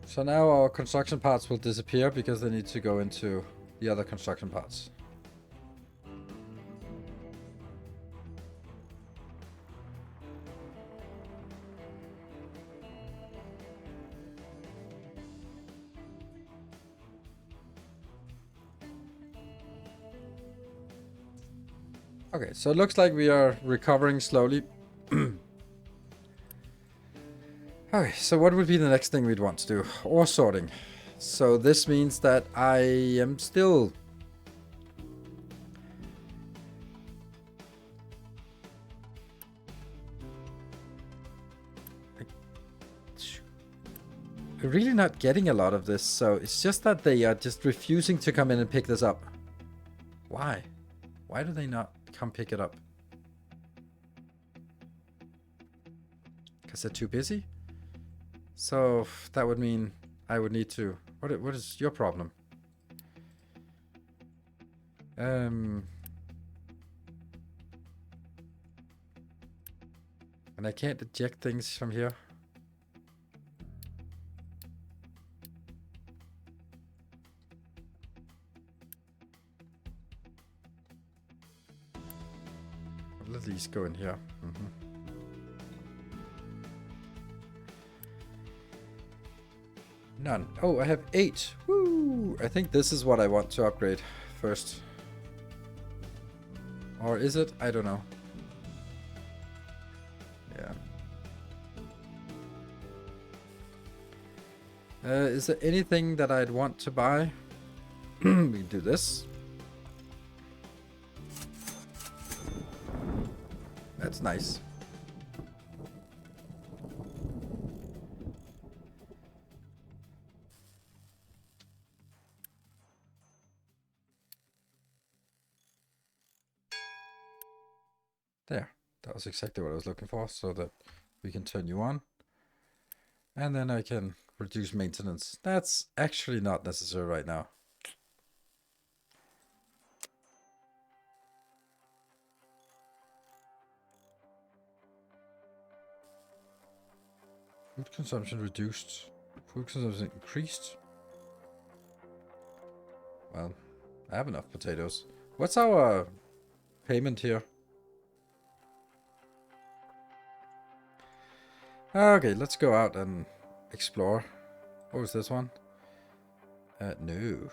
So now our construction parts will disappear because they need to go into the other construction parts. Okay, so it looks like we are recovering slowly. Okay, so what would be the next thing we'd want to do? Ore sorting. So this means that I am still... really not getting a lot of this, so it's just that they are just refusing to come in and pick this up. Why? Why do they not come pick it up? Because they're too busy? So that would mean I would need to... What is your problem? And I can't eject things from here. Let these go in here. None. Oh, I have 8. Woo! I think this is what I want to upgrade first. Or is it? I don't know. Yeah. Is there anything that I'd want to buy? We do this. That's nice. There. That was exactly what I was looking for, so that we can turn you on. And then I can reduce maintenance. That's actually not necessary right now. Food consumption reduced. Food consumption increased. Well, I have enough potatoes. What's our payment here? Okay, let's go out and explore. What was this one? No.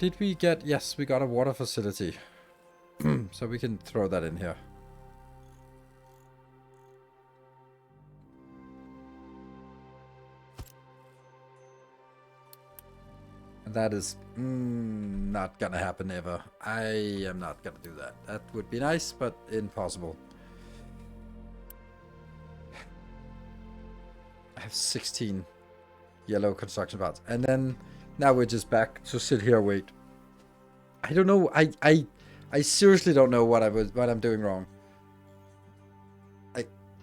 Did we get... Yes, we got a water facility. So we can throw that in here. And that is not gonna happen ever. I am not gonna do that. That would be nice, but impossible. I have 16 yellow construction parts. And then now we're just back to sit here wait. I don't know. I seriously don't know what I'm doing wrong.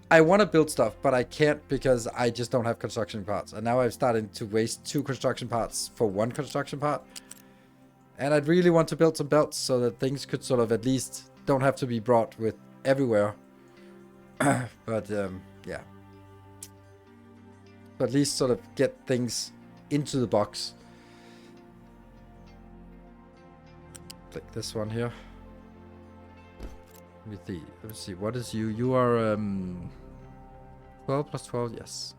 I want to build stuff, but I can't because I just don't have construction parts. And now I'm starting to waste 2 construction parts for 1 construction part. And I'd really want to build some belts so that things could sort of at least don't have to be brought with everywhere. But yeah. So at least sort of get things into the box. Like this one here. Let me see. What is you? You are 12 plus 12, yes.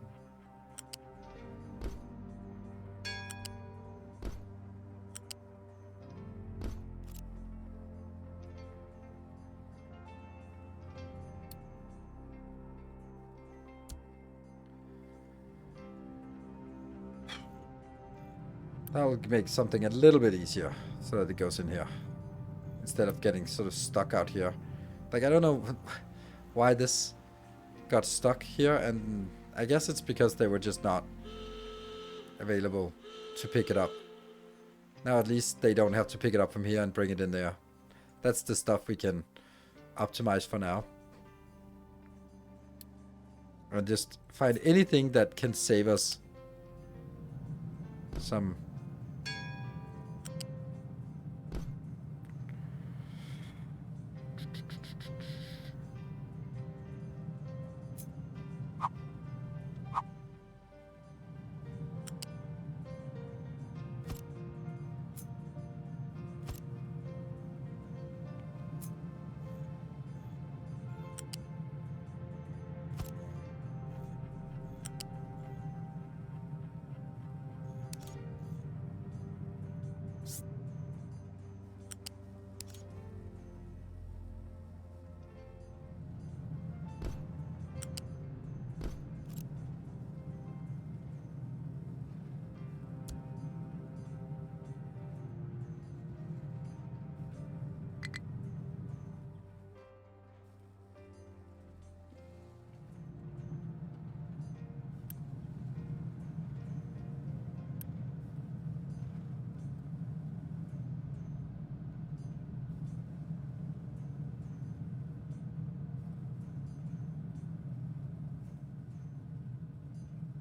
That'll make something a little bit easier so that it goes in here instead of getting sort of stuck out here. Like, I don't know why this got stuck here, and I guess it's because they were just not available to pick it up. Now at least they don't have to pick it up from here and bring it in there. That's the stuff we can optimize for now. And just find anything that can save us some...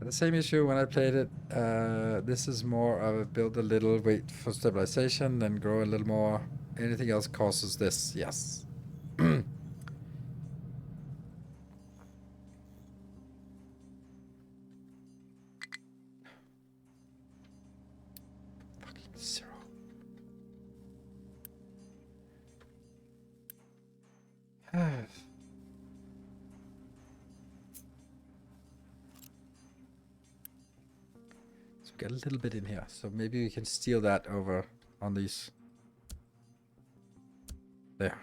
The same issue when I played it. This is more of a build a little, wait for stabilization, then grow a little more. Anything else causes this, yes. Fucking zero. Get a little bit in here, so maybe we can steal that over on these. There.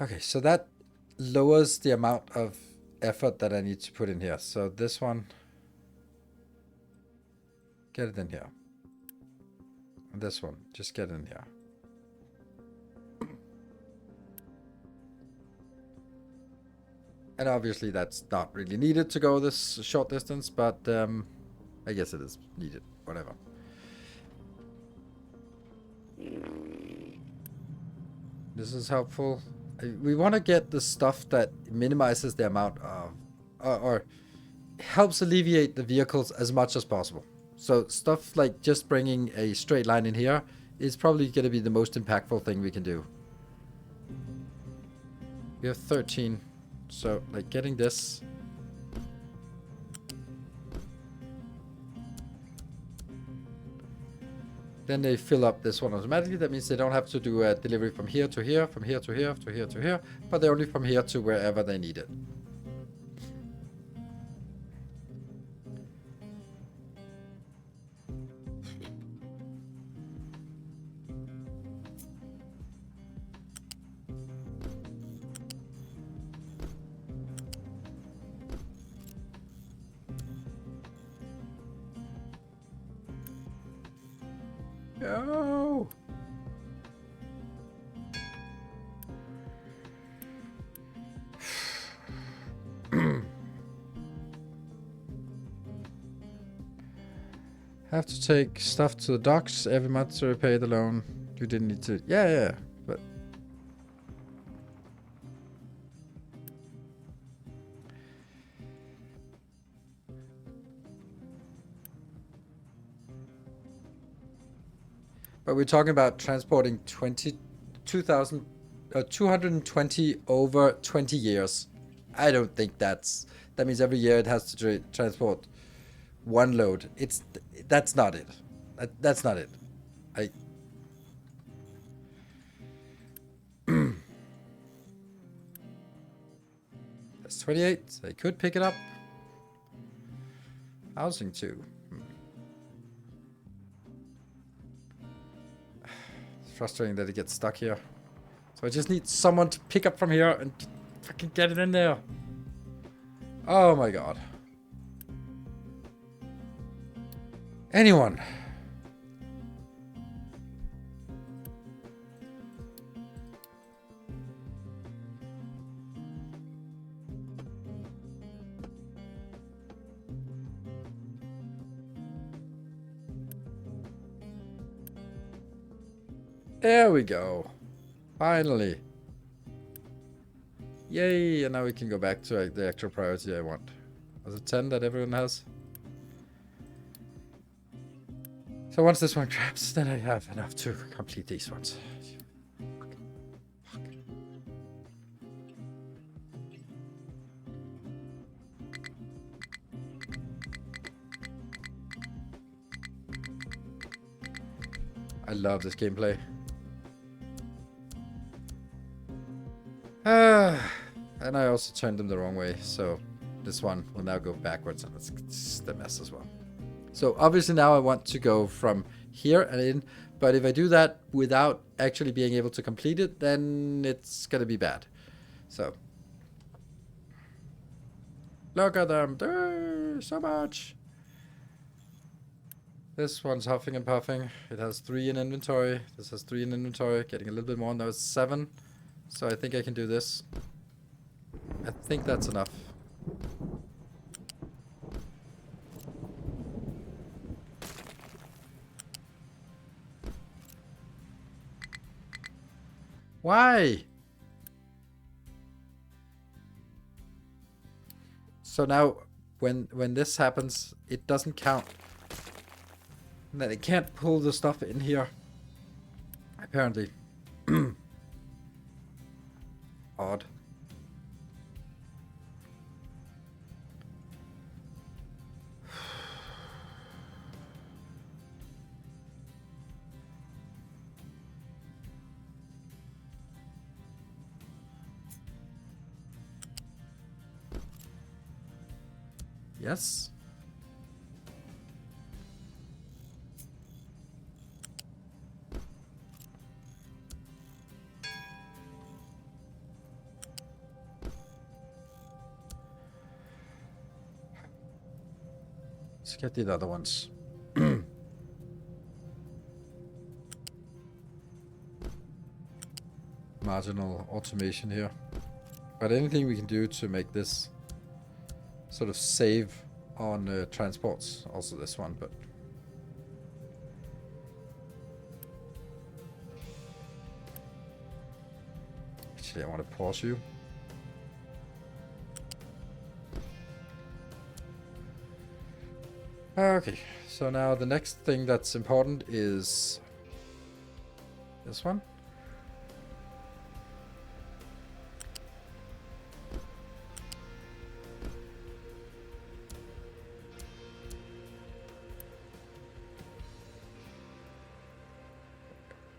Okay, so that lowers the amount of effort that I need to put in here. So this one, get it in here. And this one, just get it in here. And obviously that's not really needed to go this short distance, but I guess it is needed, whatever. This is helpful. We want to get the stuff that minimizes the amount of, or helps alleviate the vehicles as much as possible. So stuff like just bringing a straight line in here is probably going to be the most impactful thing we can do. We have 13. So, like, getting this. Then they fill up this one automatically. That means they don't have to do a delivery from here to here, from here to here, to here to here, but they're only from here to wherever they need it. No. Have to take stuff to the docks every month to repay the loan. You didn't need to. Yeah, but. But we're talking about transporting 220 over 20 years. I don't think that means every year it has to transport one load. That's not it. That's not it. That's 28. They could pick it up. Housing too. Frustrating that it gets stuck here. So I just need someone to pick up from here and fucking get it in there. Oh my god. Anyone? There we go. Finally. Yay, and now we can go back to the actual priority I want. Was it 10 that everyone has? So once this one crafts, then I have enough to complete these ones. Fuck. I love this gameplay. And I also turned them the wrong way, so this one will now go backwards, and it's the mess as well. So obviously now I want to go from here and in, but if I do that without actually being able to complete it, then it's gonna be bad. So look at them, there's so much. This one's huffing and puffing. It has 3 in inventory. This has 3 in inventory, getting a little bit more. Now it's 7. So I think I can do this. I think that's enough. Why? So now when this happens, it doesn't count. And then it can't pull the stuff in here. Apparently. Odd. Yes. Let's get the other ones. Marginal automation here. But anything we can do to make this sort of save on transports. Also this one, but... Actually, I want to pause you. Okay, so now the next thing that's important is this one.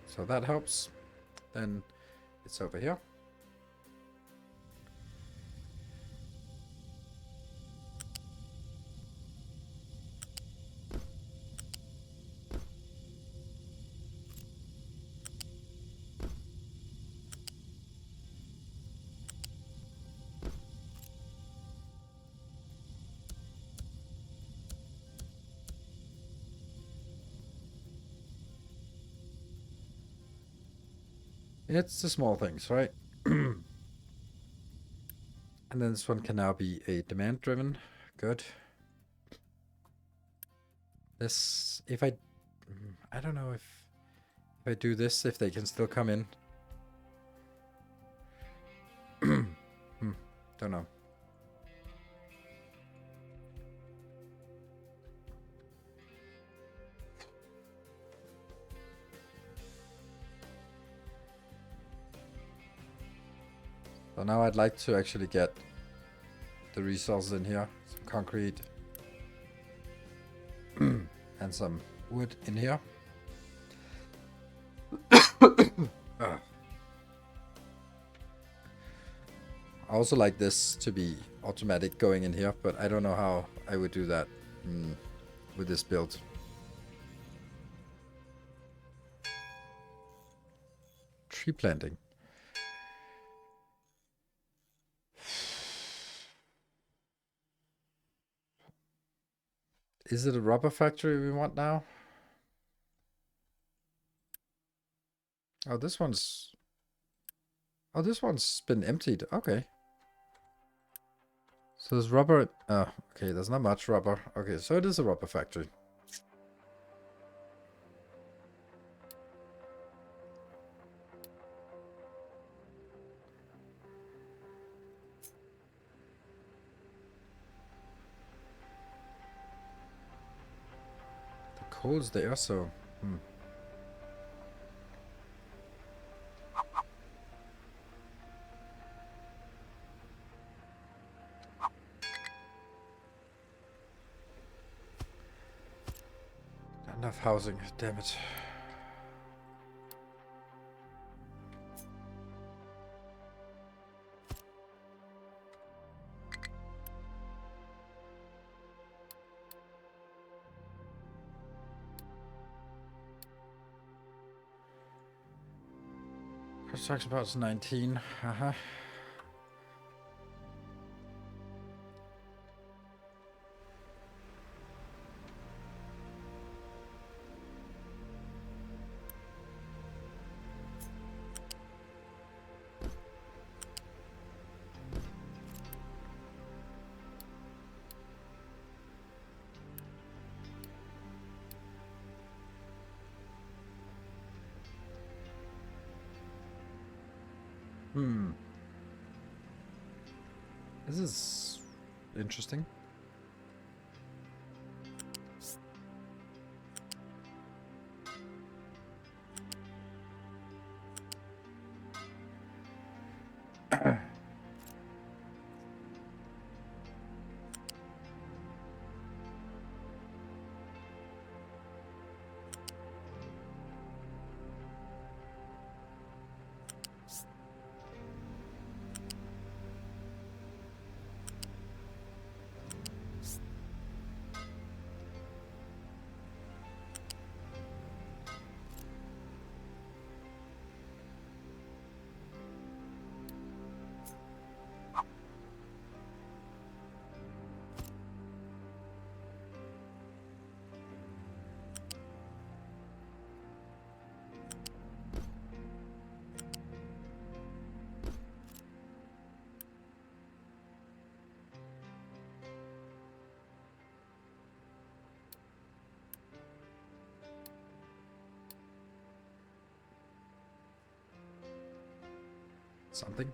So that helps. Then it's over here. It's the small things, right? And then this one can now be a demand driven. Good. This, if I don't know if I do this, if they can still come in. Don't know. So now I'd like to actually get the resources in here. Some concrete. And some wood in here. I also like this to be automatic going in here, but I don't know how I would do that with this build. Tree planting. Is it a rubber factory we want now? Oh, this one's... Oh, this one's been emptied. Okay. So there's rubber... Oh, okay, there's not much rubber. Okay, so it is a rubber factory. The coal's there, so... Not enough housing, damn it. Construction parts 19. Uh-huh. This is interesting. Something.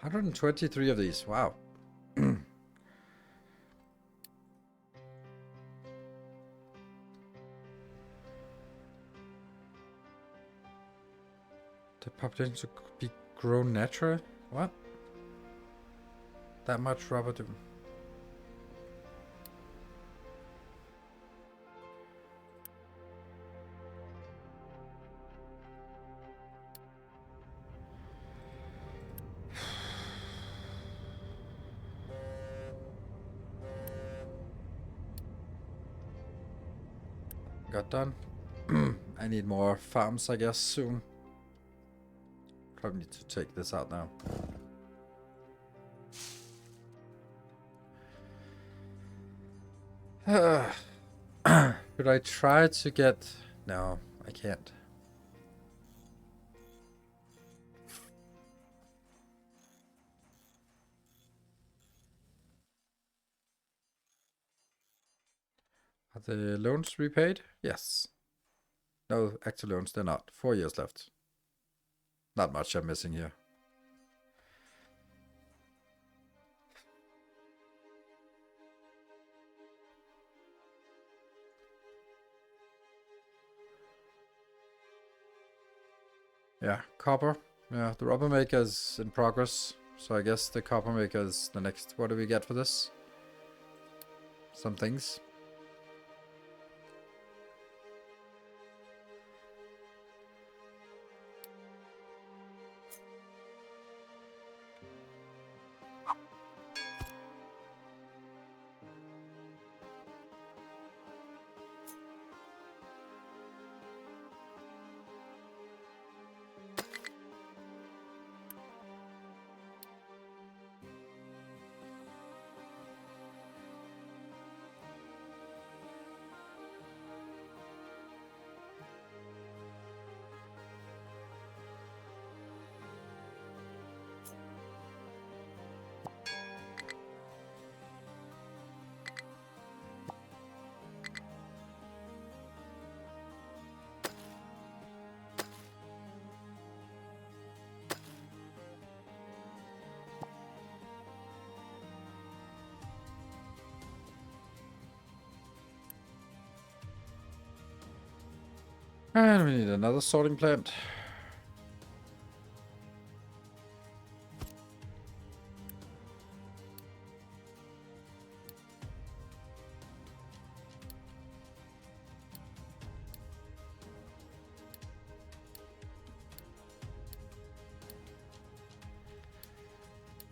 123 of these. Wow. They population to be grown naturally? What? That much rubber to... Got done. I need more farms, I guess, soon. Probably need to take this out now. Could I try to get... No, I can't. Are the loans repaid? Yes. No, active loans, they're not. 4 years left. Not much I'm missing here. Yeah, copper. Yeah, the rubber maker is in progress. So I guess the copper maker is the next. What do we get for this? Some things. And we need another sorting plant.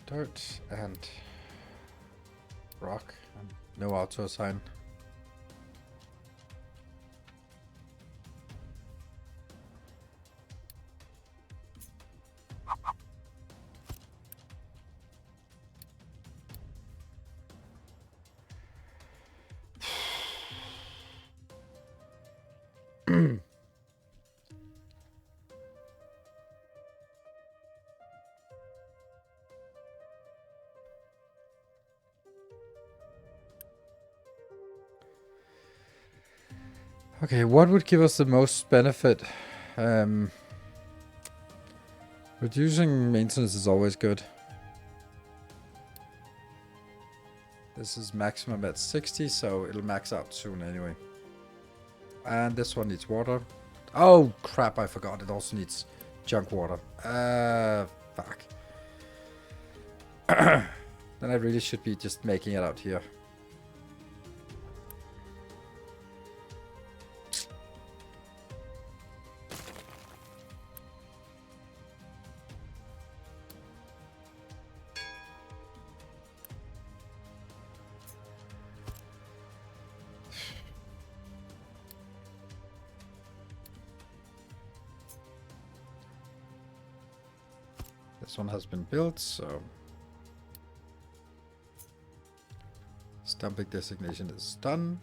Dirt and rock and no auto sign. Okay, what would give us the most benefit? Reducing maintenance is always good. This is maximum at 60, so it'll max out soon anyway. And this one needs water. Oh, crap, I forgot. It also needs junk water. Fuck. Then I really should be just making it out here. This one has been built, so stumping designation is done.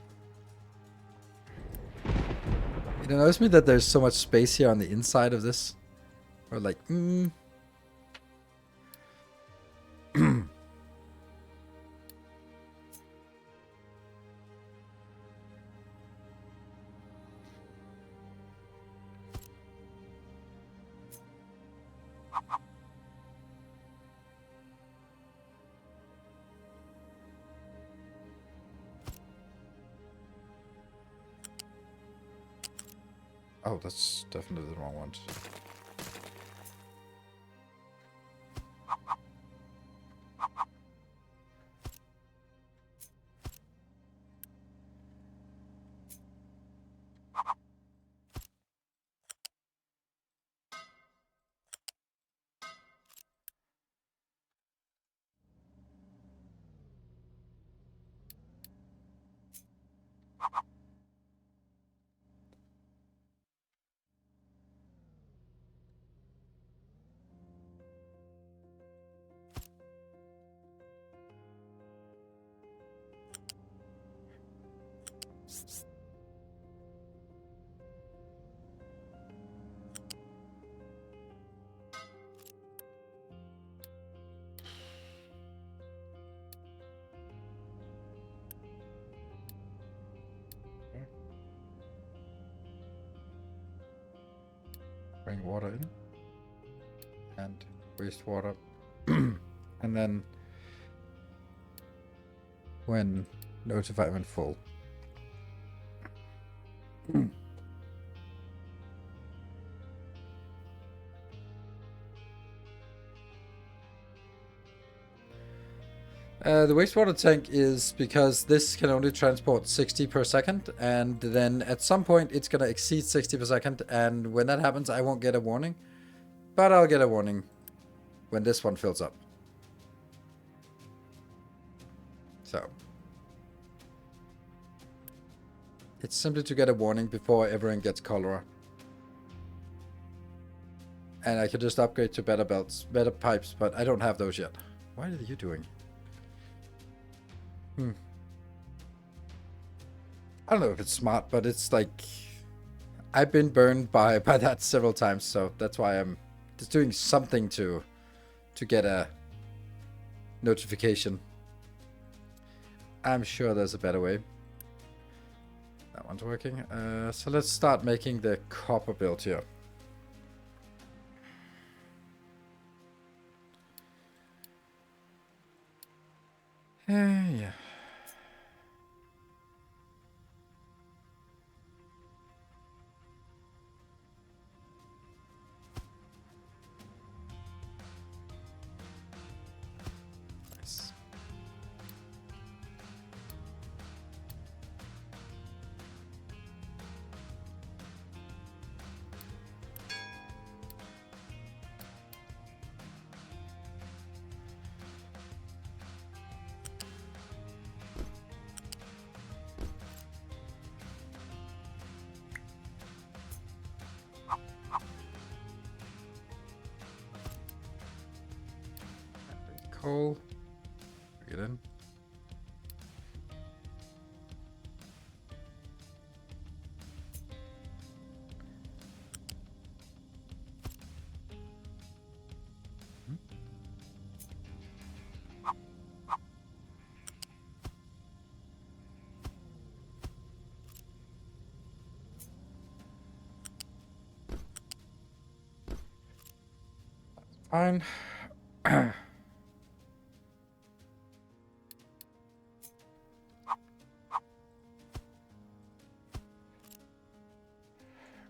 It annoys me that there's so much space here on the inside of this. Or like, Oh, that's definitely the wrong one. Bring water in. And wastewater. And then when notify when full. The wastewater tank is because this can only transport 60 per second, and then at some point it's gonna exceed 60 per second, and when that happens I won't get a warning, but I'll get a warning when this one fills up. So it's simply to get a warning before everyone gets cholera. And I could just upgrade to better belts, better pipes, but I don't have those yet. What are you doing? I don't know if it's smart, but it's like I've been burned by that several times, so that's why I'm just doing something to get a notification. I'm sure there's a better way. That one's working. So let's start making the copper build here. Yeah. coal. Get in. Fine.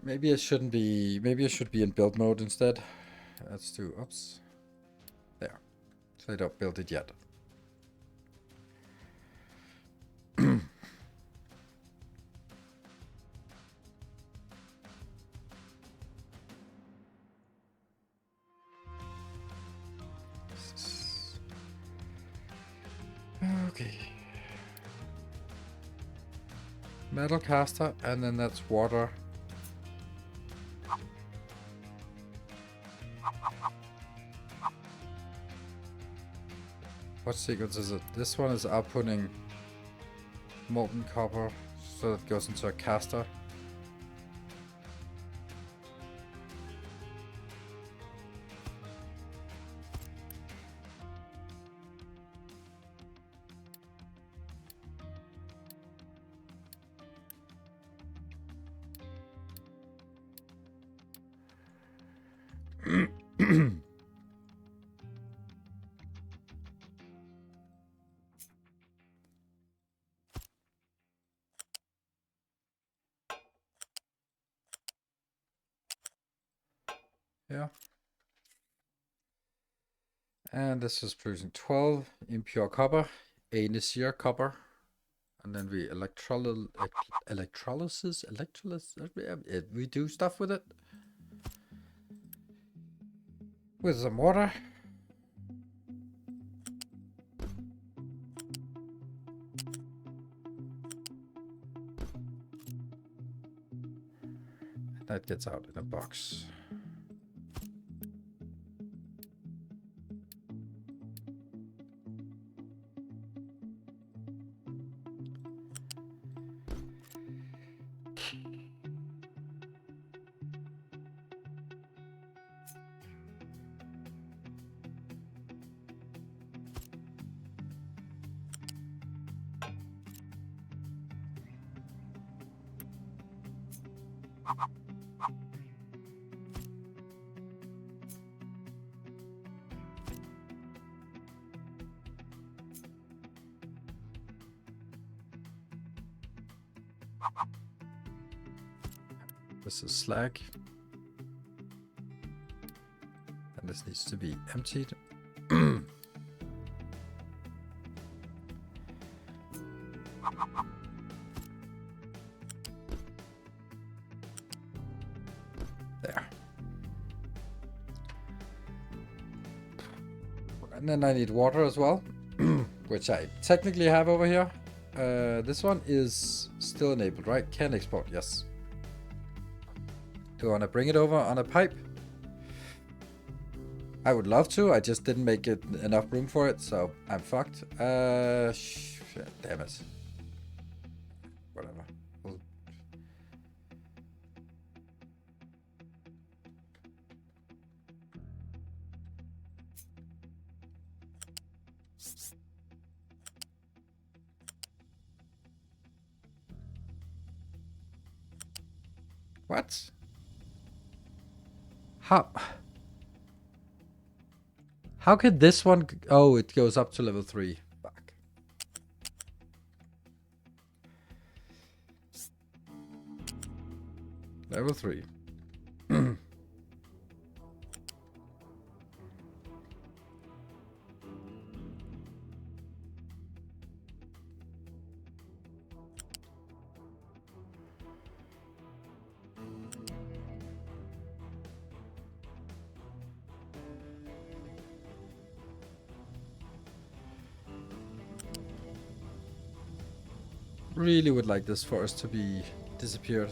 Maybe I shouldn't be. Maybe I should be in build mode instead. Let's do. Oops. There. So I don't build it yet. Okay. Metal caster, and then that's water. What sequence is it? This one is outputting molten copper, so it goes into a caster. Yeah. And this is producing 12 impure copper, 8 Nasir copper, and then we electrolysis, we do stuff with it. With some water. And that gets out in a box. This is slag. And this needs to be emptied. There. And then I need water as well, which I technically have over here. This one is still enabled, right? Can export, yes. Do I want to bring it over on a pipe? I would love to, I just didn't make it enough room for it, so I'm fucked. Shit, damn it. Whatever. What? How could this one... Oh, it goes up to level 3. Fuck. Level 3. Really would like this forest to be disappeared.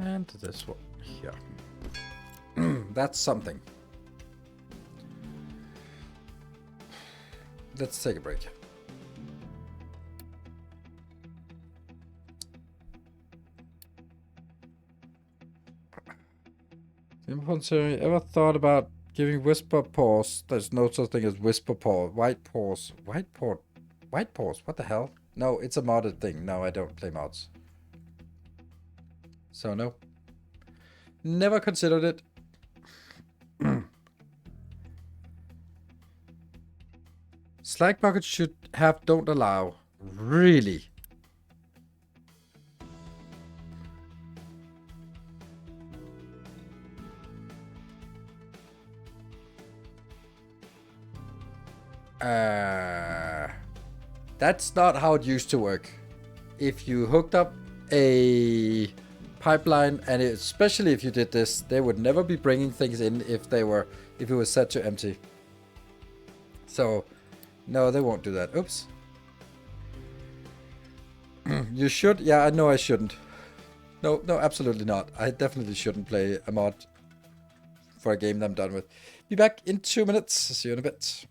And this one here. That's something. Let's take a break. Ever thought about giving whisper paws? There's no such thing as whisper paw. White paws. White paws. What the hell? No, it's a modded thing. No, I don't play mods. So no. Never considered it. Slack buckets should have don't allow. Really? That's not how it used to work. If you hooked up a pipeline, and especially if you did this, they would never be bringing things in if it was set to empty. So, no, they won't do that. Oops. You should? Yeah, I know I shouldn't. No, absolutely not. I definitely shouldn't play a mod for a game that I'm done with. Be back in 2 minutes. See you in a bit.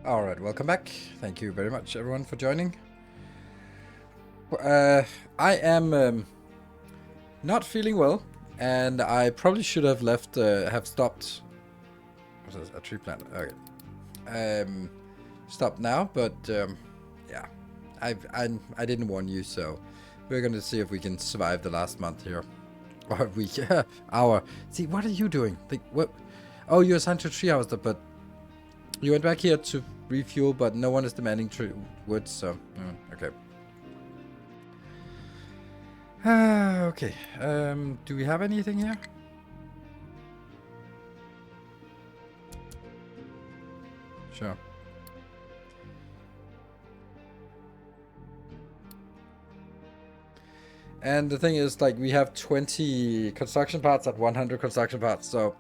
Alright, welcome back. Thank you very much, everyone, for joining. I am not feeling well, and I probably should have stopped. What is a tree plant? Okay. Stopped now, but yeah, I didn't warn you, so we're gonna see if we can survive the last month here, or week, hour. See, what are you doing? What? Oh, you're assigned to 3 hours, but you went back here to refuel, but no one is demanding wood, so okay. Okay. Do we have anything here? Sure. And the thing is, like, we have 20 construction parts at 100 construction parts, so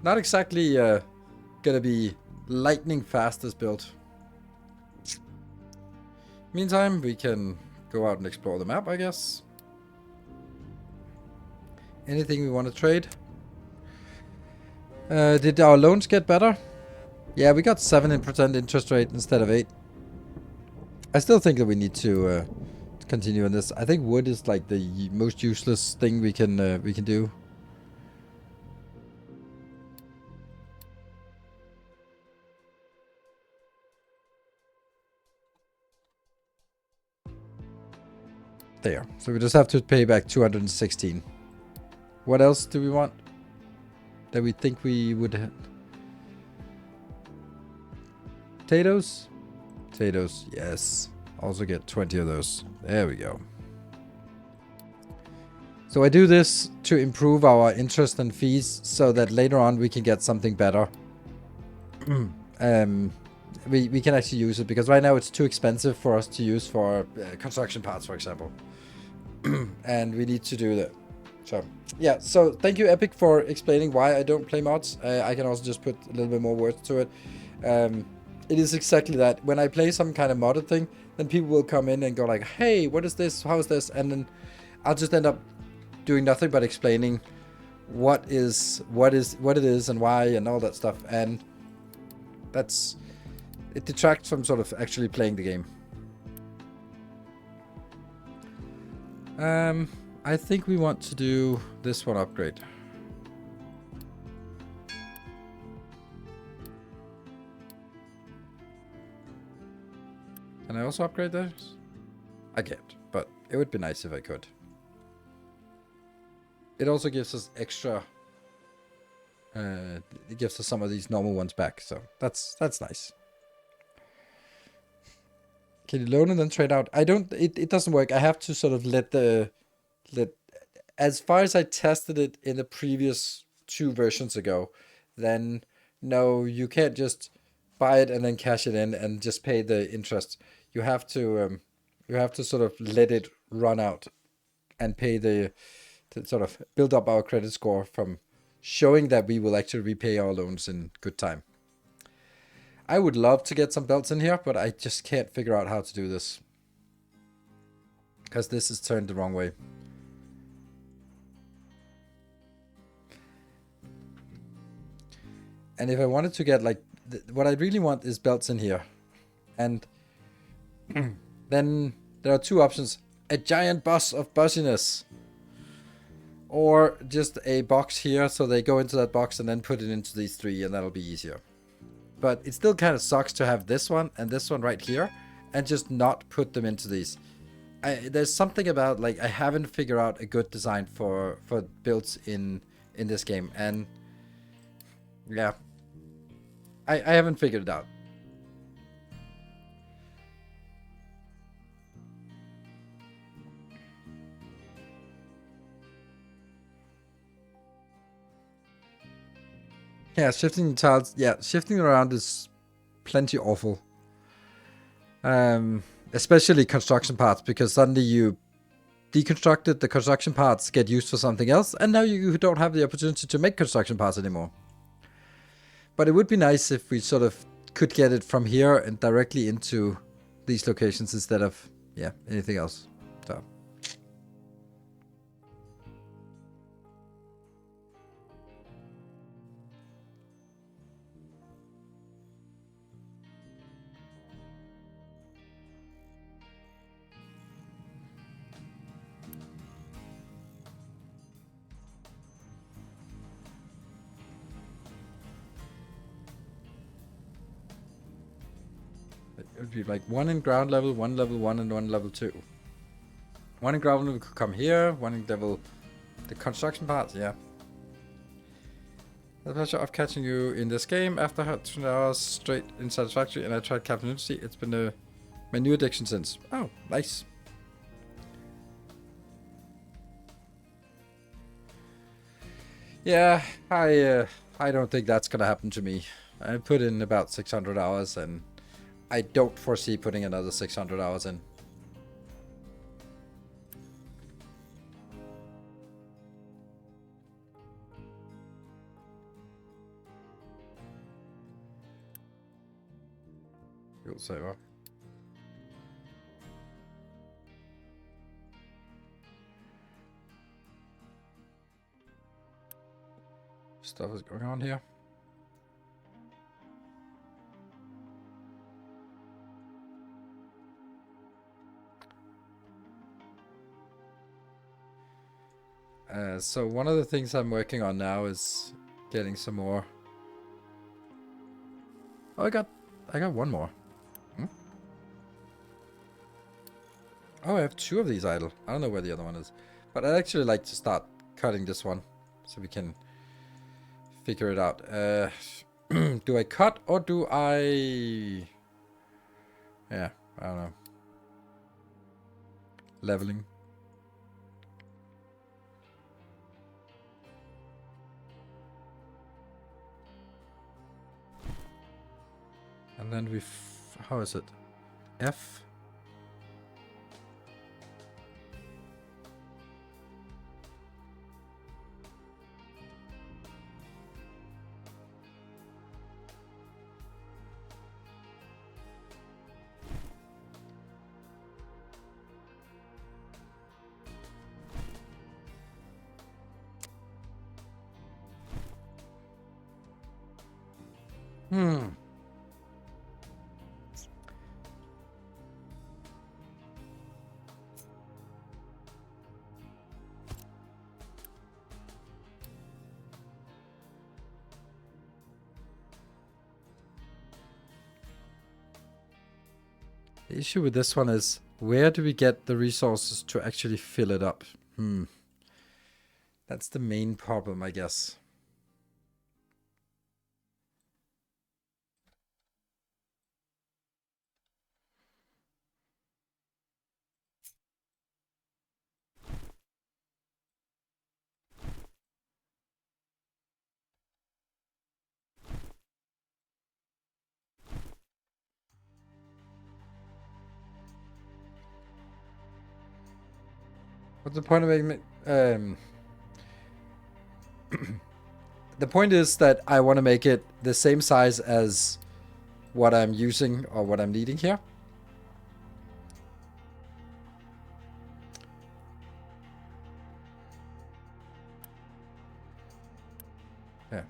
not exactly gonna be lightning fast this build. Meantime, we can go out and explore the map, I guess. Anything we want to trade? Did our loans get better? Yeah, we got 7% interest rate instead of 8. I still think that we need to continue on this. I think wood is like the most useless thing we can do. There. So we just have to pay back 216. What else do we want that we think we would have? Potatoes? Potatoes, yes. Also get 20 of those. There we go. So I do this to improve our interest and fees so that later on we can get something better. We can actually use it because right now it's too expensive for us to use for construction parts, for example. And we need to do that. So yeah, so thank you Epic for explaining why I don't play mods. I can also just put a little bit more words to it. It is exactly that. When I play some kind of modded thing, then people will come in and go like, hey, what is this? How is this? And then I'll just end up doing nothing but explaining what it is and why and all that stuff. And it detracts from sort of actually playing the game. I think we want to do this one upgrade. Can I also upgrade this? I can't, but it would be nice if I could. It also gives us extra. It gives us some of these normal ones back, so that's nice. Can you loan and then trade out? I don't. It doesn't work. I have to sort of let. As far as I tested it in the previous 2 versions ago, then no, you can't just buy it and then cash it in and just pay the interest. You have to sort of let it run out and pay to sort of build up our credit score from showing that we will actually repay our loans in good time. I would love to get some belts in here, but I just can't figure out how to do this. Because this is turned the wrong way. And if I wanted to get like, what I really want is belts in here. And then there are 2 options. A giant bus of buzziness. Or just a box here, so they go into that box and then put it into these 3, and that'll be easier. But it still kind of sucks to have this one and this one right here, and just not put them into these. There's something about, like, I haven't figured out a good design for builds in this game, and yeah, I haven't figured it out. Yeah, shifting tiles. Yeah, shifting around is plenty awful. Especially construction parts, because suddenly you deconstructed the construction parts, get used for something else, and now you don't have the opportunity to make construction parts anymore. But it would be nice if we sort of could get it from here and directly into these locations instead of, yeah, anything else. So. It would be like 1 in ground level, 1 level 1, and 1 level 2. 1 in ground level could come here, 1 in level... The construction parts, yeah. The pleasure of catching you in this game after 2 hours straight in Satisfactory, and I tried Captain Unity. It's been my new addiction since. Oh, nice. Yeah, I don't think that's gonna happen to me. I put in about 600 hours, and I don't foresee putting another 600 hours in. You'll say what? Stuff is going on here. So one of the things I'm working on now is getting some more. Oh, I got 1 more. Oh, I have 2 of these idle. I don't know where the other one is, but I'd actually like to start cutting this one so we can figure it out. Do I cut or do I? Yeah, I don't know. Leveling. And then we... how is it? F? The issue with this one is, where do we get the resources to actually fill it up? That's the main problem, I guess. What's the point of making it? The point is that I want to make it the same size as what I'm using or what I'm needing here. Yeah.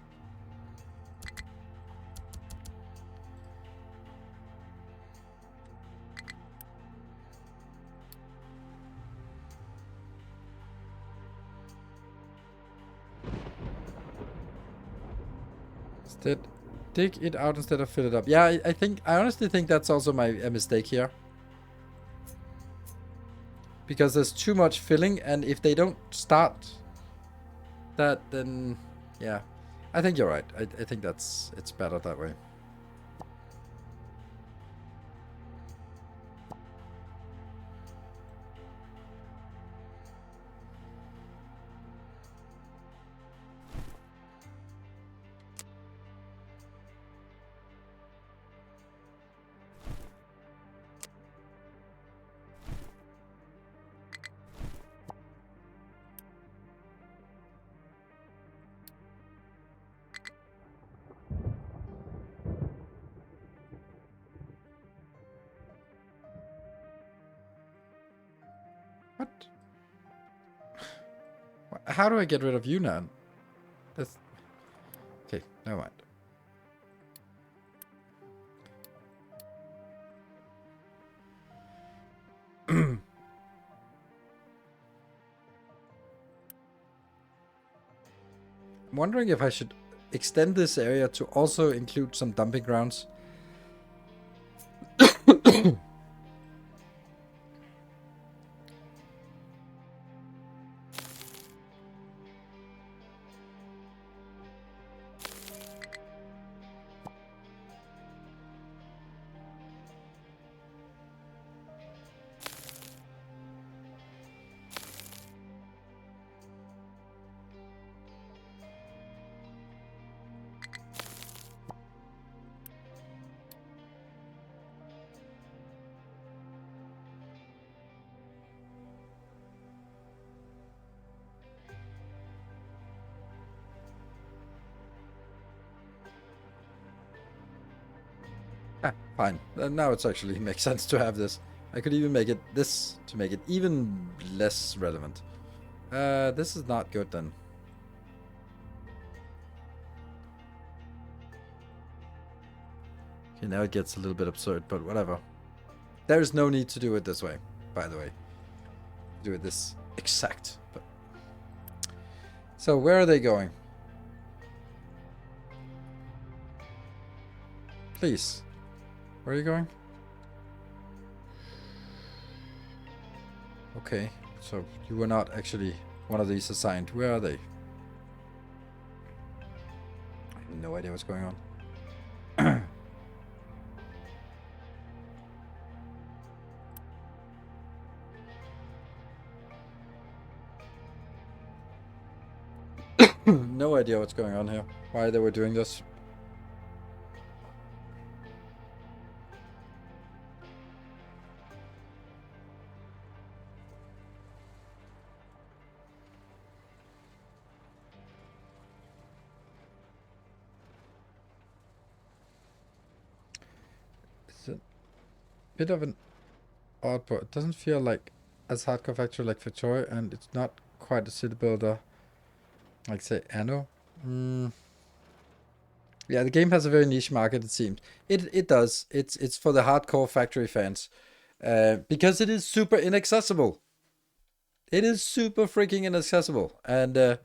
Instead, dig it out instead of fill it up. Yeah, I honestly think that's also a mistake here. Because there's too much filling, and if they don't start that, then yeah. I think you're right. I think it's better that way. What? How do I get rid of you now? That's... okay, never mind. I'm wondering if I should extend this area to also include some dumping grounds. Fine. Now it's actually makes sense to have this. I could even make it this to make it even less relevant. This is not good then. Okay, now it gets a little bit absurd, but whatever. There is no need to do it this way, by the way. Do it this exact. But... so where are they going? Please. Where are you going? Okay, so you were not actually one of these assigned. Where are they? I have no idea what's going on. No idea what's going on here. Why they were doing this. bit of an odd, but it doesn't feel like as hardcore factory like Victoria, and it's not quite a city builder like say Anno. Yeah, the game has a very niche market, it seems. It does. It's for the hardcore factory fans. Because it is super inaccessible. It is super freaking inaccessible. And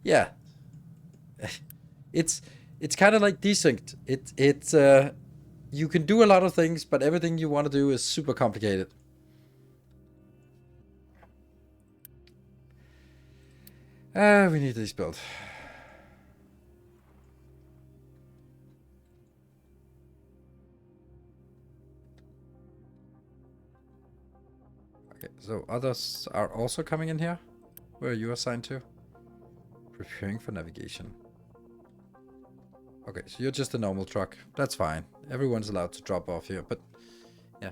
yeah. It's kind of like Desync. It's you can do a lot of things, but everything you want to do is super complicated. We need this build. Okay, so others are also coming in here. Where are you assigned to? Preparing for navigation. Okay, so you're just a normal truck. That's fine. Everyone's allowed to drop off here, but yeah.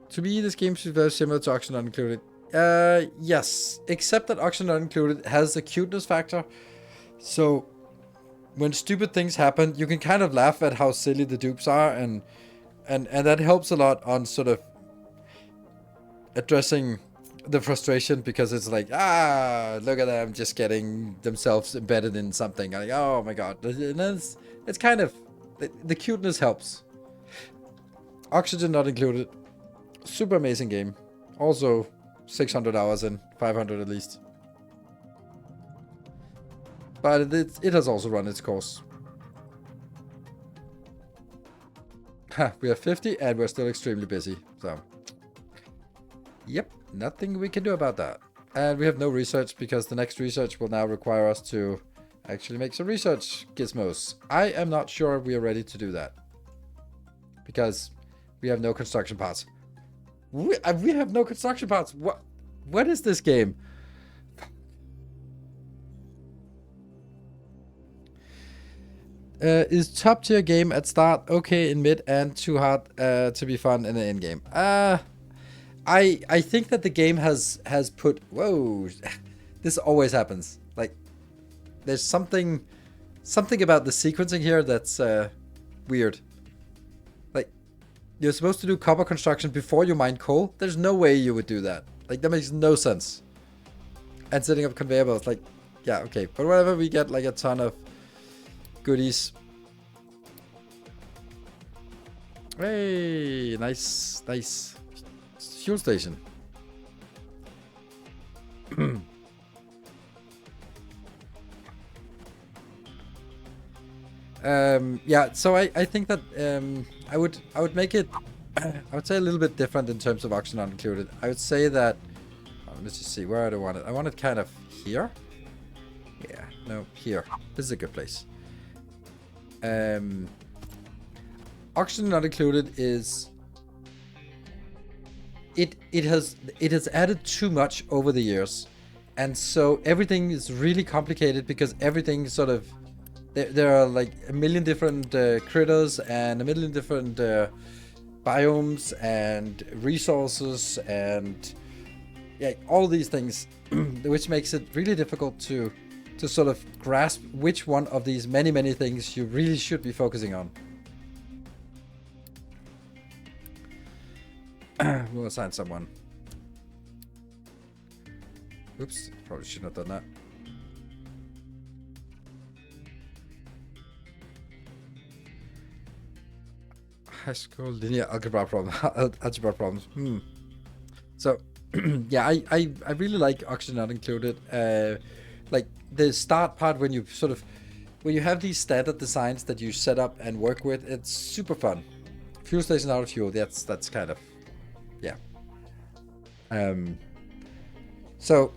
To me, this game is very similar to Auction Not Included. Yes, except that Auction Not Included has the cuteness factor. So when stupid things happen, you can kind of laugh at how silly the dupes are, and that helps a lot on sort of addressing the frustration, because it's like, look at them just getting themselves embedded in something. Like, oh my god. And it's kind of, the cuteness helps. Oxygen Not Included. Super amazing game. Also 600 hours in, 500 at least. But it has also run its course. We have 50 and we're still extremely busy. So, yep, nothing we can do about that. And we have no research, because the next research will now require us to actually make some research gizmos. I am not sure we are ready to do that, because we have no construction parts. We have no construction parts. What is this game? Is top tier game at start, okay in mid, and too hard to be fun in the end game? I think that the game has put, whoa, this always happens. Like, there's something about the sequencing here that's weird. Like, you're supposed to do copper construction before you mine coal. There's no way you would do that. Like, that makes no sense. And setting up conveyor belts, like, yeah, okay, but whatever, we get like a ton of goodies. Hey, nice. Fuel station. Yeah, so I think that I would make it I would say a little bit different in terms of Auction Not Included. I would say that, let's just see, where do I want it? I want it kind of here. Yeah, no, here. This is a good place. Auction Not Included is, it has added too much over the years, and so everything is really complicated, because everything sort of, there are like a million different critters and a million different biomes and resources and yeah, all these things, which makes it really difficult to sort of grasp which one of these many things you really should be focusing on. We'll assign someone. Oops, probably shouldn't have done that. High school linear algebra problems. So, yeah, I really like Auction Not Included. Like the start part, when you have these standard designs that you set up and work with, it's super fun. Fuel station out of fuel, that's kind of, yeah. So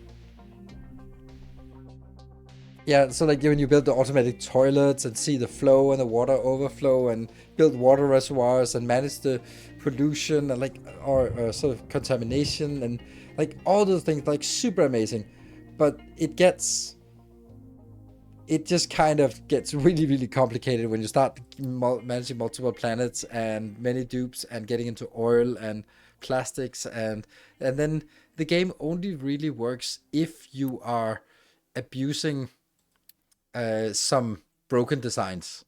yeah, so like when you build the automatic toilets and see the flow and the water overflow and build water reservoirs and manage the pollution and like or sort of contamination and like all those things, like super amazing. But it just kind of gets really complicated when you start managing multiple planets and many dupes and getting into oil and plastics, and then the game only really works if you are abusing some broken designs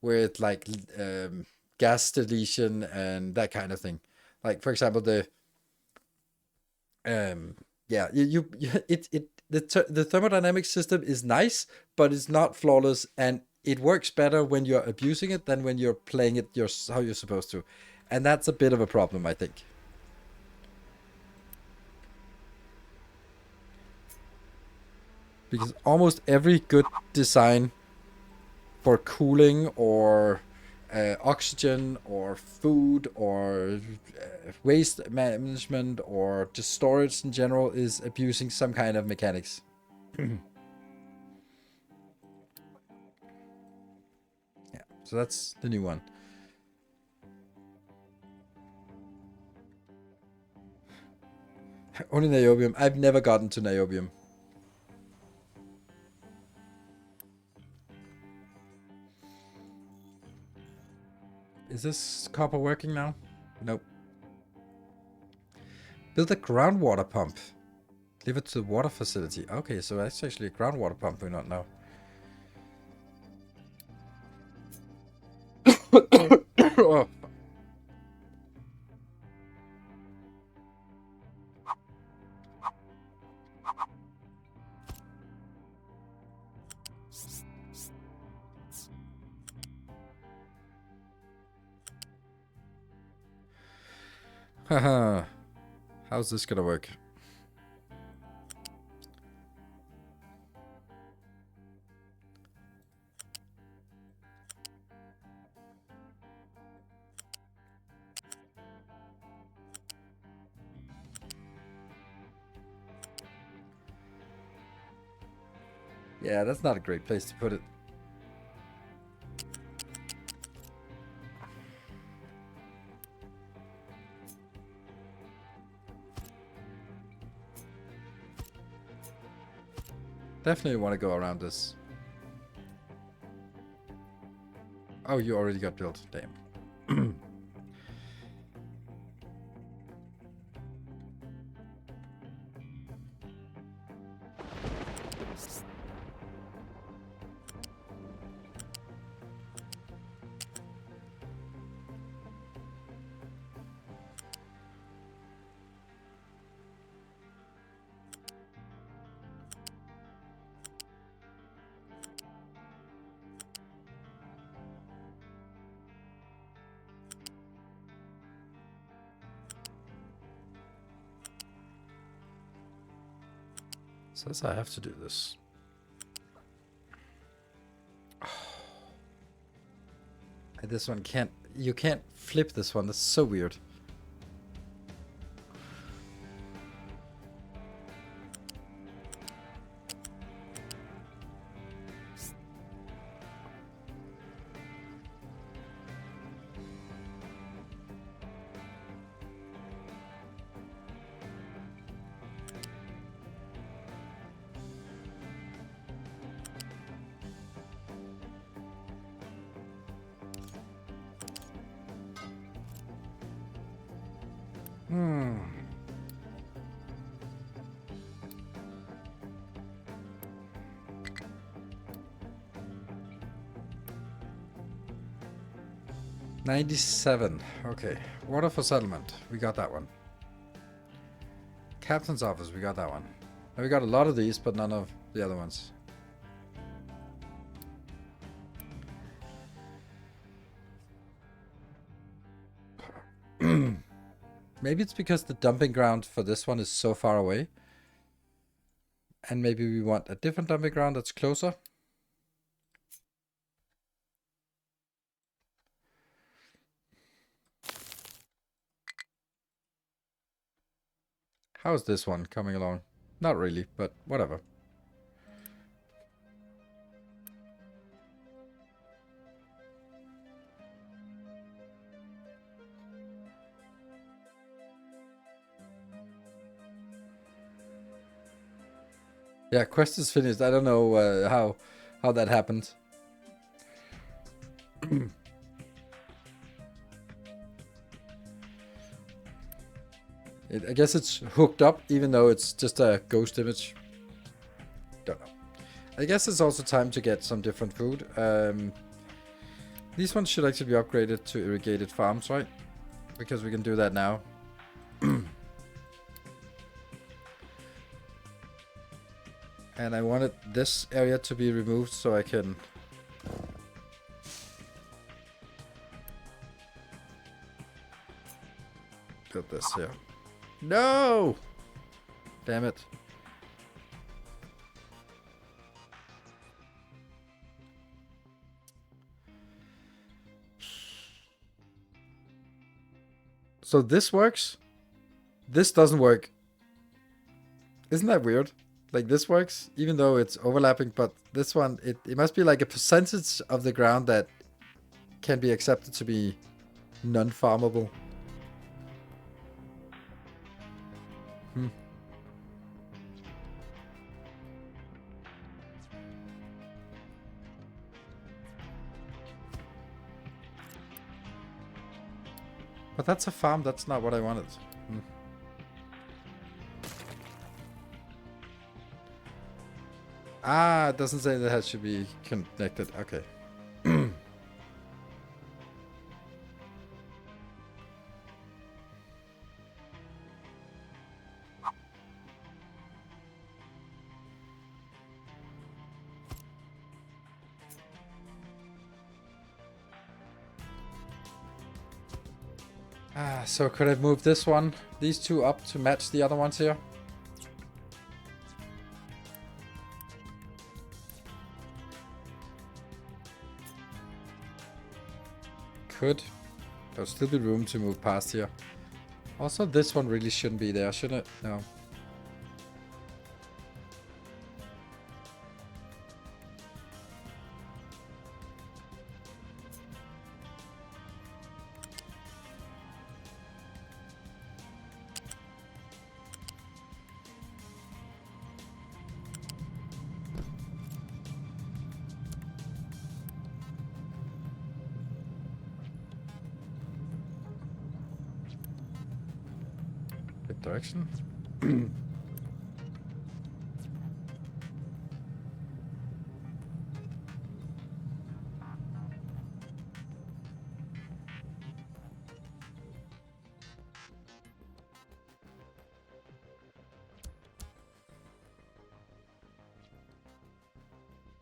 with like gas deletion and that kind of thing. Like for example, the yeah, the thermodynamic system is nice, but it's not flawless, and it works better when you're abusing it than when you're playing it how you're supposed to, and that's a bit of a problem, I think. Because almost every good design for cooling or oxygen or food or waste management or just storage in general is abusing some kind of mechanics. Yeah, so that's the new one. Only niobium. I've never gotten to niobium. Is this copper working now? Nope. Build a groundwater pump. Leave it to the water facility. Okay, so that's actually a groundwater pump we're not now. Oh. Haha. How's this gonna work? Yeah, that's not a great place to put it. Definitely want to go around this. Oh, you already got built. Damn. Says I have to do this. This one can't... You can't flip this one. That's so weird. Hmm. $97. Okay. Water for settlement. We got that one. Captain's office. We got that one. Now we got a lot of these, but none of the other ones. Maybe it's because the dumping ground for this one is so far away. And maybe we want a different dumping ground that's closer. How's this one coming along? Not really, but whatever. Yeah, quest is finished. I don't know how that happened. I guess it's hooked up, even though it's just a ghost image. Don't know. I guess it's also time to get some different food. These ones should actually be upgraded to irrigated farms, right? Because we can do that now. And I wanted this area to be removed so I can... build this here. No! Damn it. So this works. This doesn't work. Isn't that weird? Like this works, even though it's overlapping, but this one, it must be like a percentage of the ground that can be accepted to be non-farmable. But that's a farm, that's not what I wanted. Ah, it doesn't say that it should be connected. Okay. So could I move this one, these two up to match the other ones here? Could. There'll still be room to move past here. Also, this one really shouldn't be there, shouldn't it? No. Direction.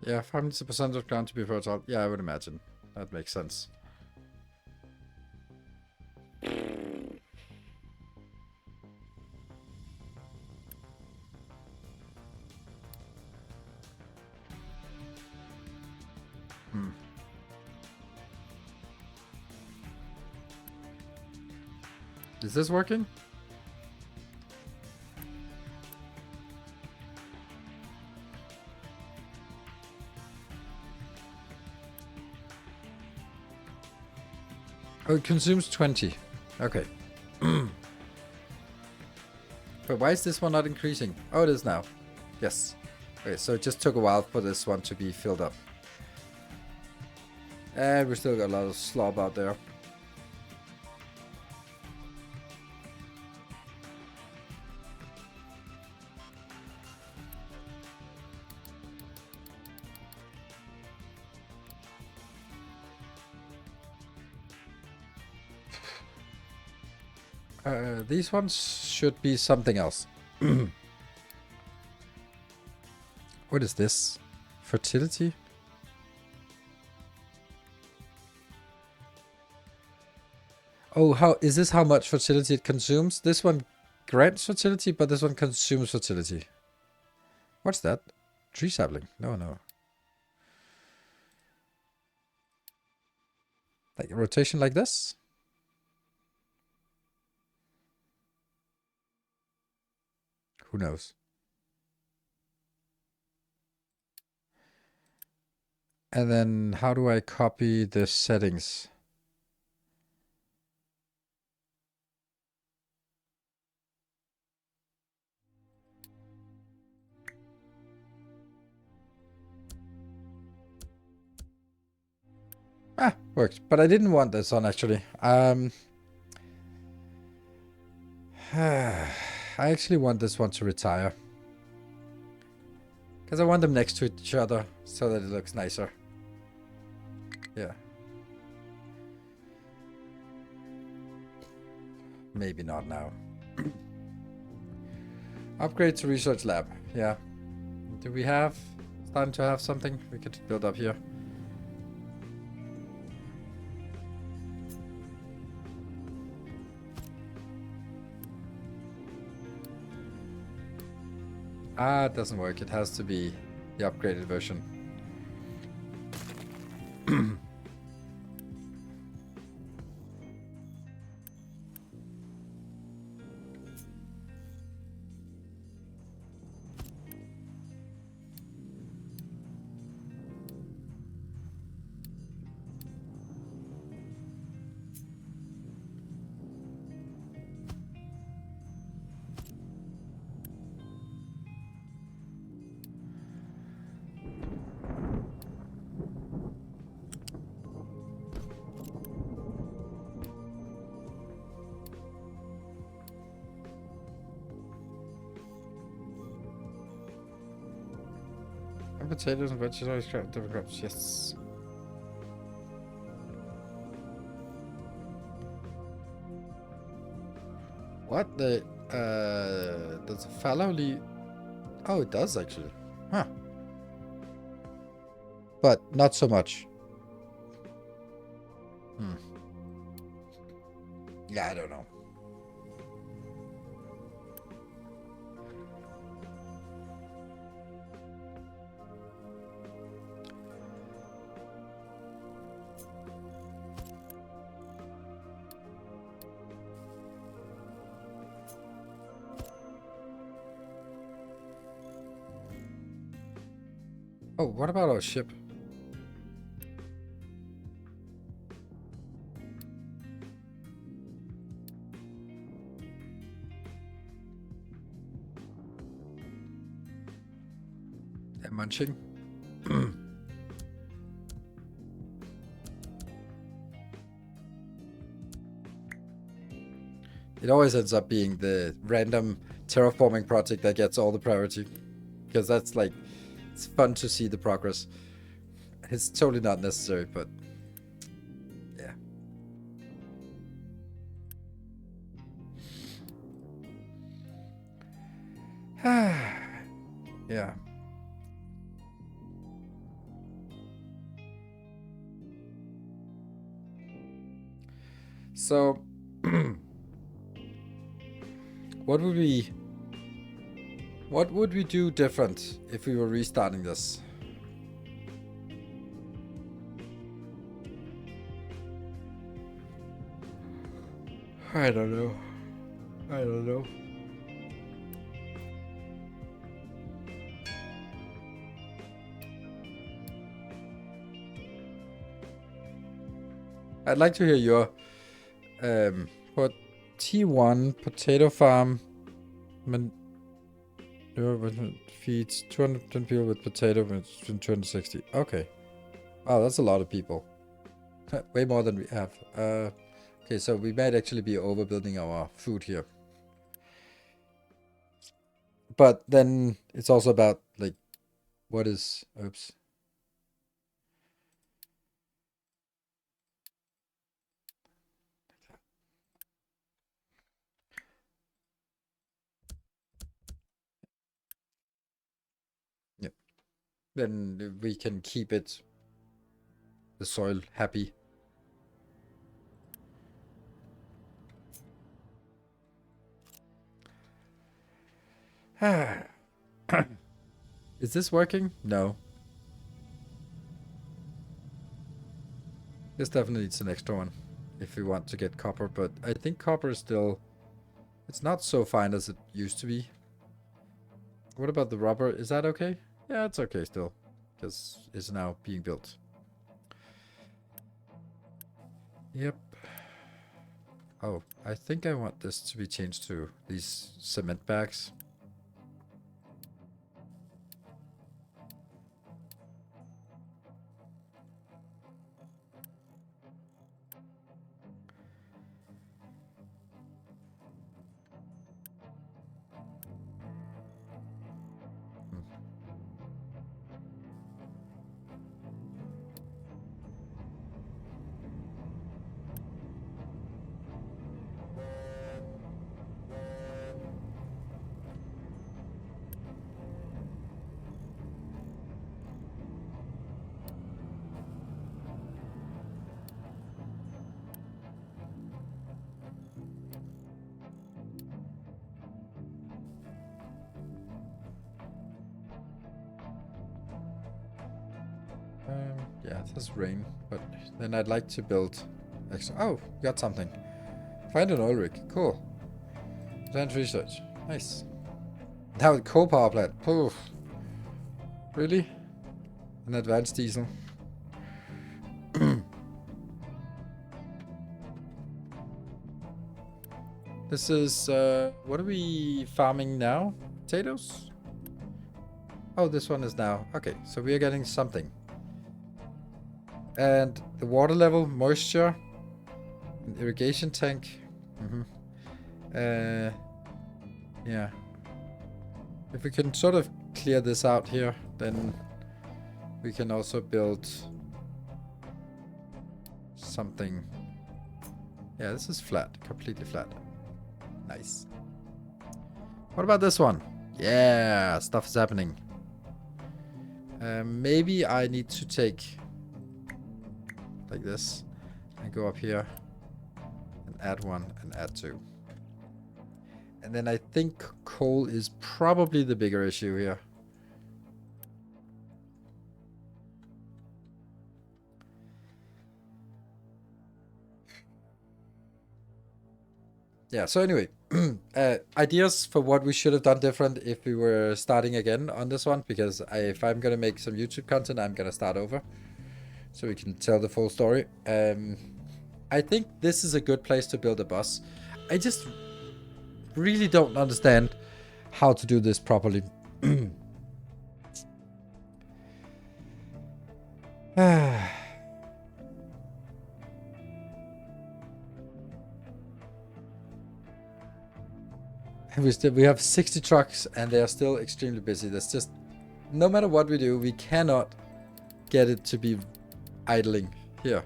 Yeah, 50% of ground to be fertile. Yeah, I would imagine. That makes sense. Is this working? Oh, it consumes 20. Okay. But why is this one not increasing? Oh, it is now. Yes. Okay, so it just took a while for this one to be filled up. And we still got a lot of slob out there. These ones should be something else. What is this? Fertility? Oh, how is this how much fertility it consumes? This one grants fertility, but this one consumes fertility. What's that? Tree sapling? No, no. Like a rotation like this? Who knows? And then how do I copy the settings? Ah, worked. But I didn't want this on actually. I actually want this one to retire. Because I want them next to each other so that it looks nicer. Yeah. Maybe not now. Upgrade to research lab. Yeah. Do we have... Starting to have something we could build up here? Ah, it doesn't work. It has to be the upgraded version. Potatoes and vegetables, different crops, yes. What the, does a fallow leaf? Oh, it does actually. Huh. But not so much. Yeah, I don't know. Oh, what about our ship? They're munching. It always ends up being the random terraforming project that gets all the priority. Because that's like, it's fun to see the progress. It's totally not necessary, but yeah. Yeah. So, what would we do different if we were restarting this? I don't know. I don't know. I'd like to hear your what T1 potato farm feeds 210 people with potato with 260. Okay. Wow, that's a lot of people. Way more than we have. Okay, so we might actually be overbuilding our food here. But then it's also about like what is oops. Yep. Then we can keep the soil happy. Is this working? No. This definitely needs an extra one if we want to get copper, but I think copper is still... It's not so fine as it used to be. What about the rubber? Is that okay? Yeah, it's okay still, because it's now being built. Yep. Oh, I think I want this to be changed to these cement bags. Yeah, it has rain, but then I'd like to build extra. Oh, got something. Find an oil rig. Cool. Advanced research. Nice. Now coal power plant. Oof. Really? An advanced diesel. This is, what are we farming now? Potatoes? Oh, this one is now. Okay, so we are getting something. And the water level, moisture, an irrigation tank. Yeah. If we can sort of clear this out here, then we can also build something. Yeah, this is flat, completely flat. Nice. What about this one? Yeah, stuff is happening. Maybe I need to take like this and go up here and add one and add two. And then I think coal is probably the bigger issue here. Yeah, so anyway, ideas for what we should have done different if we were starting again on this one, because if I'm going to make some YouTube content, I'm going to start over so we can tell the full story. I think this is a good place to build a bus. I just really don't understand how to do this properly. We have 60 trucks and they are still extremely busy. That's just, no matter what we do, we cannot get it to be idling here.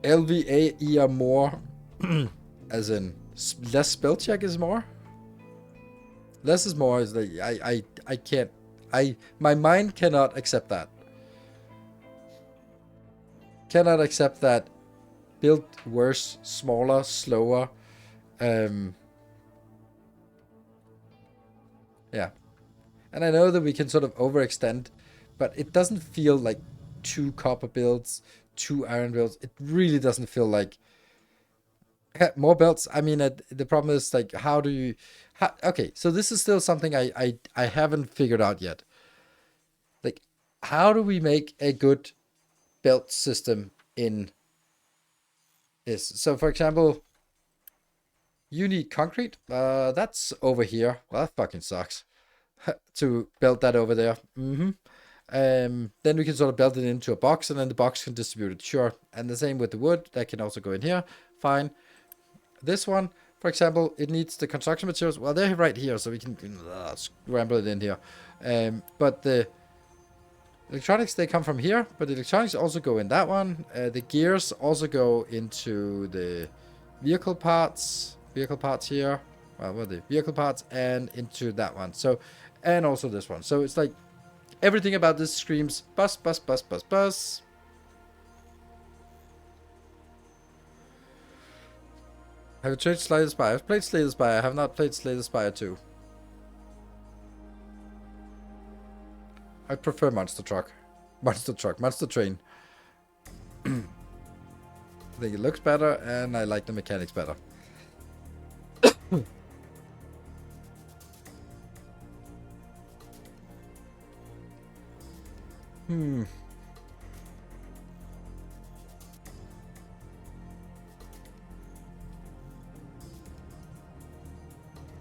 LVAE are more, as in less spell check is more. Less is more is like, I can't, my mind cannot accept that. Cannot accept that. Build worse, smaller, slower. Yeah. And I know that we can sort of overextend, but it doesn't feel like 2 copper builds, 2 iron builds. It really doesn't feel like more belts. I mean, the problem is like, how do you... okay, so this is still something I haven't figured out yet. Like, how do we make a good belt system in... is. So for example, you need concrete. That's over here. Well, that fucking sucks. To build that over there. Then we can sort of build it into a box, and then the box can distribute it. Sure. And the same with the wood. That can also go in here. Fine. This one, for example, it needs the construction materials. Well, they're right here, so we can scramble it in here. But the electronics, they come from here, but the electronics also go in that one. The gears also go into the vehicle parts here. Well, what are the vehicle parts, and into that one. So, and also this one. So it's like everything about this screams bus, bus, bus, bus, bus. Have you changed Slay the Spire? I've played Slay the Spire. I have not played Slay the Spire 2. I prefer Monster Truck. Monster Train. I think it looks better, and I like the mechanics better.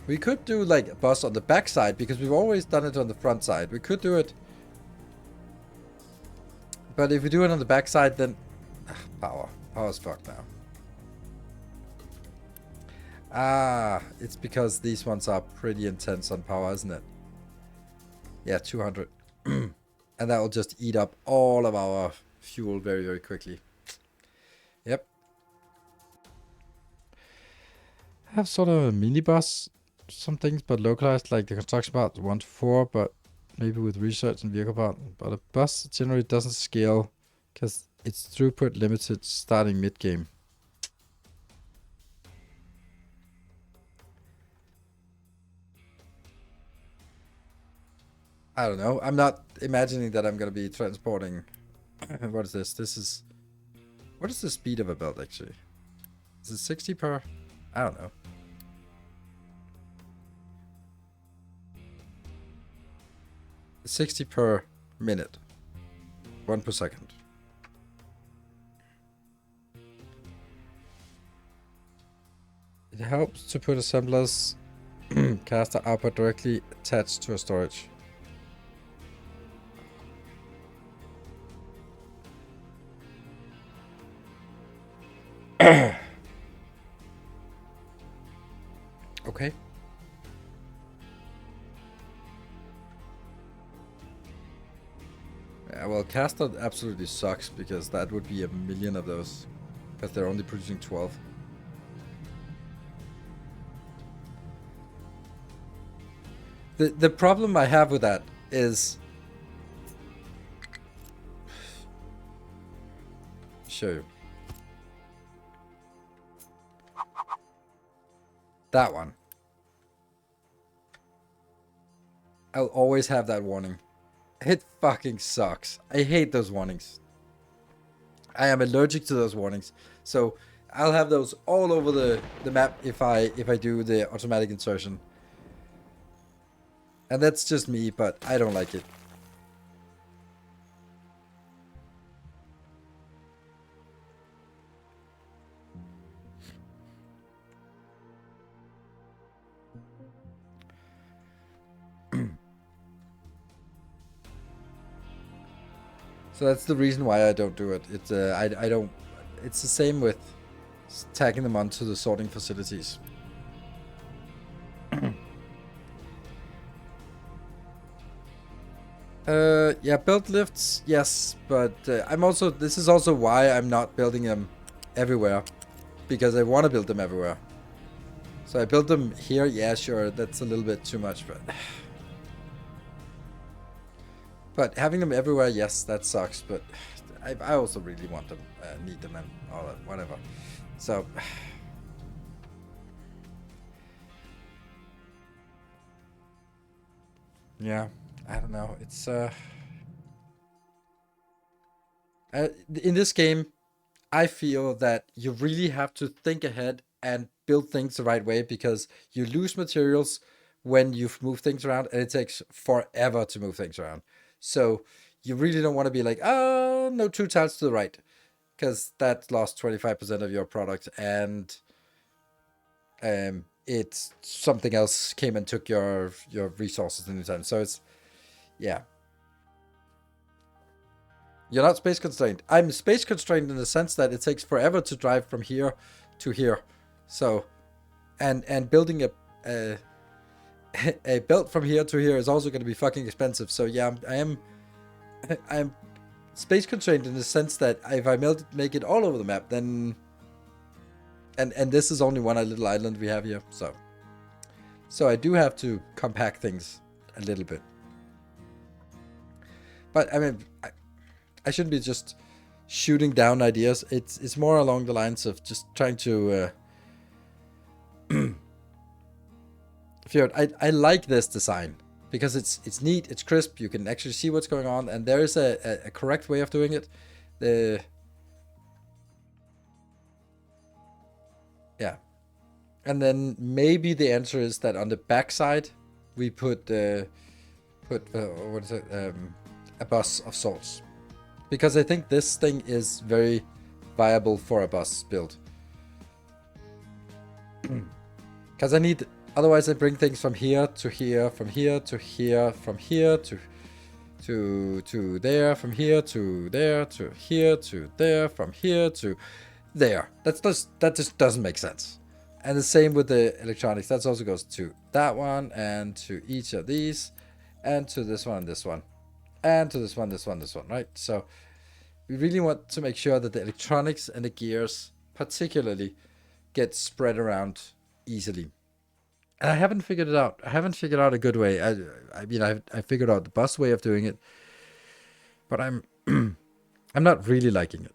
We could do like a bus on the back side, because we've always done it on the front side. We could do it. But if we do it on the back side, then... Power's fucked now. It's because these ones are pretty intense on power, isn't it? Yeah, 200. And that will just eat up all of our fuel very, very quickly. Yep. I have sort of a mini bus, some things, but localized, like the construction part 1 to 4, but maybe with research and vehicle part. But a bus generally doesn't scale because it's throughput limited starting mid-game. I don't know. I'm not imagining that I'm gonna be transporting. What is this? What is the speed of a belt actually? Is it 60 per? I don't know. 60 per minute. 1 per second. It helps to put assembler's caster output directly attached to a storage. Okay. Yeah, well, caster absolutely sucks because that would be a million of those. Because they're only producing 12. The problem I have with that is... Show you. That one. I'll always have that warning. It fucking sucks. I hate those warnings. I am allergic to those warnings. So I'll have those all over the map if I do the automatic insertion. And that's just me, but I don't like it. So that's the reason why I don't do it. It's I don't. It's the same with tagging them onto the sorting facilities. Yeah, build lifts, yes, but I'm also. This is also why I'm not building them everywhere, because I want to build them everywhere. So I built them here. Yeah, sure, that's a little bit too much, but. But having them everywhere, yes, that sucks. But I also really want them, need them, and all that, whatever. So, yeah, I don't know. It's in this game, I feel that you really have to think ahead and build things the right way because you lose materials when you move things around, and it takes forever to move things around. So you really don't want to be like, oh, no 2 tiles to the right, because that lost 25% of your product, and it's something else came and took your resources in the time. So it's, yeah. You're not space constrained. I'm space constrained in the sense that it takes forever to drive from here to here. So, and building a a belt from here to here is also going to be fucking expensive. So yeah, I'm space constrained in the sense that if I make it all over the map, then and this is only one little island we have here. So I do have to compact things a little bit. But I mean, I shouldn't be just shooting down ideas. It's more along the lines of just trying to. I like this design because it's neat, it's crisp. You can actually see what's going on, and there is a correct way of doing it. Yeah, and then maybe the answer is that on the backside we put what is it, a bus of sorts, because I think this thing is very viable for a bus build. Because I need, otherwise I bring things from here to here, from here to here, from here to there, from here to there, to here to there, from here to there. That just doesn't make sense. And the same with the electronics. That also goes to that one, and to each of these, and to this one, this one, and to this one, this one, this one, right? So we really want to make sure that the electronics and the gears particularly get spread around easily. And I haven't figured it out. I haven't figured out a good way. I mean, I figured out the bus way of doing it, but I'm I'm not really liking it.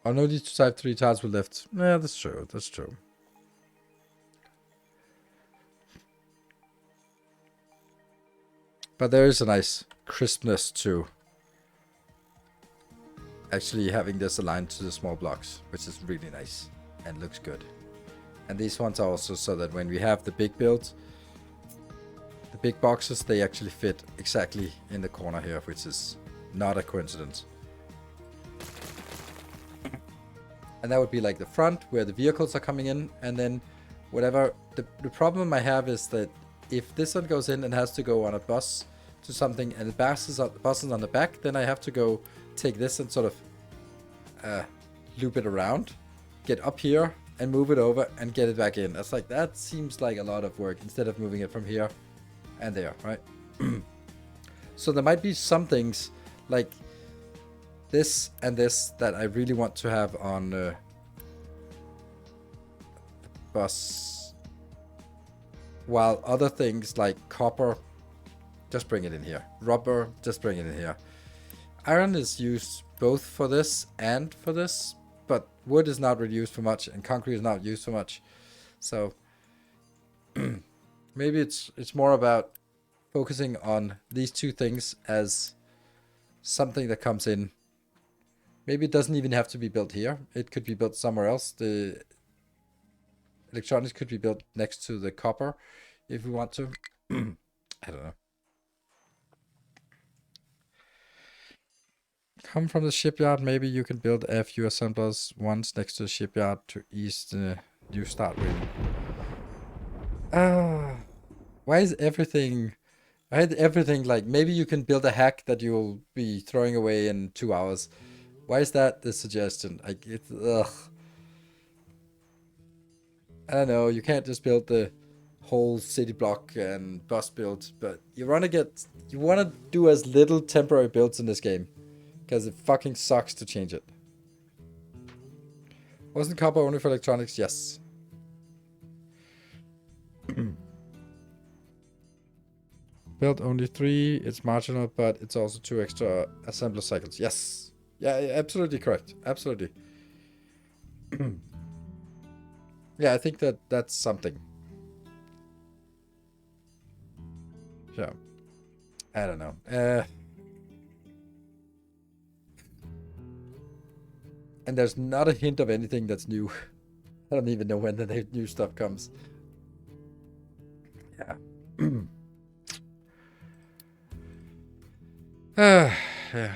Oh, no need to type 3 tiles with left. Yeah, that's true. That's true. But there is a nice crispness to actually having this aligned to the small blocks, which is really nice and looks good. And these ones are also so that when we have the big build, the big boxes, they actually fit exactly in the corner here, which is not a coincidence. And that would be like the front where the vehicles are coming in, and then whatever. The problem I have is that if this one goes in and has to go on a bus to something and the bus is on the back, then I have to go take this and sort of loop it around, get up here and move it over and get it back in. That's like, that seems like a lot of work instead of moving it from here and there, right? So there might be some things like this and this that I really want to have on the bus, while other things like copper, just bring it in here. Rubber, just bring it in here. Iron is used both for this and for this, but wood is not really used for much and concrete is not used for much. So maybe it's more about focusing on these two things as something that comes in. Maybe it doesn't even have to be built here. It could be built somewhere else. The electronics could be built next to the copper if we want to. I don't know. Come from the shipyard. Maybe you can build a few assemblers once next to the shipyard to ease the new start rating. Why is everything... I had everything like, maybe you can build a hack that you'll be throwing away in 2 hours. Why is that the suggestion? Like, it's, ugh. I don't know, you can't just build the whole city block and bus build, but you want to do as little temporary builds in this game, because it fucking sucks to change it. Wasn't copper only for electronics? Yes. Build only 3, it's marginal, but it's also 2 extra assembler cycles. Yes. Yeah, absolutely correct. Absolutely. Yeah, I think that's something. Yeah. I don't know. And there's not a hint of anything that's new. I don't even know when the new stuff comes. Yeah. Yeah.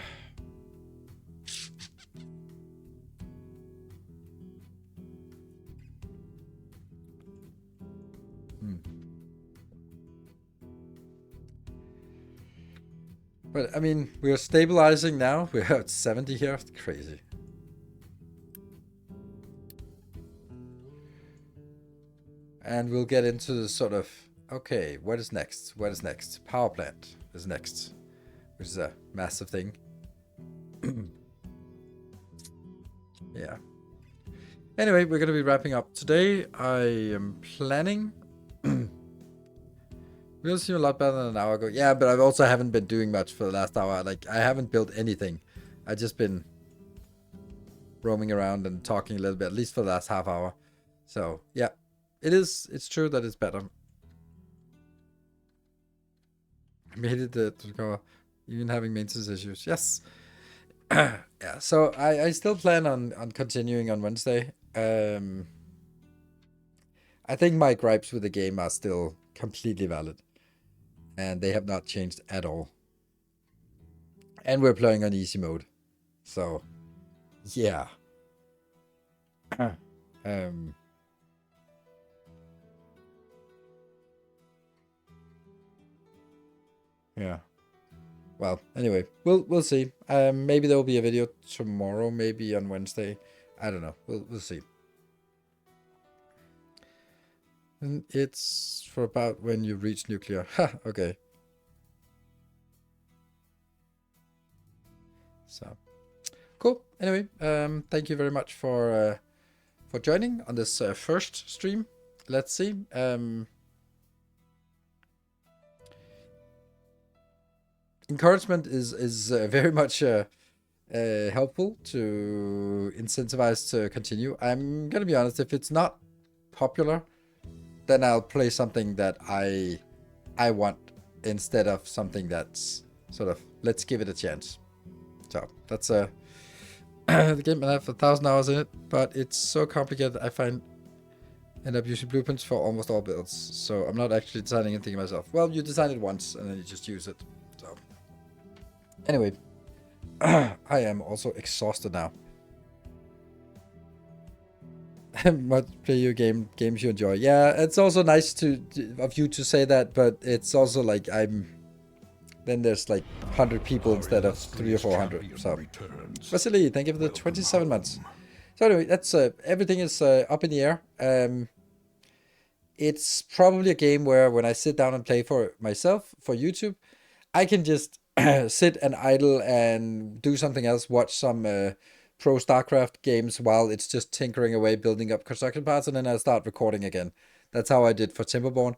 But I mean, we're stabilizing now. We're at 70 here. It's crazy. And we'll get into the sort of, okay, what is next? What is next? Power plant is next, which is a massive thing. Yeah. Anyway, we're going to be wrapping up today. I am planning... We'll see a lot better than an hour ago. Yeah, but I also haven't been doing much for the last hour. Like, I haven't built anything. I've just been roaming around and talking a little bit, at least for the last half hour. So, yeah. It's true that it's better. I made it to go, even having maintenance issues. Yes. Yeah, so I still plan on continuing on Wednesday. I think my gripes with the game are still completely valid. And they have not changed at all. And we're playing on easy mode. So, yeah. Yeah. Well, anyway, we'll see. Maybe there will be a video tomorrow, maybe on Wednesday. I don't know. We'll see. And it's for about when you reach nuclear. Ha, okay. So, cool. Anyway, thank you very much for joining on this first stream. Let's see. Encouragement is very much helpful to incentivize to continue. I'm gonna be honest, if it's not popular, then I'll play something that I want instead of something that's sort of let's give it a chance. So that's the game. I have 1,000 hours in it, but it's so complicated. I end up using blueprints for almost all builds, so I'm not actually designing anything myself. Well, you design it once and then you just use it. So anyway, I am also exhausted now. What play your games you enjoy? Yeah, it's also nice of you to say that, but it's also like then there's like 100 people instead of 300 or 400. So Vasily, thank you for the 27 months. So anyway, that's everything is up in the air. It's probably a game where when I sit down and play for myself for YouTube, I can just sit and idle and do something else, watch some pro StarCraft games while it's just tinkering away, building up construction parts, and then I start recording again. That's how I did for Timberborn.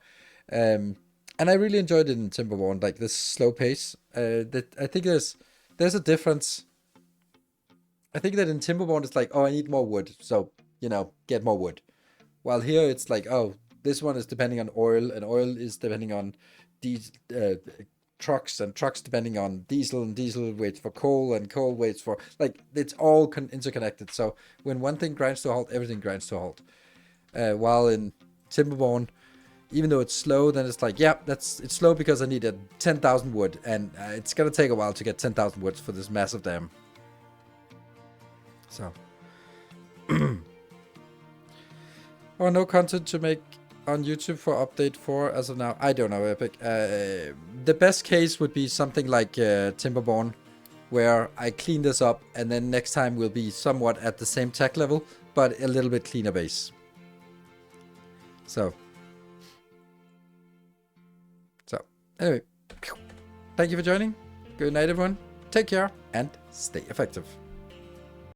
And I really enjoyed it in Timberborn, like this slow pace. That I think there's a difference. I think that in Timberborn it's like, oh, I need more wood, so get more wood. While here it's like, oh, this one is depending on oil, and oil is depending on these trucks, and trucks depending on diesel, and diesel waits for coal, and coal waits for, like, it's all interconnected. So when one thing grinds to a halt, everything grinds to a halt. While in Timberborn, even though it's slow, then it's like, yeah, it's slow because I needed 10,000 wood, and it's gonna take a while to get 10,000 woods for this massive dam. So, or no content to make on YouTube for update 4 as of now. I don't know, Epic. The best case would be something like Timberborn, where I clean this up, and then next time will be somewhat at the same tech level, but a little bit cleaner base. So anyway, thank you for joining. Good night, everyone. Take care and stay effective.